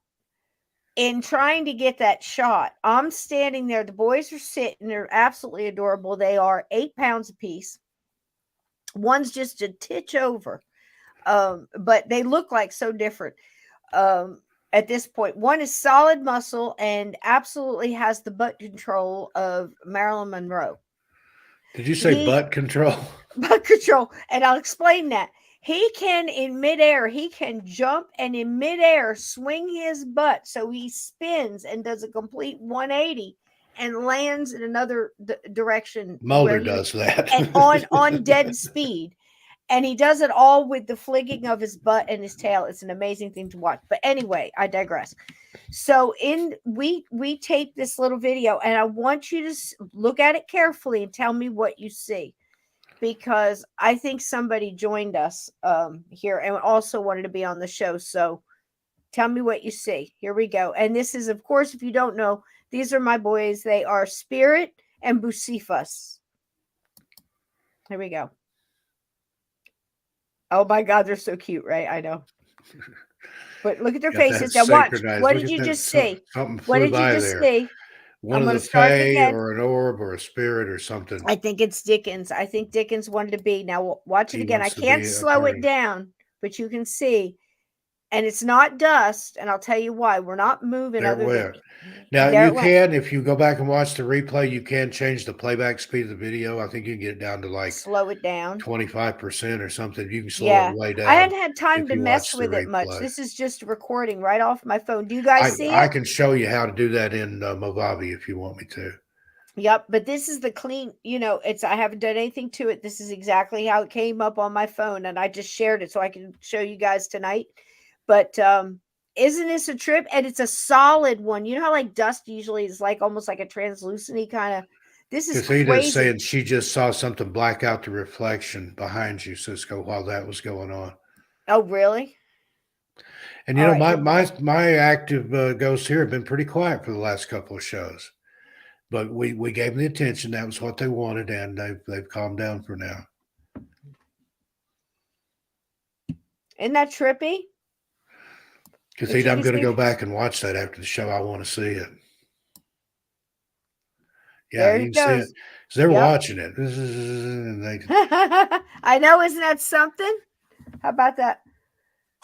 in trying to get that shot, I'm standing there. The boys are sitting. They're absolutely adorable. They are 8 pounds apiece. One's just a titch over, but they look like so different. At this point, one is solid muscle and absolutely has the butt control of Marilyn Monroe. Did you say butt control? Butt control. And I'll explain that. He can, in midair, he can jump and in midair swing his butt so he spins and does a complete 180 and lands in another direction. Mulder does that. And on dead speed. And he does it all with the flicking of his butt and his tail. It's an amazing thing to watch. But anyway, I digress. So we taped this little video, and I want you to look at it carefully and tell me what you see, because I think somebody joined us here and also wanted to be on the show. So tell me what you see. Here we go. And this is, of course, if you don't know, these are my boys. They are Spirit and Bucephus. Here we go. Oh my God, they're so cute, right? I know. But look at their faces. Now watch. What did you just see? What did you just see? One of the fae or an orb or a spirit or something. I think it's Dickens. I think Dickens wanted to be. Now watch it again. I can't slow it down, but you can see. And it's not dust, and I'll tell you why. We're not moving Now you can, if you go back and watch the replay, you can change the playback speed of the video. I think you can get it down to like slow it down 25% or something. You can slow it way down. I hadn't had time to mess with it much. This is just a recording right off my phone. Do you guys see it? I can show you how to do that in Movavi if you want me to. Yep, but this is the clean, I haven't done anything to it. This is exactly how it came up on my phone, and I just shared it so I can show you guys tonight. But isn't this a trip? And it's a solid one. You know how like dust usually is like almost like a translucent kind of. This is crazy. Cathedra saying she just saw something black out the reflection behind you, Cisco, while that was going on. Oh, really? And my active ghosts here have been pretty quiet for the last couple of shows, but we gave them the attention. That was what they wanted, and they've calmed down for now. Isn't that trippy? Cathedra, I'm going to go back and watch that after the show. I want to see it. Yeah, you can see it. So they're watching it. I know, isn't that something? How about that?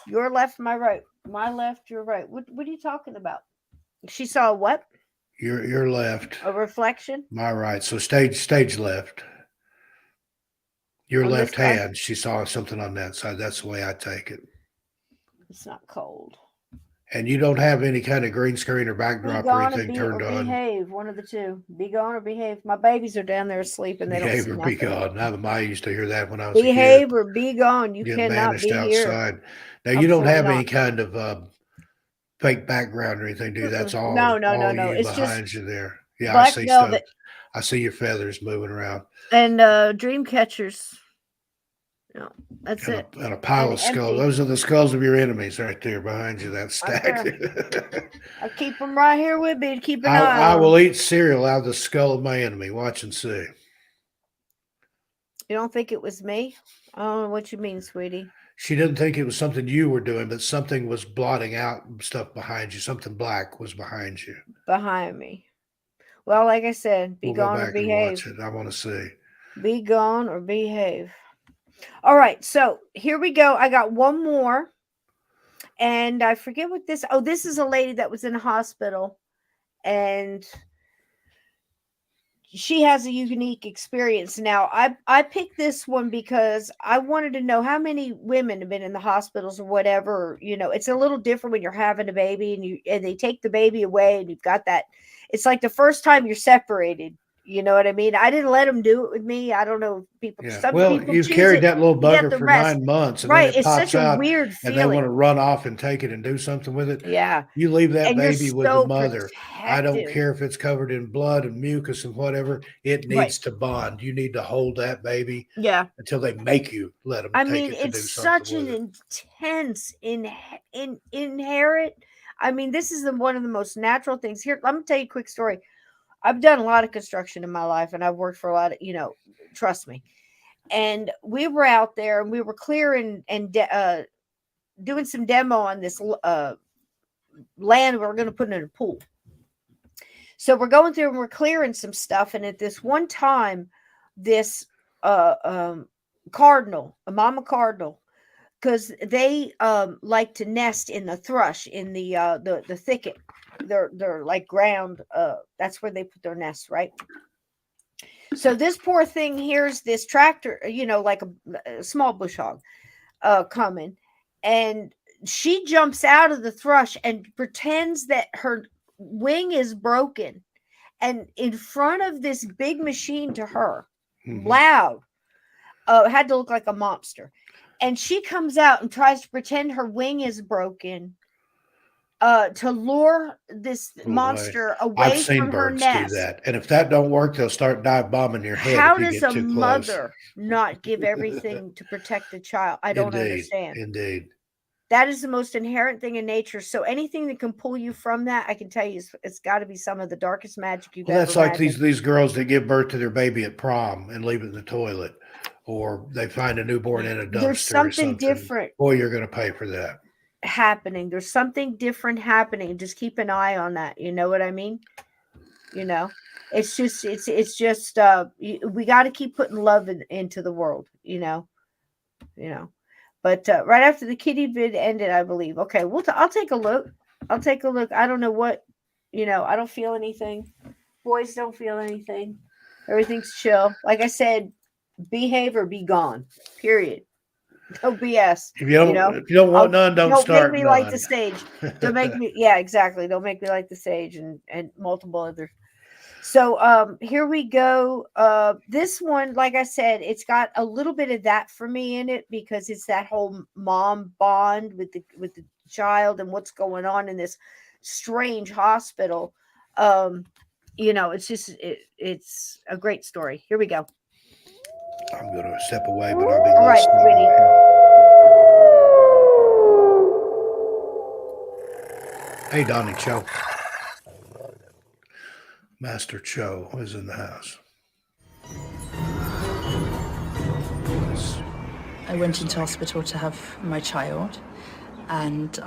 Your left, my right. My left, your right. What are you talking about? She saw what? Your left. A reflection? My right. So stage left. Your left hand, she saw something on that side. That's the way I take it. It's not cold. And you don't have any kind of green screen or backdrop or anything turned on. Behave, one of the two. Be gone or behave. My babies are down there asleep and they don't see nothing. Behave or be gone. I used to hear that when I was a kid. Behave or be gone. You cannot be outside. here. Now you don't have any kind of fake background or anything, do you? That's all. No. It's behind just you there. Yeah, I see stuff. I see your feathers moving around. And dream catchers. No, that's it. And a pile of skulls. Those are the skulls of your enemies right there behind you. That stack. I keep them right here with me to keep an eye on. I will eat cereal out of the skull of my enemy. Watch and see. You don't think it was me? I don't know what you mean, sweetie. She didn't think it was something you were doing, but something was blotting out stuff behind you. Something black was behind you. Behind me. Well, like I said, be gone or behave. And watch it. I want to see. Be gone or behave. All right, so here we go. I got one more, and I forget what this. Oh, this is a lady that was in a hospital, and she has a unique experience. Now, I picked this one because I wanted to know how many women have been in the hospitals or whatever. You know, it's a little different when you're having a baby and they take the baby away and you've got that. It's like the first time you're separated. You know what I mean? I didn't let them do it with me. I don't know. Yeah. Some Well, people you've choose carried it. that little You have bugger to for rest. 9 months and then Right. it It's such pops a out weird and they want feeling. to run off and take it and do something with it. Yeah. You leave that And you're baby with the so mother. I don't protective. care if it's covered in blood and mucus and whatever. It Right. needs to bond. You need to hold that baby Yeah. until they make you let them I take mean, it to it's do something such with an it. intense inherent. I mean, this is one of the most natural things. Here, let me tell you a quick story. I've done a lot of construction in my life, and I've worked for a lot of, trust me. And we were out there, and we were clearing and doing some demo on this land we were going to put in a pool. So we're going through and we're clearing some stuff, and at this one time, this cardinal, a mama cardinal, because they like to nest in the thrush in the thicket. They're like ground. That's where they put their nests, right? So this poor thing hears this tractor, like a small bush hog, coming, and she jumps out of the thrush and pretends that her wing is broken, and in front of this big machine to her, loud, had to look like a monster. And she comes out and tries to pretend her wing is broken, to lure this monster I've away seen from her birds do nest. that. And if that don't work, they'll start dive bombing your head How if you does get a too close. mother not give everything to protect the child? I don't understand. Indeed. That is the most inherent thing in nature. So anything that can pull you from that, I can tell you, it's got to be some of the darkest magic you've Well, ever that's like imagined. these girls that give birth to their baby at prom and leave it in the toilet, or they find a newborn in a dumpster. There's something or something. different. Boy, you're going to pay for that. Happening. There's something different happening. Just keep an eye on that. You know what I mean? It's just we got to keep putting love into the world. But right after the kitty vid ended, I believe. Okay, I'll take a look. I don't know what, I don't feel anything. Boys don't feel anything. Everything's chill. Like I said, behave or be gone. Period. No BS. If you don't want none, don't start make me none. like the sage. Don't make me. Yeah, exactly. Don't make me like the sage and multiple others. So here we go. This one, like I said, it's got a little bit of that for me in it because it's that whole mom bond with the child and what's going on in this strange hospital. It's just it's a great story. Here we go. I'm going to step away, but I'll be All right, listening. Hey, Donnie Cho. Master Cho is in the house. I went into hospital to have my child, and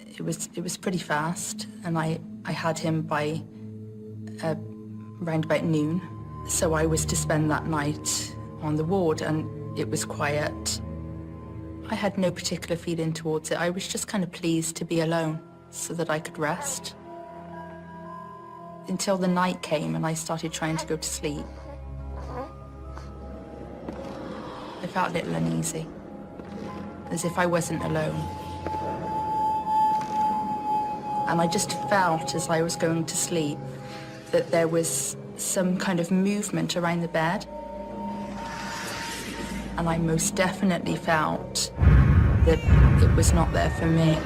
it was pretty fast, and I had him by round about noon. So I was to spend that night on the ward, and it was quiet. I had no particular feeling towards it. I was just kind of pleased to be alone so that I could rest. Until the night came and I started trying to go to sleep. I felt a little uneasy, as if I wasn't alone. And I just felt as I was going to sleep that there was some kind of movement around the bed. And I most definitely felt that it was not there for me.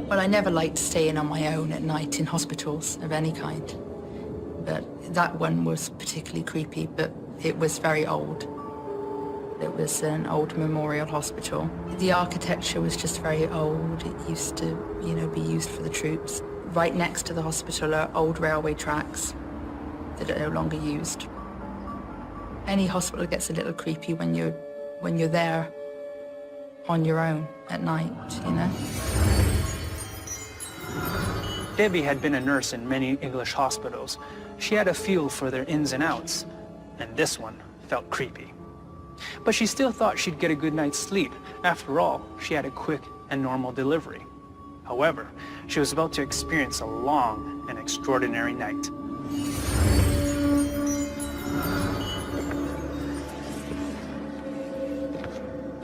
Well, I never liked staying on my own at night in hospitals of any kind. But that one was particularly creepy, but it was very old. It was an old memorial hospital. The architecture was just very old. It used to, be used for the troops. Right next to the hospital are old railway tracks that are no longer used. Any hospital gets a little creepy when you're there on your own at night, you know? Debbie had been a nurse in many English hospitals. She had a feel for their ins and outs, and this one felt creepy. But she still thought she'd get a good night's sleep. After all, she had a quick and normal delivery. However, she was about to experience a long and extraordinary night.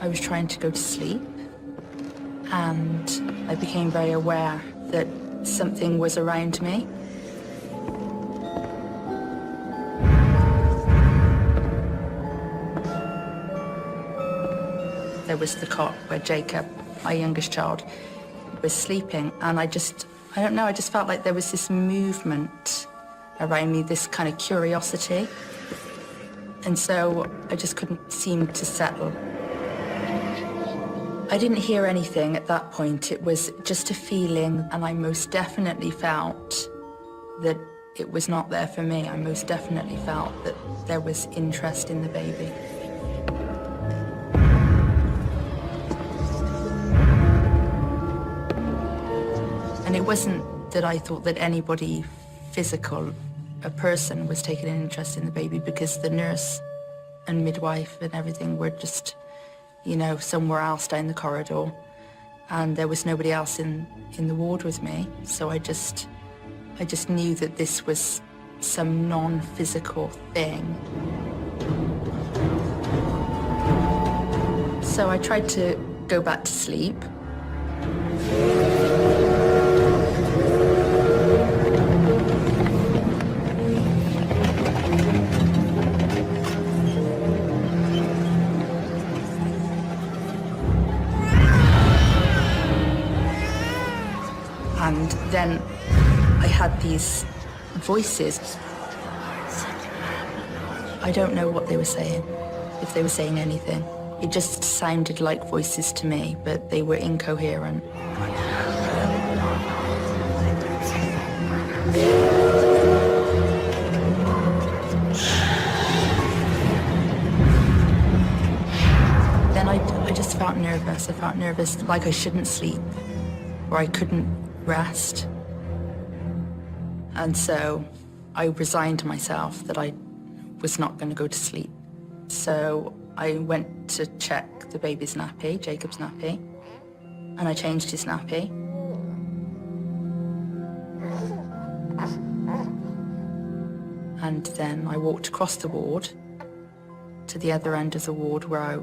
I was trying to go to sleep, and I became very aware that something was around me. There was the cot where Jacob, my youngest child, was sleeping, and I don't know, I just felt like there was this movement around me, this kind of curiosity. And so I just couldn't seem to settle. I didn't hear anything at that point. It was just a feeling, and I most definitely felt that it was not there for me. I most definitely felt that there was interest in the baby. And it wasn't that I thought that anybody physical, a person, was taking an interest in the baby, because the nurse and midwife and everything were just, you know, somewhere else down the corridor, and there was nobody else in the ward with me. So I just knew that this was some non-physical thing. So I tried to go back to sleep. And then I had these voices. I don't know what they were saying, if they were saying anything. It just sounded like voices to me, but they were incoherent. Then I just felt nervous. I felt nervous, like I shouldn't sleep, or I couldn't rest. And so I resigned myself that I was not going to go to sleep. So I went to check the baby's nappy, Jacob's nappy, and I changed his nappy. And then I walked across the ward to the other end of the ward where I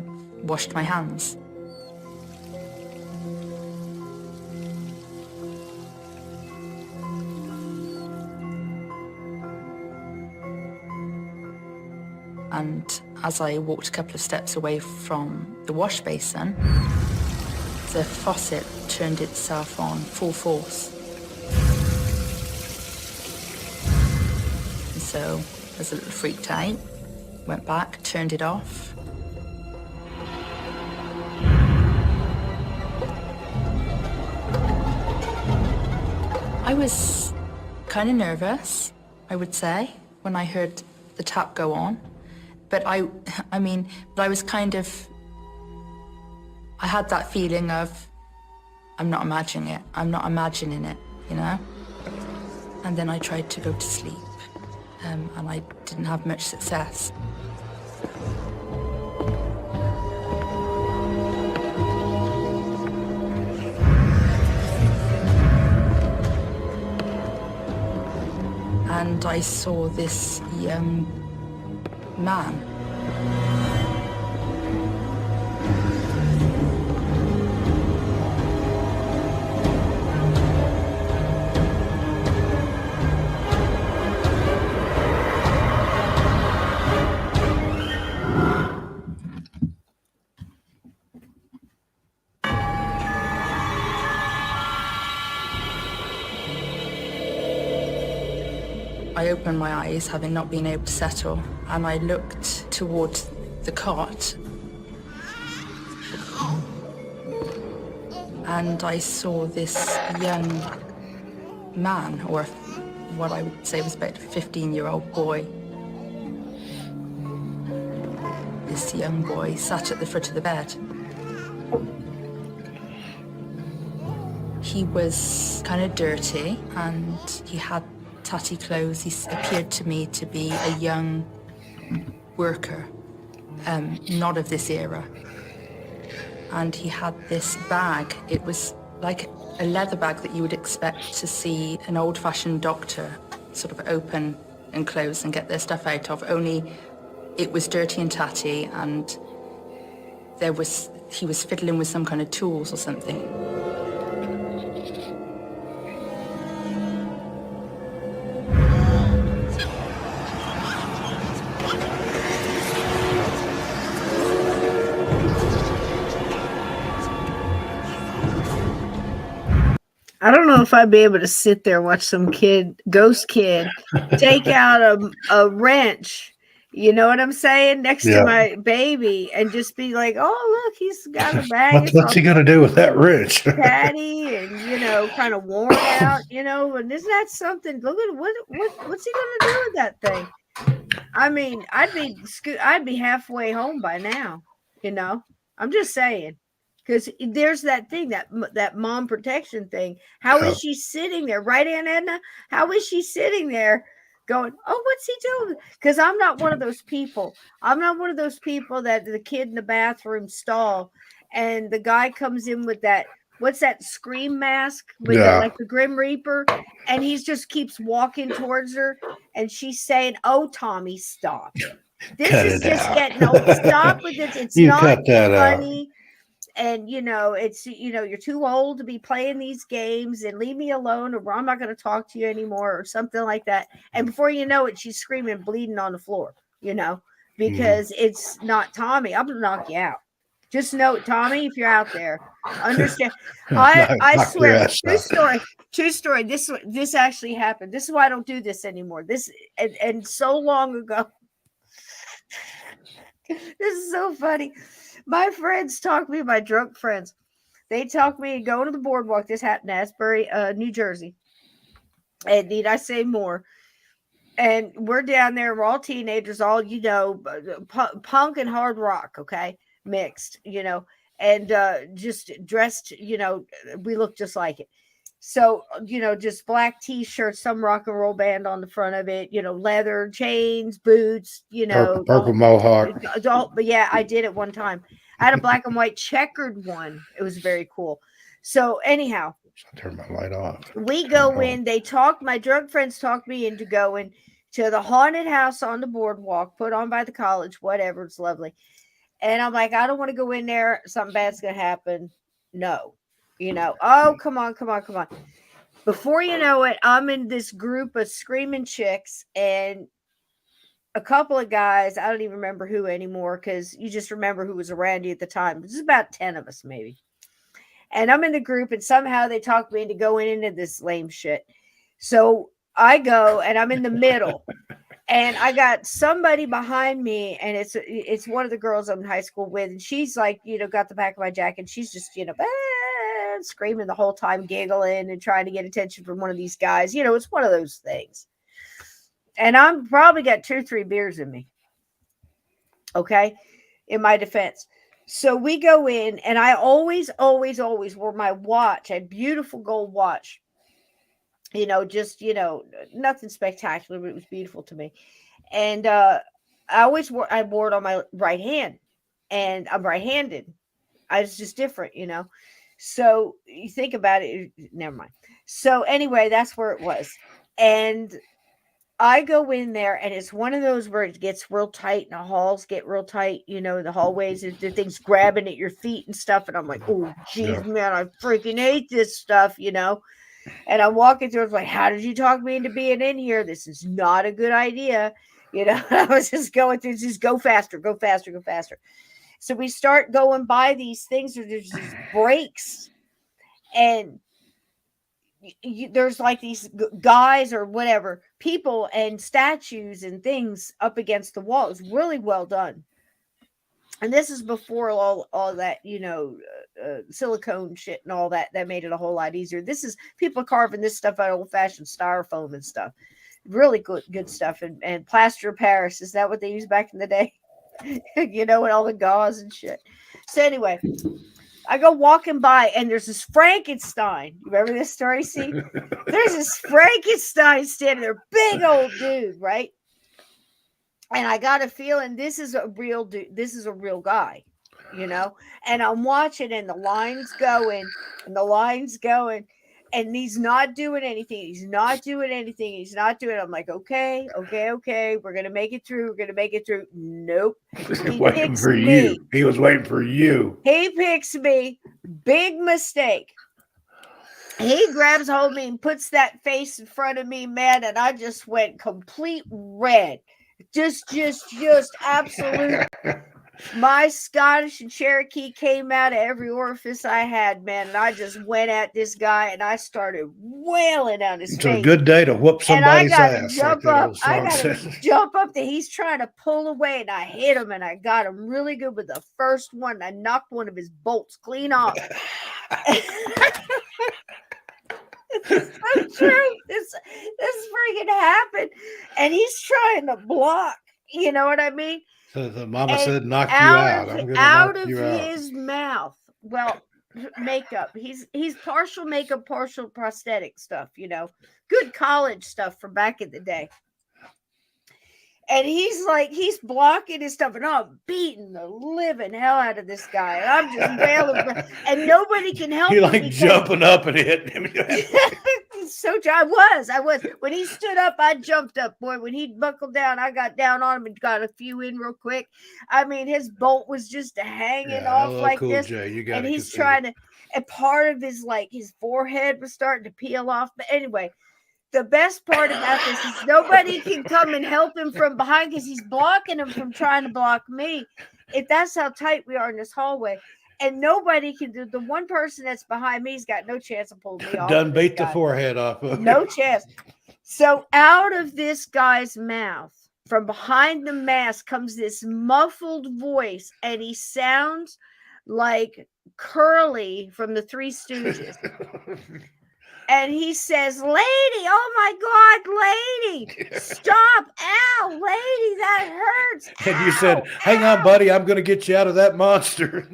washed my hands. And as I walked a couple of steps away from the wash basin, the faucet turned itself on full force. And so I was a little freaked out, went back, turned it off. I was kind of nervous, I would say, when I heard the tap go on. But I was kind of, I had that feeling of, I'm not imagining it, you know? And then I tried to go to sleep, and I didn't have much success. And I saw this young man. I opened my eyes, having not been able to settle, and I looked towards the cot, and I saw this young man, or what I would say was about a 15-year-old boy. this young boy sat at the foot of the bed. He was kind of dirty and he had tatty clothes. He appeared to me to be a young worker, not of this era. And he had this bag. It was like a leather bag that you would expect to see an old-fashioned doctor sort of open and close and get their stuff out of, only it was dirty and tatty, and he was fiddling with some kind of tools or something. I don't know if I'd be able to sit there and watch some ghost kid, take out a wrench, you know what I'm saying, next to my baby, and just be like, oh, look, he's got a bag. What's he going to do with that wrench? Tatty and, kind of worn out, and isn't that something? Look at what's he going to do with that thing? I mean, I'd be halfway home by now, I'm just saying. Because there's that thing, that mom protection thing. How is she sitting there? Right, Aunt Edna? How is she sitting there going, oh, what's he doing? Because I'm not one of those people. I'm not one of those people that the kid in the bathroom stall and the guy comes in with that, what's that scream mask? With like the Grim Reaper. And he just keeps walking towards her. And she's saying, oh, Tommy, stop. This is just getting old. Stop with this. It's not funny. Out. And, it's, you're too old to be playing these games and leave me alone or I'm not going to talk to you anymore or something like that. And before you know it, she's screaming, bleeding on the floor, because it's not Tommy. I'm going to knock you out. Just know, Tommy, if you're out there, understand. I swear, true story. This actually happened. This is why I don't do this anymore. And so long ago. This is so funny. My friends my drunk friends, they talk me going to the boardwalk. This happened in Asbury, New Jersey. And need I say more? And we're down there. We're all teenagers, all, punk and hard rock, okay? Mixed, and just dressed, we look just like it. So, just black t-shirts, some rock and roll band on the front of it, leather, chains, boots, purple mohawk. But yeah, I did it one time. I had a black and white checkered one. It was very cool. So anyhow, I turned my light off. We go in. My drunk friends talked me into going to the haunted house on the boardwalk, put on by the college, whatever. It's lovely. And I'm like, I don't want to go in there. Something bad's going to happen. No. Oh, come on. Before you know it, I'm in this group of screaming chicks and a couple of guys. I don't even remember who anymore because you just remember who was around you at the time. There's about 10 of us, maybe. And I'm in the group and somehow they talk me into going into this lame shit. So I go and I'm in the middle. And I got somebody behind me, and it's one of the girls I'm in high school with, and she's like, got the back of my jacket, and she's just, screaming the whole time, giggling and trying to get attention from one of these guys. It's one of those things. And I'm probably got 2 or 3 beers in me. Okay, in my defense. So we go in, and I always wore my watch, a beautiful gold watch. Nothing spectacular, but it was beautiful to me. And I wore it on my right hand, and I'm right-handed. I was just different, So you think about it, never mind. So anyway, that's where it was. And I go in there, and it's one of those where it gets real tight, and the halls get real tight, the hallways, and the things grabbing at your feet and stuff. And I'm like, oh, geez, man, I freaking hate this stuff, And I'm walking through, it's like, how did you talk me into being in here? This is not a good idea. I was just going through, just go faster. So we start going by these things, or there's these breaks, and there's like these guys or whatever, people and statues and things up against the wall. It's really well done. And this is before all that, silicone shit and all that made it a whole lot easier. This is people carving this stuff out of old-fashioned styrofoam and stuff. Really good stuff. And plaster of Paris. Is that what they used back in the day? and all the gauze and shit. So anyway, I go walking by and there's this Frankenstein. You remember this story? See, there's this Frankenstein standing there, big old dude, right? And I got a feeling this is a real dude. This is a real guy, And I'm watching, and the line's going, and he's not doing anything. He's not doing anything. He's not doing. I'm like, okay. We're gonna make it through. Nope. He waiting for you. He was waiting for you. He picks me. Big mistake. He grabs hold of me and puts that face in front of me, man, and I just went complete red. Just absolute. My Scottish and Cherokee came out of every orifice I had, man, and I just went at this guy and I started wailing on his face. It's a good day to whoop somebody's ass. I got to jump up that he's trying to pull away, and I hit him, and I got him really good with the first one. I knocked one of his bolts clean off. It's so true. This freaking happened, and he's trying to block. You know what I mean? So the mama said, "Knock you out." I'm gonna out knock of you out. his mouth. Well, makeup. He's partial makeup, partial prosthetic stuff. Good college stuff from back in the day. And he's blocking his stuff, and I'm beating the living hell out of this guy. And I'm just bailing, and nobody can help You me. like jumping up and hitting him. I was. When he stood up, I jumped up, boy. When he buckled down, I got down on him and got a few in real quick. I mean, his bolt was just hanging off like cool, this. Jay. You got and he's trying to, and part of his forehead was starting to peel off. But anyway, the best part about this is nobody can come and help him from behind because he's blocking him from trying to block me. If that's how tight we are in this hallway. And nobody can do. The one person that's behind me's got no chance of pulling me off. Done beat the forehead off of no chance. So out of this guy's mouth, from behind the mask, comes this muffled voice, and he sounds like Curly from the Three Stooges. And he says, "Lady, oh my God, lady, stop. Ow, lady, that hurts." And you said, "Hang on, buddy, I'm going to get you out of that monster."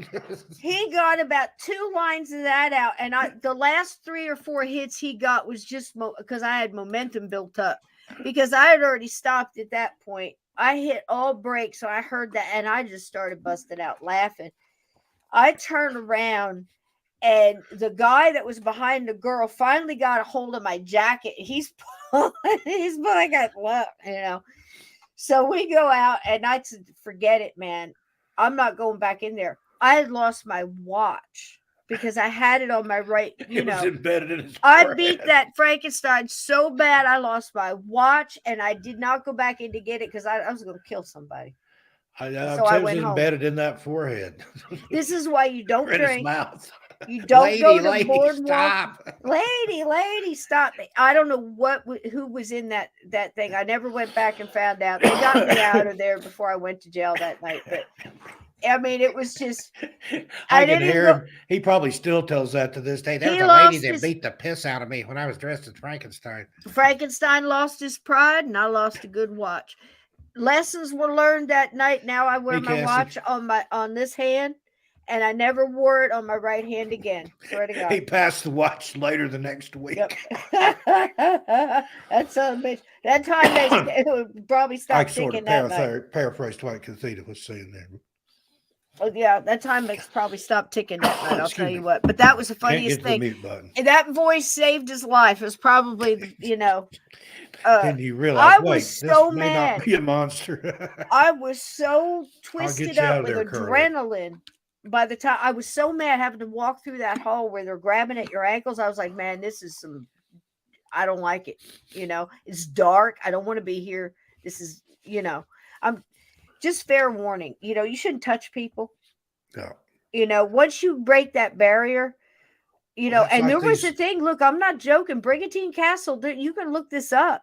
He got about 2 lines of that out. And the last 3 or 4 hits he got was just because I had momentum built up. Because I had already stopped at that point. I hit all brakes, so I heard that, and I just started busting out laughing. I turned around. And the guy that was behind the girl finally got a hold of my jacket. He's pulling that glove, So we go out, and I said, "Forget it, man. I'm not going back in there." I had lost my watch because I had it on my right. It was embedded in his I forehead. beat that Frankenstein so bad I lost my watch, and I did not go back in to get it because I was going to kill somebody. I went home. Embedded in that forehead. This is why you don't in his drink. mouth. You don't go to lady, boardwalk. stop. Lady, stop. I don't know who was in that thing. I never went back and found out. They got me out of there before I went to jail that night. But I mean, it was just. I can hear him. He probably still tells that to this day. There was a lady that beat the piss out of me when I was dressed as Frankenstein. Frankenstein lost his pride, and I lost a good watch. Lessons were learned that night. Now I wear my watch on this hand. And I never wore it on my right hand again. Swear to God. He passed the watch later the next week. Yep. That's a bitch. That time they probably stopped ticking that night. Paraphrase Dwight Cathedra was saying there. Oh yeah, that time it's probably stopped ticking that night. I'll tell you what. But that was the funniest thing. And that voice saved his life. It was probably, and you realize, I was so mad. May not be a monster. I was so twisted up with adrenaline. By the time I was so mad having to walk through that hall where they're grabbing at your ankles, I was like, man, this is I don't like it. It's dark. I don't want to be here. This is, I'm just fair warning. You shouldn't touch people. No. Once you break that barrier, and there was a thing, look, I'm not joking. Brigantine Castle, you can look this up.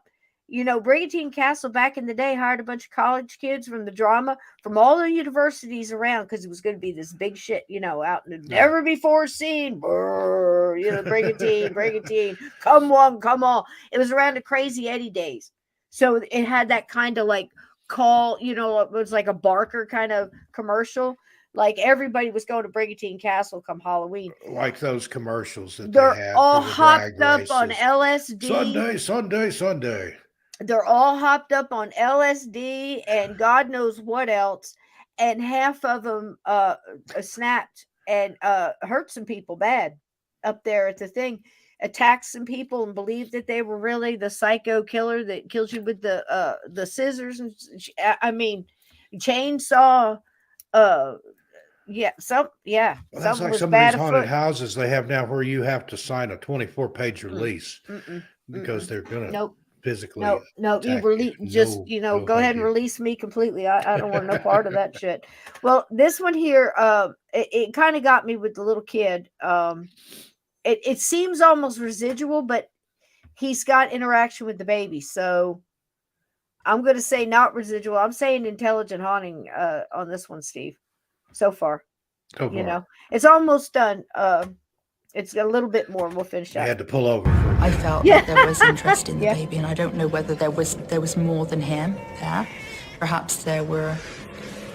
Brigantine Castle back in the day hired a bunch of college kids from the drama from all the universities around because it was going to be this big shit, out in the never before seen. Brigantine, come on. It was around the Crazy Eddie days. So it had that kind of like call, it was like a Barker kind of commercial. Like everybody was going to Brigantine Castle come Halloween. Like those commercials that They're they have all for the hopped drag up on races. LSD. Sunday, Sunday, Sunday. They're all hopped up on LSD and God knows what else. And half of them snapped and hurt some people bad up there at the thing. Attacked some people and believed that they were really the psycho killer that kills you with the scissors and chainsaw. That's Something like was some of bad these haunted afoot. houses they have now where you have to sign a 24-page release Mm-mm, because they're going to nope. physically No, you attack release you. just No, go thank ahead and you. release me completely. I don't want no part of that shit. Well, this one here, it kind of got me with the little kid. It seems almost residual, but he's got interaction with the baby, so I'm going to say not residual. I'm saying intelligent haunting on this one, Steve. So far, it's almost done. It's a little bit more. We'll finish You up. had to pull over. I felt that there was interest in the baby, and I don't know whether there was more than him there. Perhaps there were,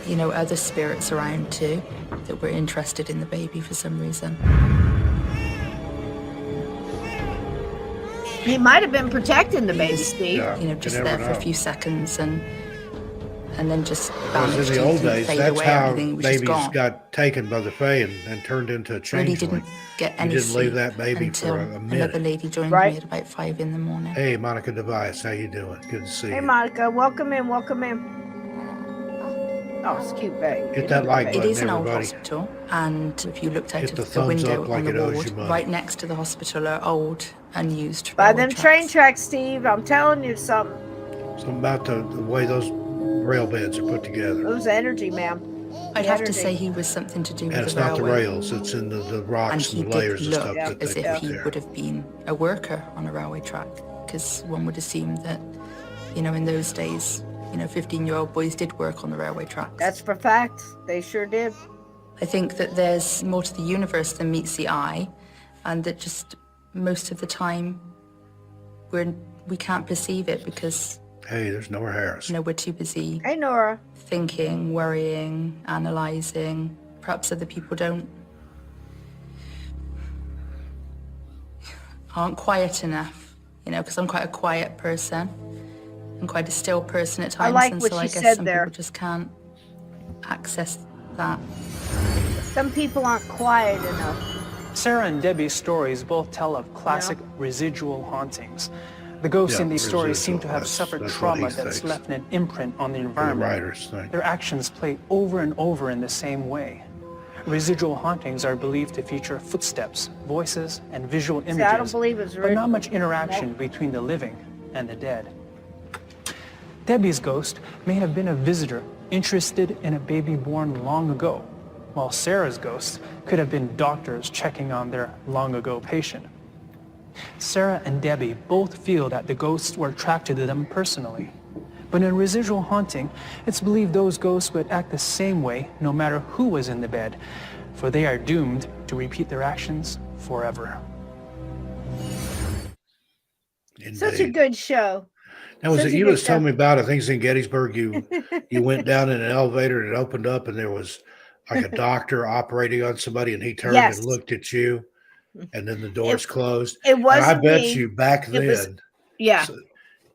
other spirits around too that were interested in the baby for some reason. He might have been protecting the baby, Steve. Yeah, Just there for a few seconds and then just vanished. In the old days, fade that's away, how everything was just babies gone. got taken by the Fae and turned into a Really changeling. didn't get any You didn't leave sleep that baby until for a minute. another lady joined me at about 5 in the morning. Hey, Monica Device, how you doing? Good to see you. Hey, Monica, welcome in. Oh, it's cute, babe. Hit that like button, It is an old everybody. hospital, and if you looked out Hit of the the thumbs window up like on it the owes ward, you money. right next to the hospital are old, unused By railway them train tracks, Steve. I'm telling you something. Something about the way those rail beds are put together. It was energy, ma'am. I'd have to say he was something to do with And it's the not the railway. rails, it's in the And rocks he and the layers did of look stuff that as they if put he there. would have been a worker on a railway track, because one would assume that, in those days, 15-year-old boys did work on the railway tracks. That's for fact. They sure did. I think that there's more to the universe than meets the eye, and that just most of the time we can't perceive it because Hey, there's Nora Harris. we're too busy Hey, Nora. thinking, worrying, analyzing. Perhaps other people aren't quiet enough, because I'm quite a quiet person. I'm quite a still person at times, like and what so I she guess said some there. people just can't access that. Some people aren't quiet enough. Sarah and Debbie's stories both tell of classic residual hauntings. The ghosts in these stories seem to have suffered that's what trauma he that's thinks. left an imprint on the The environment. writers think. Their actions play over and over in the same way. Residual hauntings are believed to feature footsteps, voices, and visual images, I don't believe it's but not much interaction between the living and the dead. Debbie's ghost may have been a visitor interested in a baby born long ago, while Sarah's ghost could have been doctors checking on their long-ago patient. Sarah and Debbie both feel that the ghosts were attracted to them personally. But in residual haunting, it's believed those ghosts would act the same way no matter who was in the bed, for they are doomed to repeat their actions forever. Such a good show. Now, was Such it a you good was telling show. me about, I think it's in Gettysburg, you went down in an elevator and it opened up and there was like a doctor operating on somebody and he turned Yes. and looked at you and then the doors closed. It And I wasn't bet me. you back It was- then Yeah.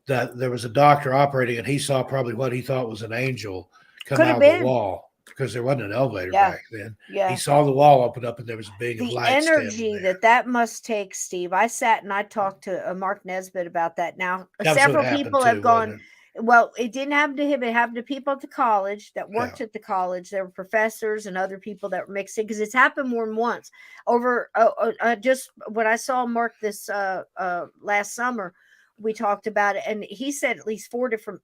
that there was a doctor operating and he saw probably what he thought was an angel come Could out have of been. the wall because there wasn't an elevator Yeah. back then. Yeah. He saw the wall open up and there was a being of The light standing energy there. that must take, Steve. I sat and I talked to Mark Nesbitt about that. Now, That was what several happened people too, have wasn't gone. it? Well, it didn't happen to him. It happened to people at the college that worked at the college. There were professors and other people that were mixed in because it's happened more than once. Over just when I saw Mark this last summer, we talked about it, and he said at least 4 different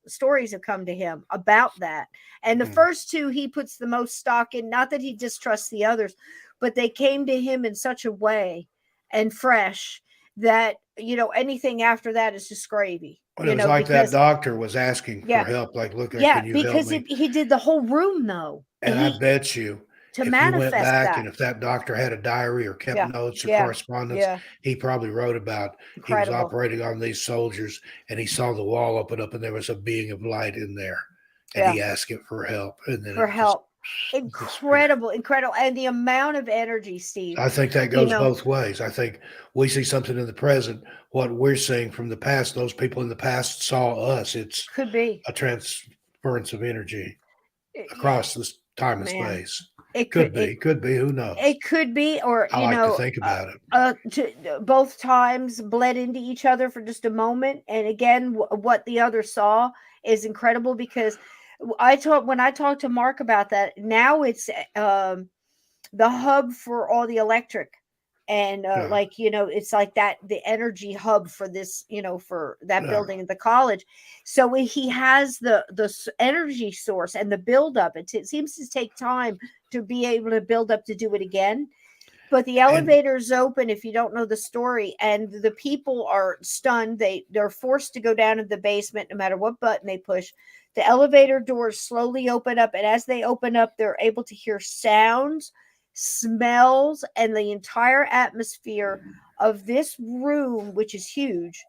stories have come to him about that. And the first 2 he puts the most stock in. Not that he distrusts the others, but they came to him in such a way and fresh that anything after that is just gravy. Well, it was like that doctor was asking for help, like, look, can you help because me? he did the whole room though. And I bet you to if you went manifest back that. and if that doctor had a diary or kept Yeah, notes or yeah, correspondence, yeah. he probably wrote about he was Incredible. operating on these soldiers and he saw the wall open up and there was a being of light in there and Yeah, he asked it for help and then for it just help. disappeared. Incredible, incredible. And the amount of energy, Steve, I think that you goes know, both ways. I think we see something in the present, what we're seeing from the past, those people in the past saw us. It's could be. a transference of energy Yeah, across this time and man. space. It Could could be, could be, who knows? it could be, or I like to think about it. both times bled into each other for just a moment, and again, what the other saw is incredible because when I talked to Mark about that. Now it's the hub for all the electric, and Yeah. like it's like that the energy hub for this, for that Yeah. building at the college. So he has the energy source and the buildup. It seems to take time to be able to build up to do it again. But the And elevator's open if you don't know the story, and the people are stunned. They're forced to go down to the basement no matter what button they push. The elevator doors slowly open up, and as they open up, they're able to hear sounds, smells, and the entire atmosphere of this room, which is huge,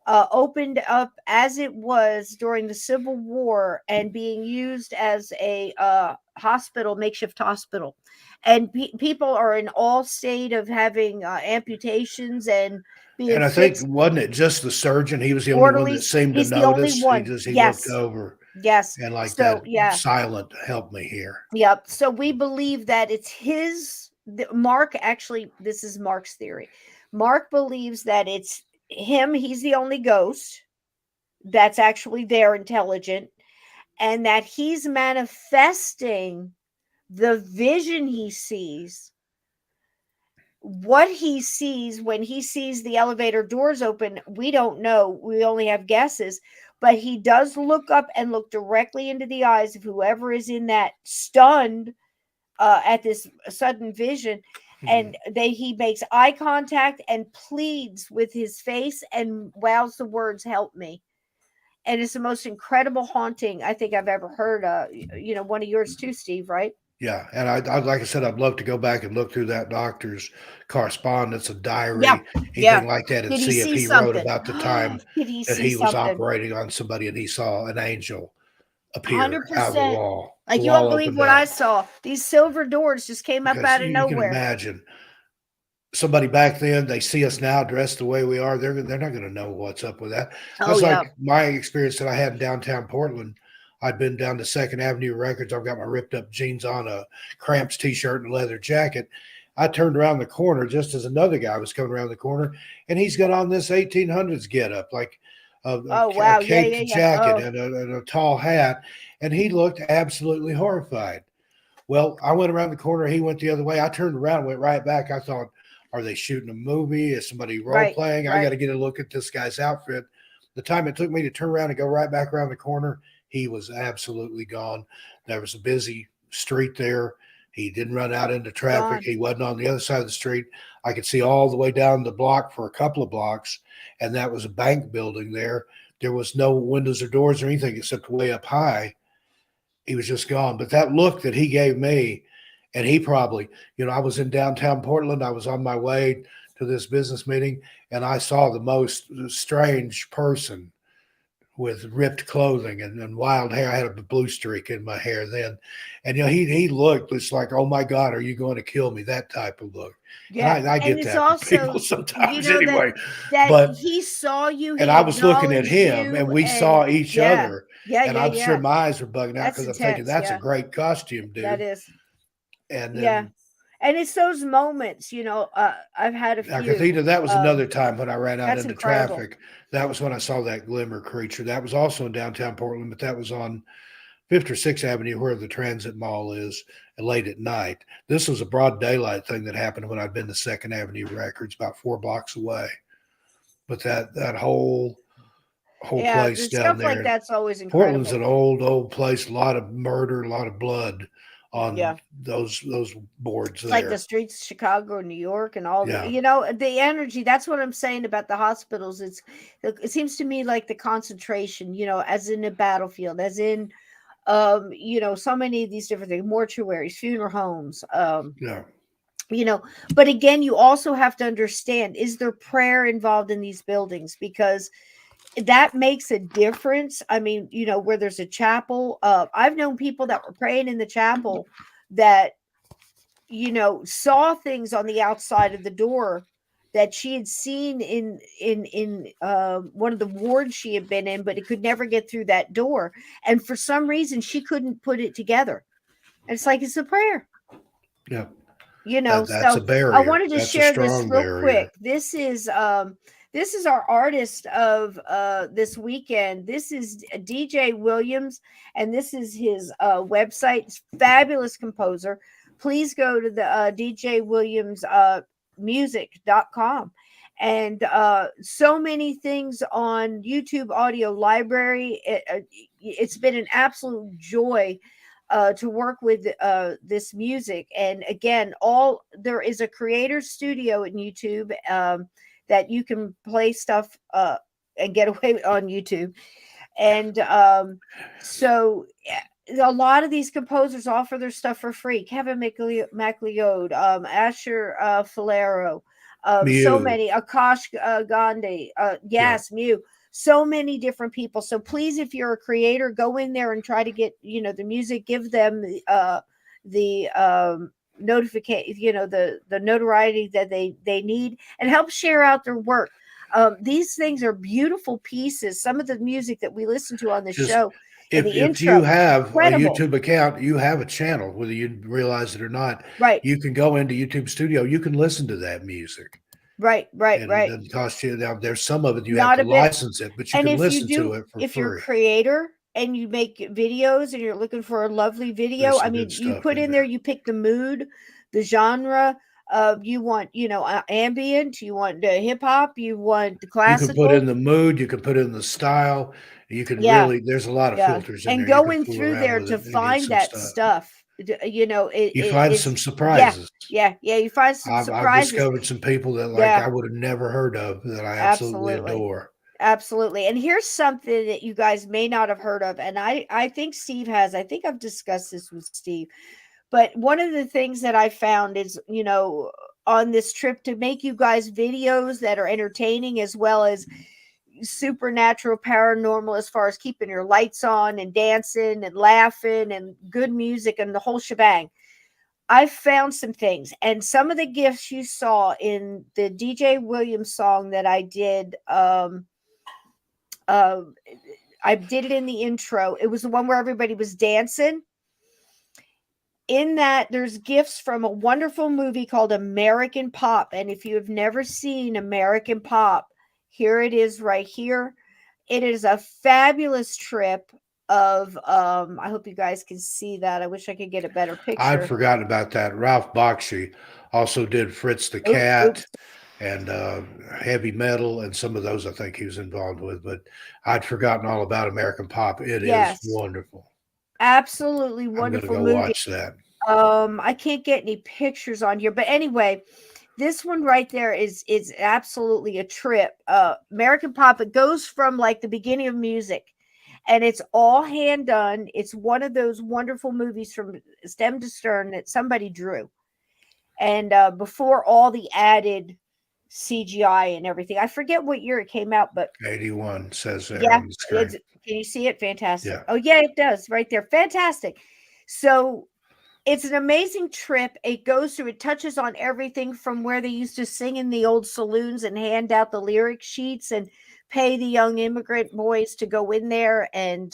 opened up as it was during the Civil War and being used as a hospital, makeshift hospital. And people are in all state of having amputations and being and I think fixed. wasn't it just the surgeon? He was the only one that Orderlies, seemed to he's the only notice. one. He looked Yes, over yes. and like So that yeah, silent help me here. yep. So we believe that it's Mark. Actually, this is Mark's theory. Mark believes that it's him. He's the only ghost that's actually there, intelligent, and that he's manifesting the vision he sees. What he sees when he sees the elevator doors open, we don't know. We only have guesses. But he does look up and look directly into the eyes of whoever is in that, stunned at this sudden vision. Mhm. And he makes eye contact and pleads with his face and wows the words, "Help me." And it's the most incredible haunting I think I've ever heard. One of yours too, Steve, right? Yeah, and I like I said, I'd love to go back and look through that doctor's correspondence, a Yeah, diary, yeah. anything like that, and Did he see if see he wrote something? about the time Did he that see he was something? operating on somebody and he saw an angel appear out of the 100%. wall. The Like, you won't wall believe opened what I up saw. These silver doors just came up because out of you can nowhere. imagine somebody back then, they see us now dressed the way we are. They're not going to know what's up with that. Oh That's like yeah. my experience that I had in downtown Portland. I'd been down to Second Avenue Records. I've got my ripped up jeans on, a Cramps t-shirt and a leather jacket. I turned around the corner just as another guy was coming around the corner, and he's got on this 1800s getup, like Oh a wow. Yeah, caped yeah, yeah. jacket Oh, and a tall hat, and he looked absolutely horrified. Well, I went around the corner. He went the other way. I turned around, went right back. I thought, are they shooting a movie? Is somebody role right, playing? I got right. to get a look at this guy's outfit. The time it took me to turn around and go right back around the corner, he was absolutely gone. There was a busy street there. He didn't run out into traffic. Gone. He wasn't on the other side of the street. I could see all the way down the block for a couple of blocks, and that was a bank building there. There was no windows or doors or anything except way up high. He was just gone. But that look that he gave me, and he probably, I was in downtown Portland. I was on my way to this business meeting, and I saw the most strange person with ripped clothing and wild hair. I had a blue streak in my hair then. And he looked just like, oh my God, are you going to kill me? That type of look. Yeah. And I And get it's that from also, people sometimes that anyway. that But he saw you, and he I was looking at acknowledged him and you, we and saw each yeah. other. Yeah, And yeah, I'm sure yeah. my eyes were bugging out That's because I'm thinking, intense. that's a Yeah. great costume, That dude. is. And Yeah. then And it's those moments, I've had a now, few. Cathedra, that was another time when I ran out That's into incredible. traffic. That was when I saw that glimmer creature. That was also in downtown Portland, but that was on Fifth or Sixth Avenue where the Transit Mall is, late at night. This was a broad daylight thing that happened when I'd been to Second Avenue Records, about 4 blocks away. But that whole Yeah, place the down stuff like there, that's always Portland's incredible. an old place. A lot of murder, a lot of blood on Yeah. those boards It's like the there. streets of Chicago, New York, and all Yeah. the energy. That's what I'm saying about the hospitals. It seems to me like the concentration, as in a battlefield, as in So many of these different things, mortuaries, funeral homes, Yeah. But again, you also have to understand, is there prayer involved in these buildings? Because that makes a difference. I mean, where there's a chapel, I've known people that were praying in the chapel that, saw things on the outside of the door that she had seen in one of the wards she had been in, but it could never get through that door. And for some reason, she couldn't put it together. And it's like, it's a prayer. Yeah. That's a So I barrier. wanted to That's a share this strong real barrier. quick. This is our artist of this weekend. This is DJ Williams, and this is his website. It's fabulous composer. Please go to the DJ Williams music.com. And so many things on YouTube Audio Library. It's been an absolute joy to work with this music. And again, there is a creator studio in YouTube that you can play stuff and get away on YouTube. And so a lot of these composers offer their stuff for free. Kevin MacLeod, Asher Falero, so Mew. many, Akash Gandhi, Yeah. yes, Mew, so many different people. So please, if you're a creator, go in there and try to get, the music, give them the notification, the notoriety that they need, and help share out their work. These things are beautiful pieces. Some of the music that we listen to on the Just show in the if you intro, have a incredible. YouTube account, you have a channel, whether you realize it or not. Right, You can go into YouTube Studio. You can listen to that music, right, and it right. doesn't cost you. Now, there's some of it you have Not to a bit. license it, but you And can if you listen to do, it for if you're a free. creator and you make videos and you're looking for a lovely video, There's I some mean, good you stuff put in in there, there. you pick the mood, the genre. You want, ambient, you want hip hop, you want the You can put in classical. the mood, you can put in the style. You can Yeah, really there's a lot of yeah. filters in And there. You can going fool through around there with to it and get find some that stuff. stuff, You find some it's, yeah, surprises. yeah, you find some I've surprises. discovered some people that like Yeah, I would have never heard of that I absolutely absolutely. adore. Absolutely. And here's something that you guys may not have heard of. And I think Steve has. I think I've discussed this with Steve. But one of the things that I found is, on this trip, to make you guys videos that are entertaining as well as supernatural, paranormal, as far as keeping your lights on and dancing and laughing and good music and the whole shebang. I found some things, and some of the gifts you saw in the DJ Williams song that I did. Uh, I did it in the intro. It was the one where everybody was dancing. In that, there's gifts from a wonderful movie called American Pop. And if you have never seen American Pop, here it is right here. It is a fabulous trip of I hope you guys can see that. I wish I could get a better I'd picture. forgotten about that. Ralph Bakshi also did Fritz the Oops, Cat oops. and Heavy Metal, and some of those I think he was involved with. But I'd forgotten all about American Pop. It is Yes. wonderful. Absolutely I'm going to wonderful go movie. watch that. I can't get any pictures on here, but anyway, this one right there is absolutely a trip. American Pop, it goes from like the beginning of music, and it's all hand done. It's one of those wonderful movies from stem to stern that somebody drew, and before all the added CGI and everything. I forget what year it came out, but 81 says there yeah, on the screen. can you see it? Fantastic. Yeah. Oh yeah, it does right there. Fantastic. So it's an amazing trip. It goes through, it touches on everything from where they used to sing in the old saloons and hand out the lyric sheets and pay the young immigrant boys to go in there and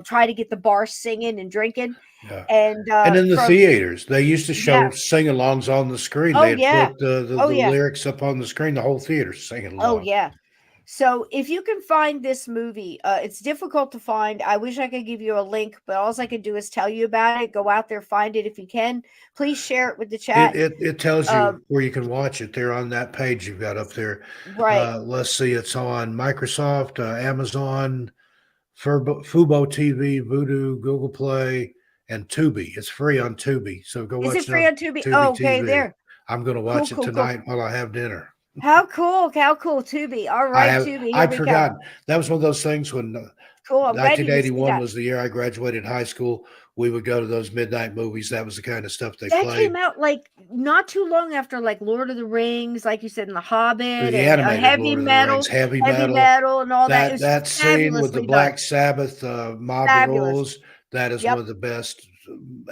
try to get the bar singing and drinking. Yeah. And And in the from, theaters, they used to show yeah. sing-alongs on the screen. Oh, They had yeah. put the Oh, yeah. lyrics up on the screen, the whole theater singing Oh, along. yeah. So if you can find this movie, it's difficult to find. I wish I could give you a link, but all I can do is tell you about it. Go out there, find it if you can. Please share it with the chat. It tells you where you can watch it. They're on that page you've got up there. Right. Let's see, it's on Microsoft, Amazon, Fubo TV, Vudu, Google Play, and Tubi. It's free on Tubi, so go Is watch it it free on on Tubi? Tubi Oh, okay, TV. there. I'm going to Cool, watch it cool, cool. tonight while I have dinner. How cool, Tubi. All right, Tubi, here I'd we go. forgotten. That was one of those things when cool. I'm glad you didn't see 1981 that. was the year I graduated high school. We would go to those midnight movies. That was the kind of stuff they That played. came out like not too long after like Lord of the Rings, like you said, in The Hobbit, The and animated Lord of the Rings, heavy metal. and all that. It was That scene with the fabulously done. Black Sabbath mob Fabulous. rules, that is one Yep. of the best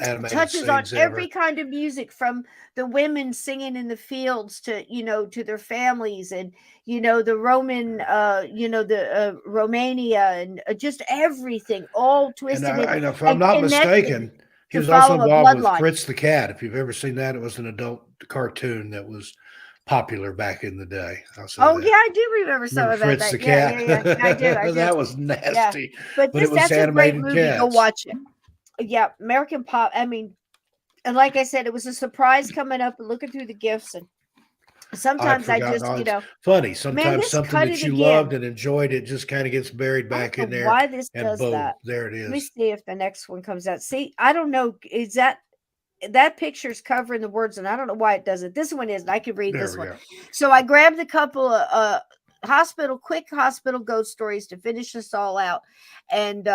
animated Touches on scenes every ever. kind of music, from the women singing in the fields to, to their families, and, the Roman, the Romania, and just everything all And twisted in if I'm and not connected mistaken, he to was also follow a involved with bloodline. Fritz the Cat. If you've ever seen that, it was an adult cartoon that was popular back in the day. I'll say Oh, that. yeah, I do remember some Remember about Fritz that. the Yeah, Cat? yeah, yeah. I do. That was Yeah. nasty, But but it was that's a great animated movie. Go cats. watch it. Yeah, American Pop. I mean, and like I said, it was a surprise coming up and looking through the gifts. And I'd sometimes I forgotten. just, Oh, it's funny. man, Sometimes this something cut that it you again. loved and enjoyed, it just kind of gets buried I back don't in know there, why this and does boom, that. there it Let me is. see if the next one comes out. See, I don't know. Is that picture's covering the words, and I don't know why it does it. This one isn't. I could read There this we one. go. So I grabbed a couple of quick hospital ghost stories to finish this all out, and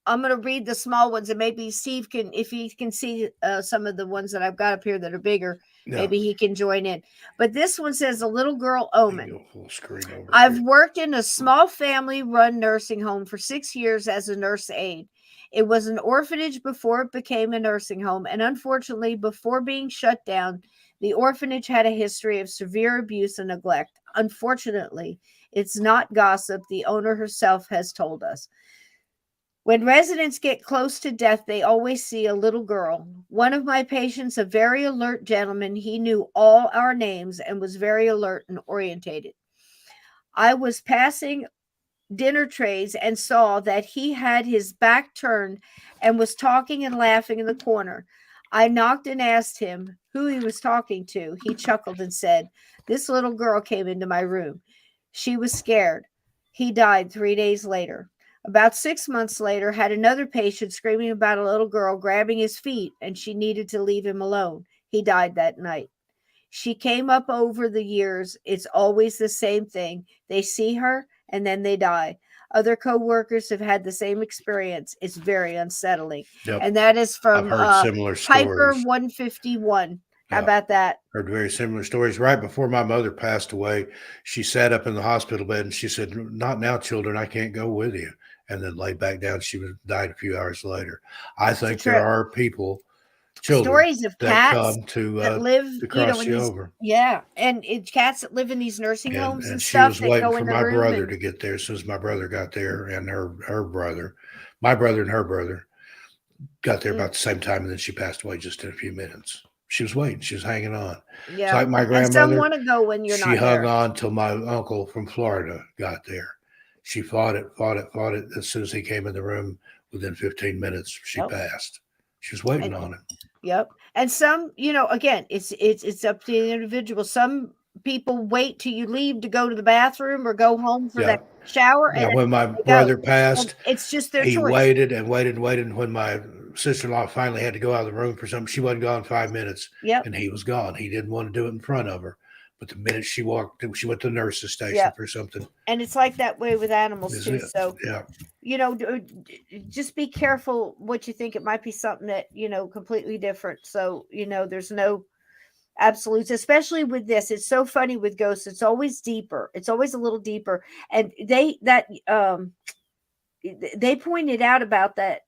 I'm going to read the small ones, and maybe Steve can, if he can see some of the ones that I've got up here that are bigger, Yeah. maybe he can join in. But this one says, a little girl You omen. go full screen over I've here. worked in a small family-run nursing home for 6 years as a nurse aide. It was an orphanage before it became a nursing home, and unfortunately, before being shut down, the orphanage had a history of severe abuse and neglect. Unfortunately, it's not gossip. The owner herself has told us. When residents get close to death, they always see a little girl. One of my patients, a very alert gentleman, he knew all our names and was very alert and orientated. I was passing dinner trays and saw that he had his back turned and was talking and laughing in the corner. I knocked and asked him who he was talking to. He chuckled and said, "This little girl came into my room. She was scared." He died 3 days later. About 6 months later, had another patient screaming about a little girl grabbing his feet, and she needed to leave him alone. He died that night. She came up over the years. It's always the same thing. They see her and then they die. Other co-workers have had the same experience. It's very unsettling. Yep. And that is I've from heard similar Piper stories. 151. How Yeah. about that? Heard very similar stories. Right before my mother passed away, she sat up in the hospital bed and she said, "Not now, children. I can't go with you." And then laid back down. She died a few hours later. I think there trip. are people, children, Stories of that cats come to that live, cross in you these, over. yeah, and cats that live in these nursing homes and And she stuff was that waiting go for in the my room. brother And to get there. As soon as my brother got there, and her brother, my brother and her brother got there about the same time, and then she passed away just in a few minutes. She was waiting. She was hanging on. It's yeah, like my and some grandmother. want to go when you're She not hung there. on till my uncle from Florida got there. She fought it. As soon as he came in the room, within 15 minutes, she Yep. passed. She was waiting And on him. yep. And some, again, it's up to the individual. Some people wait till you leave to go to the bathroom or go home for Yeah. that shower, and Now, then when my they go. brother And passed, it's just their he choice. waited and waited and waited. And when my sister-in-law finally had to go out of the room for something, she wasn't gone 5 minutes, Yep. and he was gone. He didn't want to do it in front of her. But the minute she walked, she went to the nurse's station Yep. for something. And it's like that way with animals Is too. it? So, Yeah. just be careful what you think. It might be something that, completely different. So, there's no absolutes, especially with this. It's so funny with ghosts. It's always deeper. It's always a little deeper. And they pointed out about that.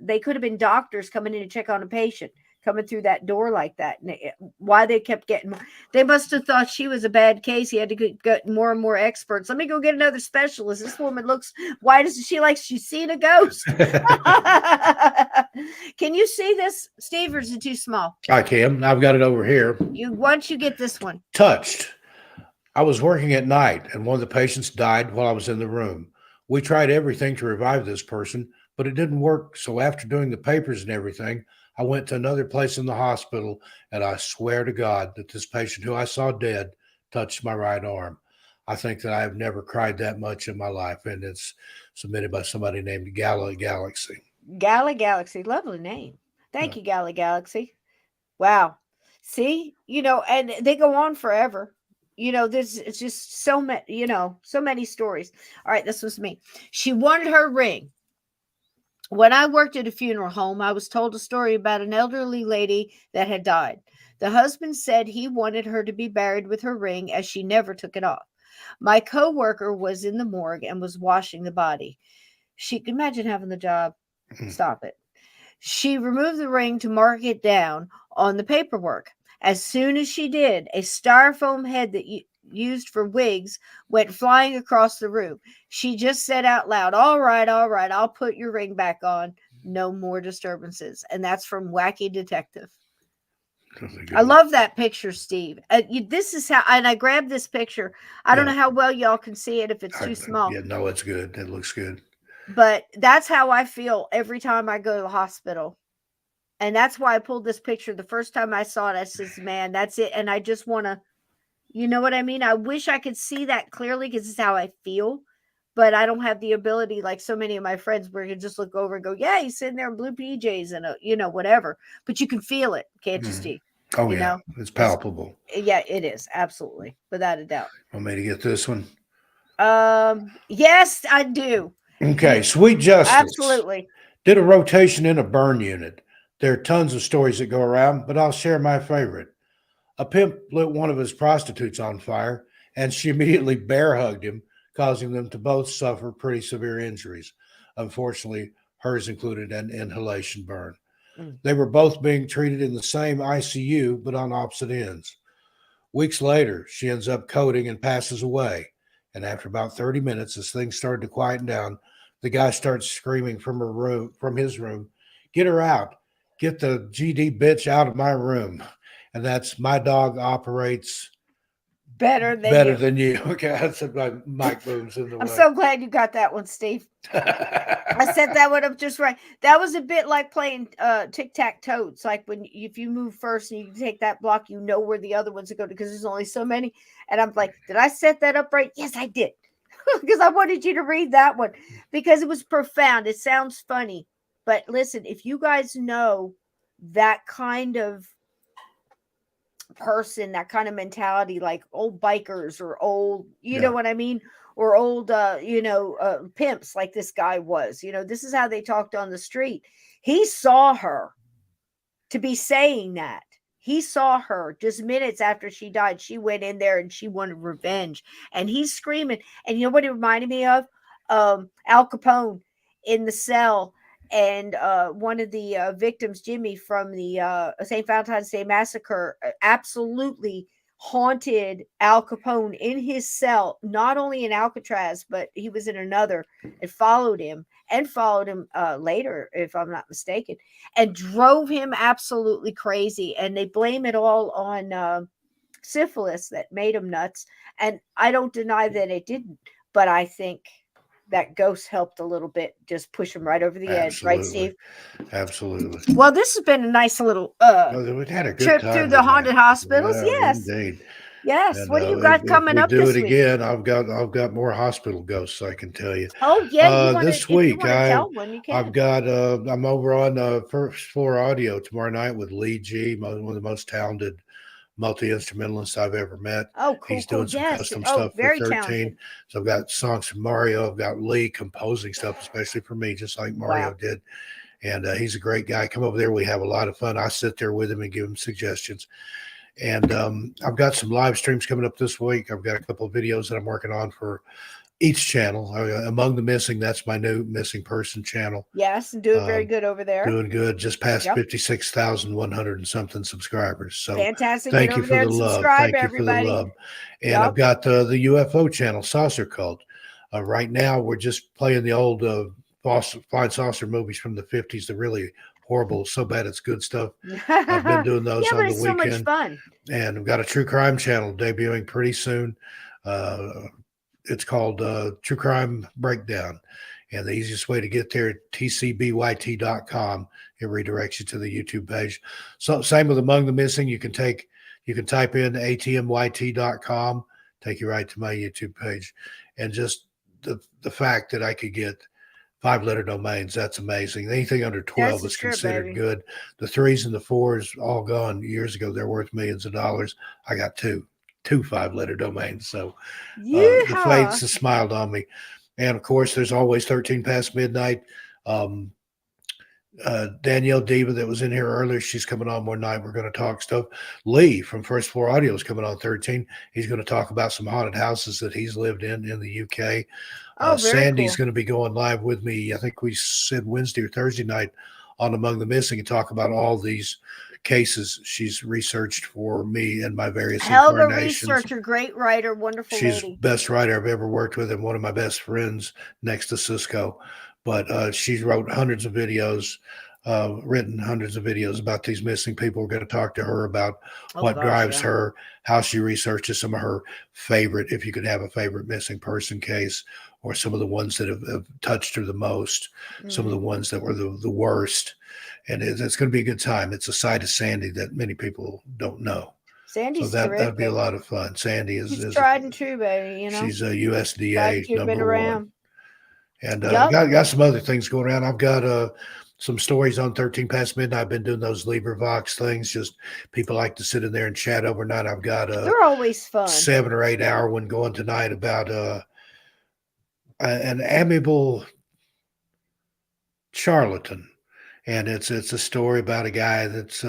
They could have been doctors coming in to check on a patient coming through that door like that. And why they kept getting, they must have thought she was a bad case. He had to get more and more experts. Let me go get another specialist. This woman looks, why does she like she's seen a ghost? Can you see this, Steve, or is it too small? I can. I've got it over here. Once you get this one. Touched. I was working at night, and one of the patients died while I was in the room. We tried everything to revive this person, but it didn't work. So after doing the papers and everything, I went to another place in the hospital, and I swear to God that this patient who I saw dead touched my right arm. I think that I have never cried that much in my life, and it's submitted by somebody named Gala Galaxy. Gala Galaxy. Lovely name. Thank you, Gala Galaxy. Wow. See, and they go on forever. It's just so many, so many stories. All right, this was me. She wanted her ring. When I worked at a funeral home, I was told a story about an elderly lady that had died. The husband said he wanted her to be buried with her ring as she never took it off. My coworker was in the morgue and was washing the body. She could imagine having the job. Stop it. She removed the ring to mark it down on the paperwork. As soon as she did, a styrofoam head that used for wigs went flying across the room. She just said out loud, all right, I'll put your ring back on. No more disturbances. And that's from Wacky Detective. I love that picture, Steve. This is how, and I grabbed this picture. I don't know how well y'all can see it if it's too small. Yeah, no, it's good. It looks good. But that's how I feel every time I go to the hospital. And that's why I pulled this picture. The first time I saw it, I said, man, that's it. And I just want to, you know what I mean? I wish I could see that clearly because it's how I feel. But I don't have the ability, like so many of my friends, where you can just look over and go, yeah, he's sitting there in blue PJs and, whatever. But you can feel it, can't you, Steve? Oh, yeah. It's palpable. Yeah, it is. Absolutely. Without a doubt. Want me to get this one? Yes, I do. Okay. Sweet Justice. Absolutely. Did a rotation in a burn unit. There are tons of stories that go around, but I'll share my favorite. A pimp lit one of his prostitutes on fire, and she immediately bear hugged him, causing them to both suffer pretty severe injuries. Unfortunately, hers included an inhalation burn. They were both being treated in the same ICU, but on opposite ends. Weeks later, she ends up coding and passes away. And after about 30 minutes, as things started to quieten down, the guy starts screaming from his room, "Get her out. Get the GD bitch out of my room." And that's my dog operates better than you. Okay, that's my mic moves in the way. I'm so glad you got that one, Steve. I set that one up just right. That was a bit like playing tic-tac-toe. It's like if you move first and you take that block, you know where the other ones are going because there's only so many. And I'm like, did I set that up right? Yes, I did. Because I wanted you to read that one because it was profound. It sounds funny. But listen, if you guys know that kind of person, that kind of mentality, like old bikers or old, you know what I mean? Or old, pimps like this guy was, this is how they talked on the street. He saw her to be saying that. He saw her just minutes after she died. She went in there and she wanted revenge. And he's screaming. And you know what it reminded me of? Al Capone in the cell. And one of the victims, Jimmy, from the St. Valentine's Day Massacre, absolutely haunted Al Capone in his cell, not only in Alcatraz, but he was in another, and followed him later, if I'm not mistaken, and drove him absolutely crazy. And they blame it all on syphilis that made him nuts. And I don't deny that it didn't, but I think that ghost helped a little bit, just push him right over the edge, right, Steve? Absolutely. Well, this has been a nice little we had a good trip time through the haunted hospitals. Yes, indeed. Yes. And, what do you got coming up do this it week? again, I've got more hospital ghosts, I can tell you. Oh yeah, This week tell one, you can. I've got I'm over on First Floor Audio tomorrow night with Lee G, one of the most talented multi-instrumentalist I've ever met. Oh, cool. He's doing cool. some custom stuff for 13. Talented. So I've got songs from Mario. I've got Lee composing stuff, especially for me, just like Mario did. And he's a great guy. Come over there. We have a lot of fun. I sit there with him and give him suggestions. And I've got some live streams coming up this week. I've got a couple of videos that I'm working on for each channel. Among the Missing, that's my new missing person channel. Yes, doing very good over there. Doing good. Just past 56,100 and something subscribers. So fantastic. Thank you for the love. Thank you for the love. And I've got the UFO channel, Saucer Cult. Right now, we're just playing the old flying saucer movies from the 50s. They're really horrible, so bad it's good stuff. I've been doing those on the weekend. So much fun. And we've got a true crime channel debuting pretty soon. It's called True Crime Breakdown. And the easiest way to get there, tcbyt.com. It redirects you to the YouTube page. So same with Among the Missing. You can type in atmyt.com, take you right to my YouTube page. And just the fact that I could get 5-letter domains, that's amazing. Anything under 12 is considered good. The 3s and the 4s all gone years ago. They're worth millions of dollars. I got two 5-letter domains. So the fates have smiled on me. And of course, there's always 13 past midnight. Danielle Diva that was in here earlier, she's coming on one night. We're going to talk stuff. Lee from First Floor Audio is coming on 13. He's going to talk about some haunted houses that he's lived in the UK. Oh, very Sandy's cool. going to be going live with me. I think we said Wednesday or Thursday night on Among the Missing and talk about all these cases she's researched for me and my various Helga incarnations. researcher, great writer, wonderful She's lady. best writer I've ever worked with and one of my best friends next to Cisco. But she's wrote hundreds of videos, written hundreds of videos about these missing people. We're going to talk to her about what drives her, how she researches some of her favorite, if you could have a favorite missing person case, or some of the ones that have touched her the most, some of the ones that were the worst. And it's going to be a good time. It's a side of Sandy that many people don't know. Sandy's so that'd be a terrific. lot of fun. Sandy is tried and true, baby. You know, she's a USDA been number around. one. And Yup. got some other things going around. I've got some stories on 13 past midnight. I've been doing those LibriVox things. Just people like to sit in there and chat overnight. I've got They're always fun. 7 or 8 hour one going tonight about an amiable charlatan. And it's a story about a guy that's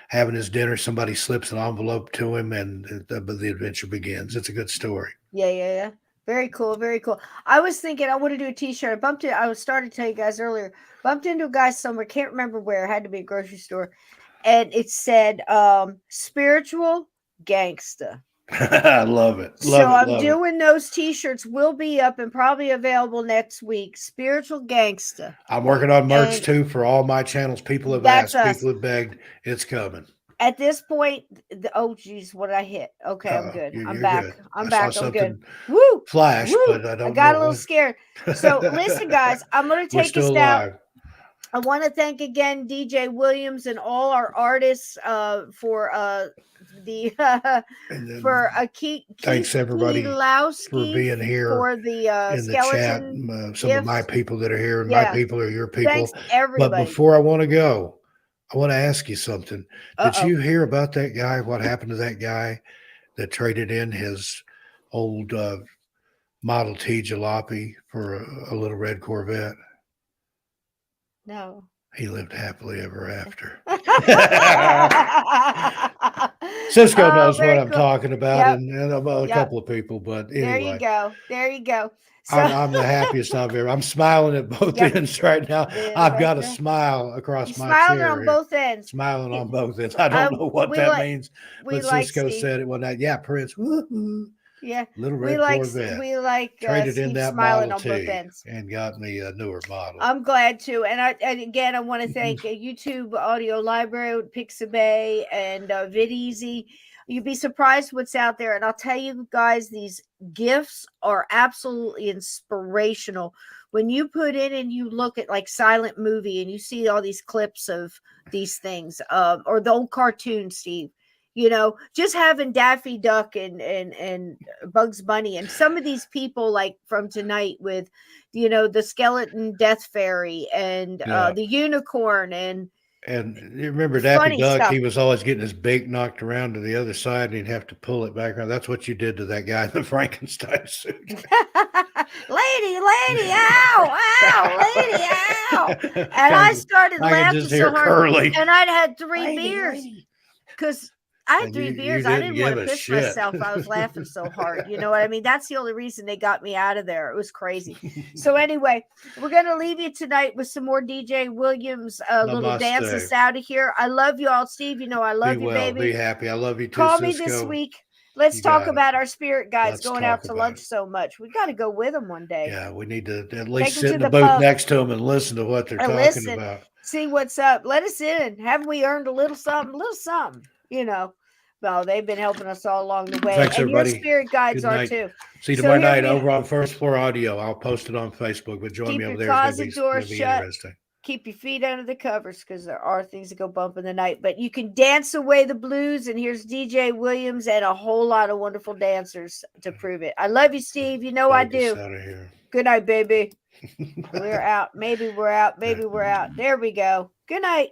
having his dinner. Somebody slips an envelope to him, and the adventure begins. It's a good story. Yeah. Very cool. Very cool. I was thinking I want to do a T-shirt. I bumped it. I started to tell you guys earlier. Bumped into a guy somewhere. Can't remember where. It had to be a grocery store, and it said "spiritual gangsta." I love it. I'm doing those T-shirts. Will be up and probably available next week. Spiritual gangsta. I'm working on merch too for all my channels. People have asked. Us. People have begged. It's coming. At this point, oh geez, what I hit? Okay, I'm good. I'm back. Good. I'm back. I'm good. Woo! Flash, but I don't. I got a little scared. So listen, guys, I'm going to take us down. I want to thank again DJ Williams and all our artists for thanks everybody Lowski for being here for the in the chat. Some of my people that are here, and my people are your people. Thanks everybody. But before I want to go, I want to ask you something. Did you hear about that guy? What happened to that guy that traded in his old Model T jalopy for a little red Corvette? No. He lived happily ever after. Cisco knows what I'm talking about, and a couple of people. But anyway, there you go. So, I'm the happiest I've ever. I'm smiling at both ends right now. I've got a smile across my chair. Smiling on both ends. Smiling on both ends. I don't know what that means. But Cisco said it one night. Yeah, Prince. Woo-hoo. Yeah, little red Corvette. We like traded in that smiling Model on T both ends and got me a newer model. I'm glad to, and again I want to thank YouTube Audio Library, Pixabay, and VidEasy. You'd be surprised what's out there, and I'll tell you guys, these gifts are absolutely inspirational. When you put in and you look at like silent movie and you see all these clips of these things, or the old cartoons, Steve. You know, just having Daffy Duck and Bugs Bunny and some of these people like from tonight with, you know, the skeleton death fairy and the unicorn and you remember Daffy Duck, stuff. He was always getting his bait knocked around to the other side and he'd have to pull it back around. That's what you did to that guy in the Frankenstein suit. lady, ow, lady, ow. And I started laughing so hard. Curly. And I'd had 3 beers because I had 3 beers. I didn't want to piss myself. I was laughing so hard. You know what I mean? That's the only reason they got me out of there. It was crazy. So anyway, we're going to leave you tonight with some more DJ Williams little dances out of here. I love you all, Steve. You know I love you, baby. Be happy. I love you too, Call Cisco. Me this week. Let's talk about our spirit guides going out to lunch so much. We got to go with them one day. Yeah, we need to at least sit in the booth next to them and listen to what they're talking about. See what's up. Let us in. Haven't we earned a little something? You know. Well, they've been helping us all along the way. Thanks, and everybody. Your spirit guides are too. See you tomorrow night over on First Floor Audio. I'll post it on Facebook, but join me over there. Keep your closet door shut. Keep your feet under the covers because there are things that go bump in the night. But you can dance away the blues. And here's DJ Williams and a whole lot of wonderful dancers to prove it. I love you, Steve. You know I do. Out of here. Good night, baby. We're out. Maybe we're out. Maybe we're out. There we go. Good night.